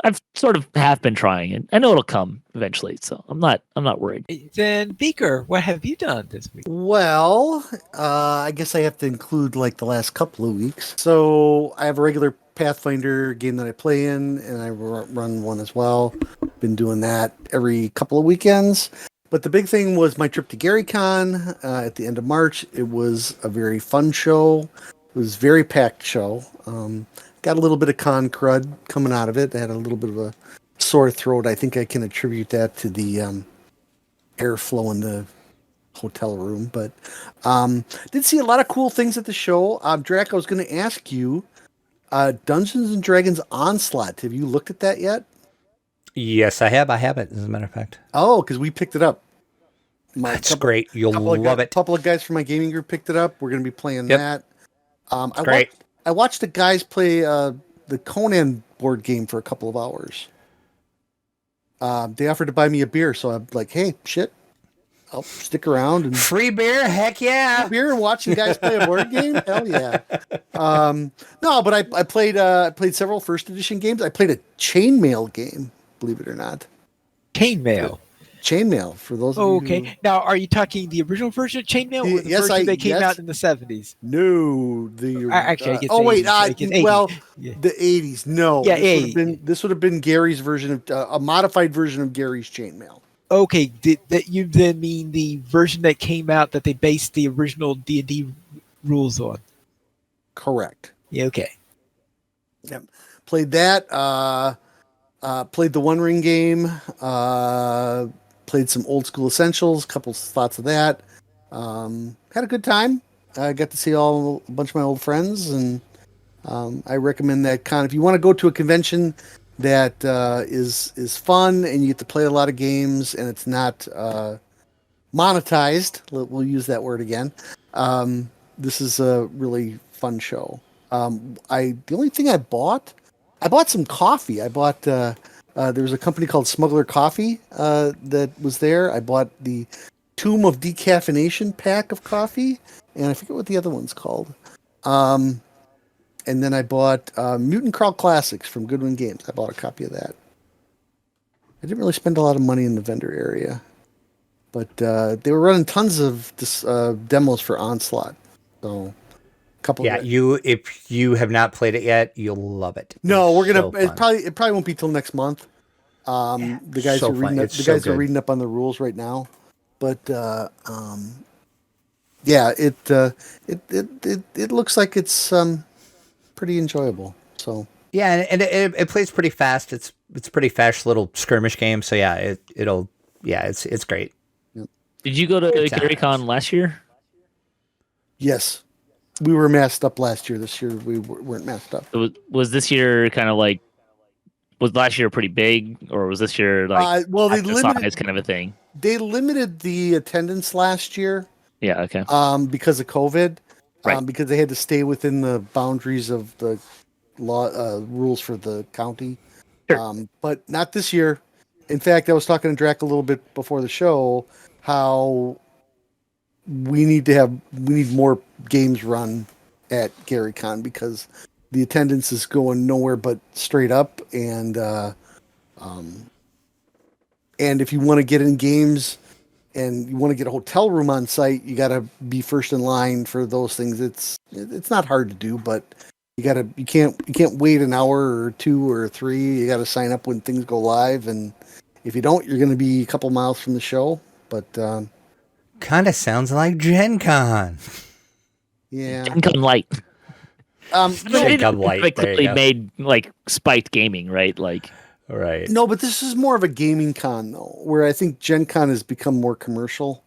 Speaker 3: I've sort of half been trying it. I know it'll come eventually, so I'm not worried.
Speaker 1: Then Beaker, what have you done this week?
Speaker 4: Well, I guess I have to include like the last couple of weeks. So I have a regular Pathfinder game that I play in, and I run one as well. Been doing that every couple of weekends. But the big thing was my trip to GaryCon at the end of March. It was a very fun show. It was a very packed show. Got a little bit of con crud coming out of it. I had a little bit of a sore throat. I think I can attribute that to the airflow in the hotel room. But did see a lot of cool things at the show. Drac, I was going to ask you, Dungeons and Dragons Onslaught. Have you looked at that yet?
Speaker 2: Yes, I have. I have it, as a matter of fact.
Speaker 4: Oh, because we picked it up.
Speaker 2: That's great. You'll love it.
Speaker 4: A couple of guys from my gaming group picked it up. We're going to be playing that.
Speaker 2: Great.
Speaker 4: I watched the guys play the Conan board game for a couple of hours. They offered to buy me a beer, so I'm like, hey, shit, I'll stick around. And
Speaker 2: free beer? Heck yeah.
Speaker 4: Free beer and watching guys play a board game? Hell yeah. No, but I played several first edition games. I played a chainmail game, believe it or not.
Speaker 1: Chainmail.
Speaker 4: Chainmail, for those of you.
Speaker 1: Okay. Now, are you talking the original version of Chainmail or the version that came out in the 70s?
Speaker 4: No,
Speaker 1: actually, I guess
Speaker 4: oh wait,
Speaker 1: the
Speaker 4: 80s. No,
Speaker 1: yeah,
Speaker 4: this would have been Gary's version of a modified version of Gary's Chainmail.
Speaker 1: Okay, that you then mean the version that came out that they based the original D&D rules on?
Speaker 4: Correct.
Speaker 1: Yeah. Okay.
Speaker 4: Yep. Played that. Played the One Ring game. Played some Old School Essentials. Couple thoughts of that. Had a good time. I got to see a bunch of my old friends, and I recommend that con. If you want to go to a convention that is fun and you get to play a lot of games and it's not monetized, we'll use that word again. This is a really fun show. The only thing I bought some coffee. I bought there was a company called Smuggler Coffee that was there. I bought the Tomb of Decaffeination pack of coffee, and I forget what the other one's called. And then I bought Mutant Crawl Classics from Goodwin Games. I bought a copy of that. I didn't really spend a lot of money in the vendor area, but they were running tons of demos for Onslaught. So,
Speaker 2: if you have not played it yet, you'll love it.
Speaker 4: No,
Speaker 2: It probably
Speaker 4: won't be till next month. The guys
Speaker 2: So
Speaker 4: are reading
Speaker 2: fun.
Speaker 4: up,
Speaker 2: It's
Speaker 4: the
Speaker 2: so
Speaker 4: guys are
Speaker 2: good.
Speaker 4: reading up on the rules right now, but yeah, it looks like it's pretty enjoyable. So
Speaker 2: Yeah, and it plays pretty fast. It's pretty fast little skirmish game. So yeah, it's great.
Speaker 3: Did you go to
Speaker 2: Good
Speaker 3: Gary
Speaker 2: times.
Speaker 3: Con last year?
Speaker 4: yes, we were masked up last year. This year we weren't masked up.
Speaker 3: Was this year kind of like, was last year pretty big, or was this year like
Speaker 4: Well,
Speaker 3: half the size kind of a thing?
Speaker 4: they limited the attendance last year
Speaker 3: Yeah. Okay.
Speaker 4: because of COVID,
Speaker 3: Right.
Speaker 4: because they had to stay within the boundaries of the law rules for the county.
Speaker 3: Sure.
Speaker 4: But not this year. In fact, I was talking to Drac a little bit before the show how we need more games run at GaryCon because the attendance is going nowhere but straight up, and if you want to get in games and you want to get a hotel room on site, you got to be first in line for those things. It's not hard to do, but you can't wait an hour or two or three. You got to sign up when things go live, and if you don't, you're going to be a couple miles from the show. But
Speaker 2: Kind of sounds like Gen Con.
Speaker 4: yeah,
Speaker 3: Gen Con Light.
Speaker 2: Gen Con Light.
Speaker 3: They
Speaker 2: There you
Speaker 3: clearly
Speaker 2: go.
Speaker 3: made like spiked gaming, right? Like,
Speaker 2: All right.
Speaker 4: no, but this is more of a gaming con though, where I think Gen Con has become more commercial.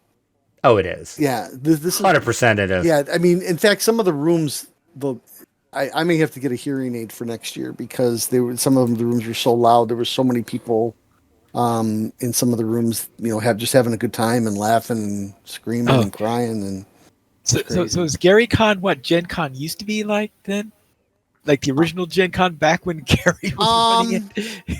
Speaker 2: Oh, it is.
Speaker 4: Yeah, this is
Speaker 2: 100% it is.
Speaker 4: Yeah, I mean, in fact, some of the rooms, I may have to get a hearing aid for next year because some of the rooms were so loud. There were so many people in some of the rooms, just having a good time and laughing and screaming
Speaker 1: Oh.
Speaker 4: and crying and
Speaker 1: So is Gary Con what Gen Con used to be like then? Like the original Gen Con back when Gary was running it?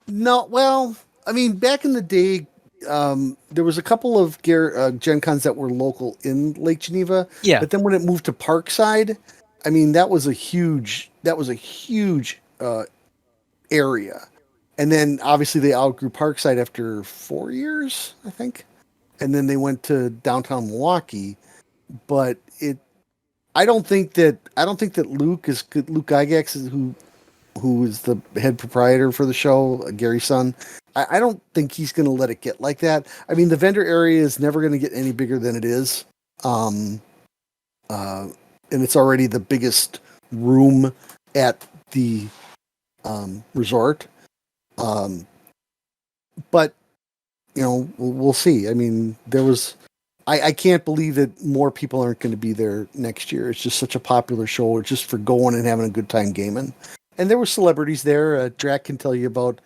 Speaker 4: No, well, I mean, back in the day, there was a couple of Gen Cons that were local in Lake Geneva.
Speaker 1: Yeah.
Speaker 4: But then when it moved to Parkside, I mean, that was a huge area. And then obviously they outgrew Parkside after 4 years, I think. And then they went to downtown Milwaukee. But I don't think that Luke Gygax is who is the head proprietor for the show, Gary's son. I don't think he's going to let it get like that. I mean, the vendor area is never going to get any bigger than it is. And it's already the biggest room at the resort. But, we'll see. I mean, I can't believe that more people aren't going to be there next year. It's just such a popular show just for going and having a good time gaming. And there were celebrities there. Drac can tell you about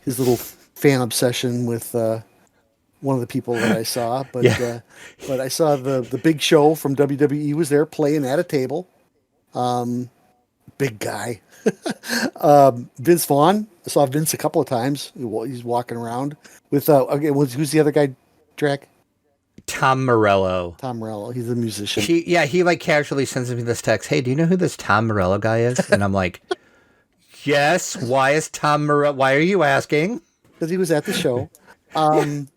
Speaker 4: his little fan obsession with one of the people that I saw. But
Speaker 2: Yeah.
Speaker 4: but I saw the Big Show from WWE was there playing at a table. Big guy. Vince Vaughn. I saw Vince a couple of times. He's walking around with who's the other guy, Drac?
Speaker 2: Tom Morello.
Speaker 4: Tom Morello. He's a musician.
Speaker 2: He like casually sends me this text. Hey, do you know who this Tom Morello guy is? And I'm like, yes. Why is Tom Morello? Why are you asking?
Speaker 4: Because he was at the show. And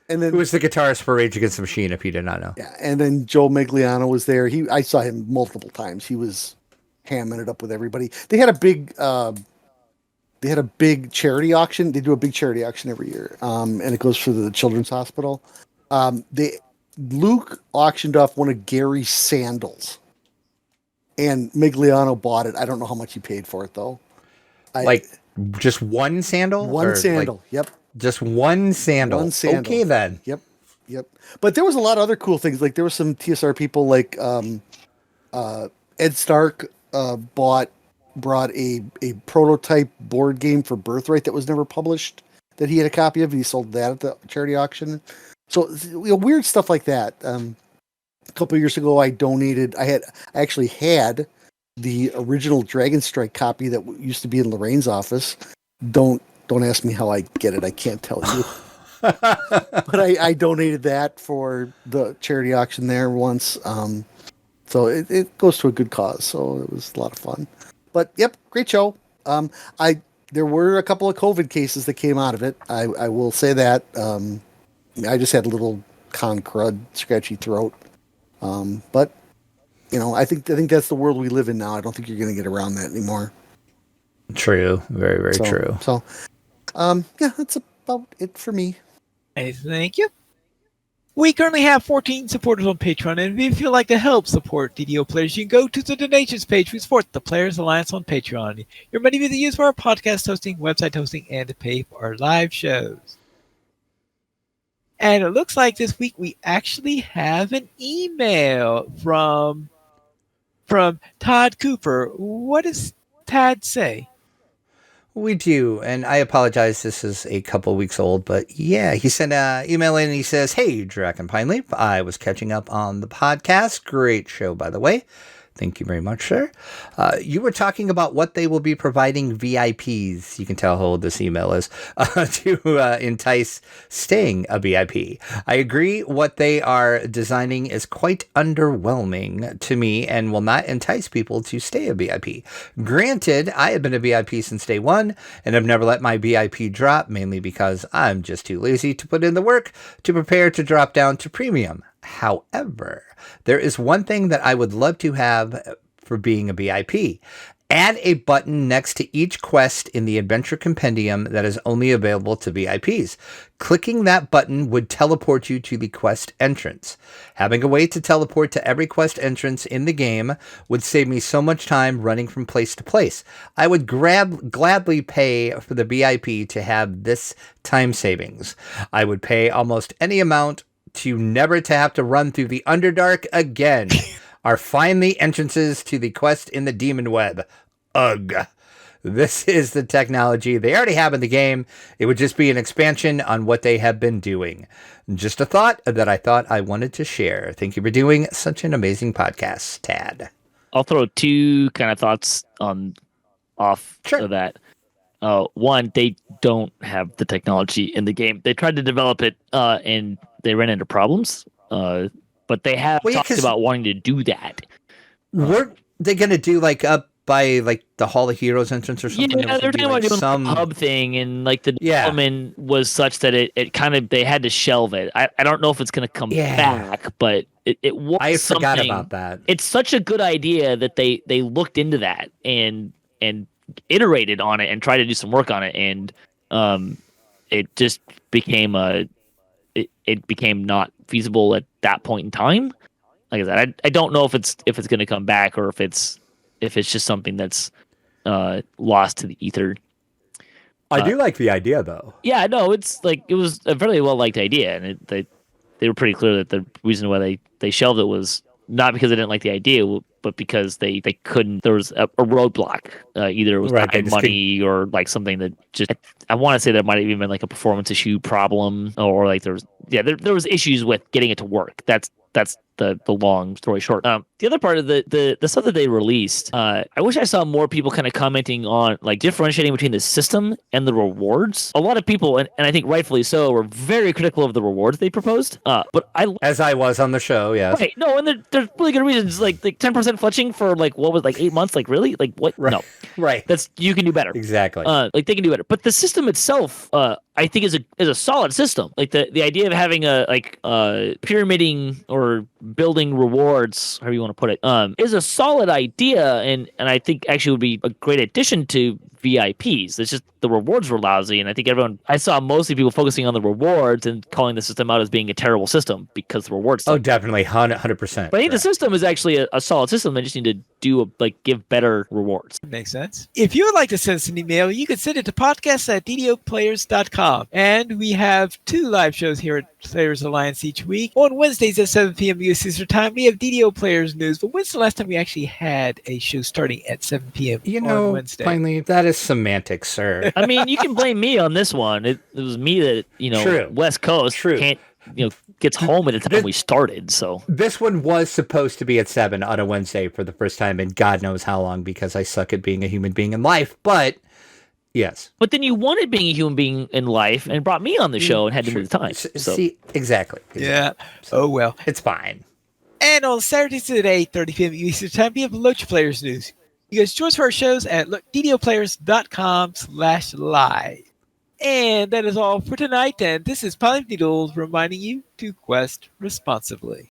Speaker 4: then
Speaker 2: Who was the guitarist for Rage Against the Machine? If you did not know.
Speaker 4: yeah, and then Joe Migliano was there. I saw him multiple times. He was hamming it up with everybody. They had a big charity auction. They do a big charity auction every year, and it goes for the Children's Hospital. Luke auctioned off one of Gary's sandals, and Migliano bought it. I don't know how much he paid for it though.
Speaker 2: Just one sandal.
Speaker 4: One
Speaker 2: Or,
Speaker 4: sandal.
Speaker 2: like,
Speaker 4: Yep.
Speaker 2: just one sandal.
Speaker 4: One sandal.
Speaker 2: Okay then.
Speaker 4: Yep. But there was a lot of other cool things. Like there were some TSR people like Ed Stark brought a prototype board game for Birthright that was never published that he had a copy of, and he sold that at the charity auction. So weird stuff like that. A couple of years ago, I actually had the original Dragon Strike copy that used to be in Lorraine's office. Don't ask me how I get it. I can't tell you. But I donated that for the charity auction there once. So it goes to a good cause. So it was a lot of fun. But yep, great show. There were a couple of COVID cases that came out of it. I will say that. I just had a little con crud, scratchy throat. But I think that's the world we live in now. I don't think you're going to get around that anymore.
Speaker 2: True. Very, very true.
Speaker 4: So Yeah, that's about it for me.
Speaker 1: Hey, thank you. We currently have 14 supporters on Patreon, and if you'd like to help support DDO players, you can go to the donations page. We support the Players Alliance on Patreon. Your money will be used for our podcast hosting, website hosting, and to pay for our live shows. And it looks like this week we actually have an email from Todd Cooper. What does Todd say?
Speaker 2: We do, and I apologize, this is a couple weeks old, but yeah, he sent an email in and he says, "Hey, Drac and Pineleaf, I was catching up on the podcast. Great show, by the way. Thank you very much, sir. You were talking about what they will be providing VIPs, you can tell how old this email is, to entice staying a VIP. I agree what they are designing is quite underwhelming to me and will not entice people to stay a VIP. Granted, I have been a VIP since day one and have never let my VIP drop, mainly because I'm just too lazy to put in the work to prepare to drop down to premium. However, there is one thing that I would love to have for being a VIP. Add a button next to each quest in the Adventure Compendium that is only available to VIPs. Clicking that button would teleport you to the quest entrance. Having a way to teleport to every quest entrance in the game would save me so much time running from place to place. I would gladly pay for the VIP to have this time savings. I would pay almost any amount to never to have to run through the Underdark again. Are finally entrances to the quest in the Demon Web. Ugh. This is the technology they already have in the game. It would just be an expansion on what they have been doing. Just a thought that I thought I wanted to share. Thank you for doing such an amazing podcast, Tad."
Speaker 3: I'll throw two kind of thoughts off
Speaker 2: Sure.
Speaker 3: of that. One, they don't have the technology in the game. They tried to develop it, and they ran into problems. But they have talked about wanting to do that.
Speaker 2: Weren't they going to do like up by like the Hall of Heroes entrance or something?
Speaker 3: Yeah, they're talking about doing some hub thing, and like the development was such that it kind of they had to shelve it. I don't know if it's going to come back, but it was.
Speaker 2: I
Speaker 3: something.
Speaker 2: Forgot about that.
Speaker 3: It's such a good idea that they looked into that and iterated on it and tried to do some work on it, and it just became it became not feasible at that point in time. Like I said, I don't know if it's going to come back or if it's just something that's lost to the ether.
Speaker 2: I do like the idea though.
Speaker 3: Yeah, no, it's like it was a very well liked idea, and they were pretty clear that the reason why they shelved it was not because they didn't like the idea, but because they couldn't. There was a roadblock. Either it was time, money, or like something that just. I want to say there might have even been like a performance issue problem, or like there was issues with getting it to work. That's the long story short. The other part of the stuff that they released, I wish I saw more people kind of commenting on like differentiating between the system and the rewards. A lot of people, and I think rightfully so, were very critical of the rewards they proposed. But as I was on the show, yes. Right. No, and there's really good reasons. Like 10% fletching for like what was like 8 months. Like really? Like what? Right. No. Right. That's you can do better. Exactly. Like they can do better. But the system itself, I think is a solid system. Like the idea of having a pyramiding or building rewards, however you want to put it, is a solid idea, and I think actually would be a great addition to VIPs. It's just the rewards were lousy, and I think I saw mostly people focusing on the rewards and calling the system out as being a terrible system because the rewards. Oh, definitely, 100%. But I think the system is actually a solid system. They just need to give better rewards.
Speaker 1: Makes sense. If you would like to send us an email, you can send it to podcast@ddoplayers.com. And we have 2 live shows here at Players Alliance each week. On Wednesdays at 7 p.m. U.S. Eastern Time, we have DDO Players News. But when's the last time we actually had a show starting at 7 p.m. on Wednesday? Finally,
Speaker 2: that is semantics, sir.
Speaker 3: I mean, you can blame me on this one. It was me that,
Speaker 2: True.
Speaker 3: West Coast can't, gets home at the time we started. So
Speaker 2: this one was supposed to be at 7 on a Wednesday for the first time in God knows how long because I suck at being a human being in life. But yes.
Speaker 3: But then you wanted being a human being in life and brought me on the show and had to move the time. So.
Speaker 2: See, exactly.
Speaker 1: Yeah. Oh, well.
Speaker 2: It's fine.
Speaker 1: And on Saturdays at 8:30 p.m. Eastern Time, we have Loach Players News. You guys join us for our shows at ddoplayers.com/live. And that is all for tonight. And this is Pilot Needles reminding you to quest responsibly.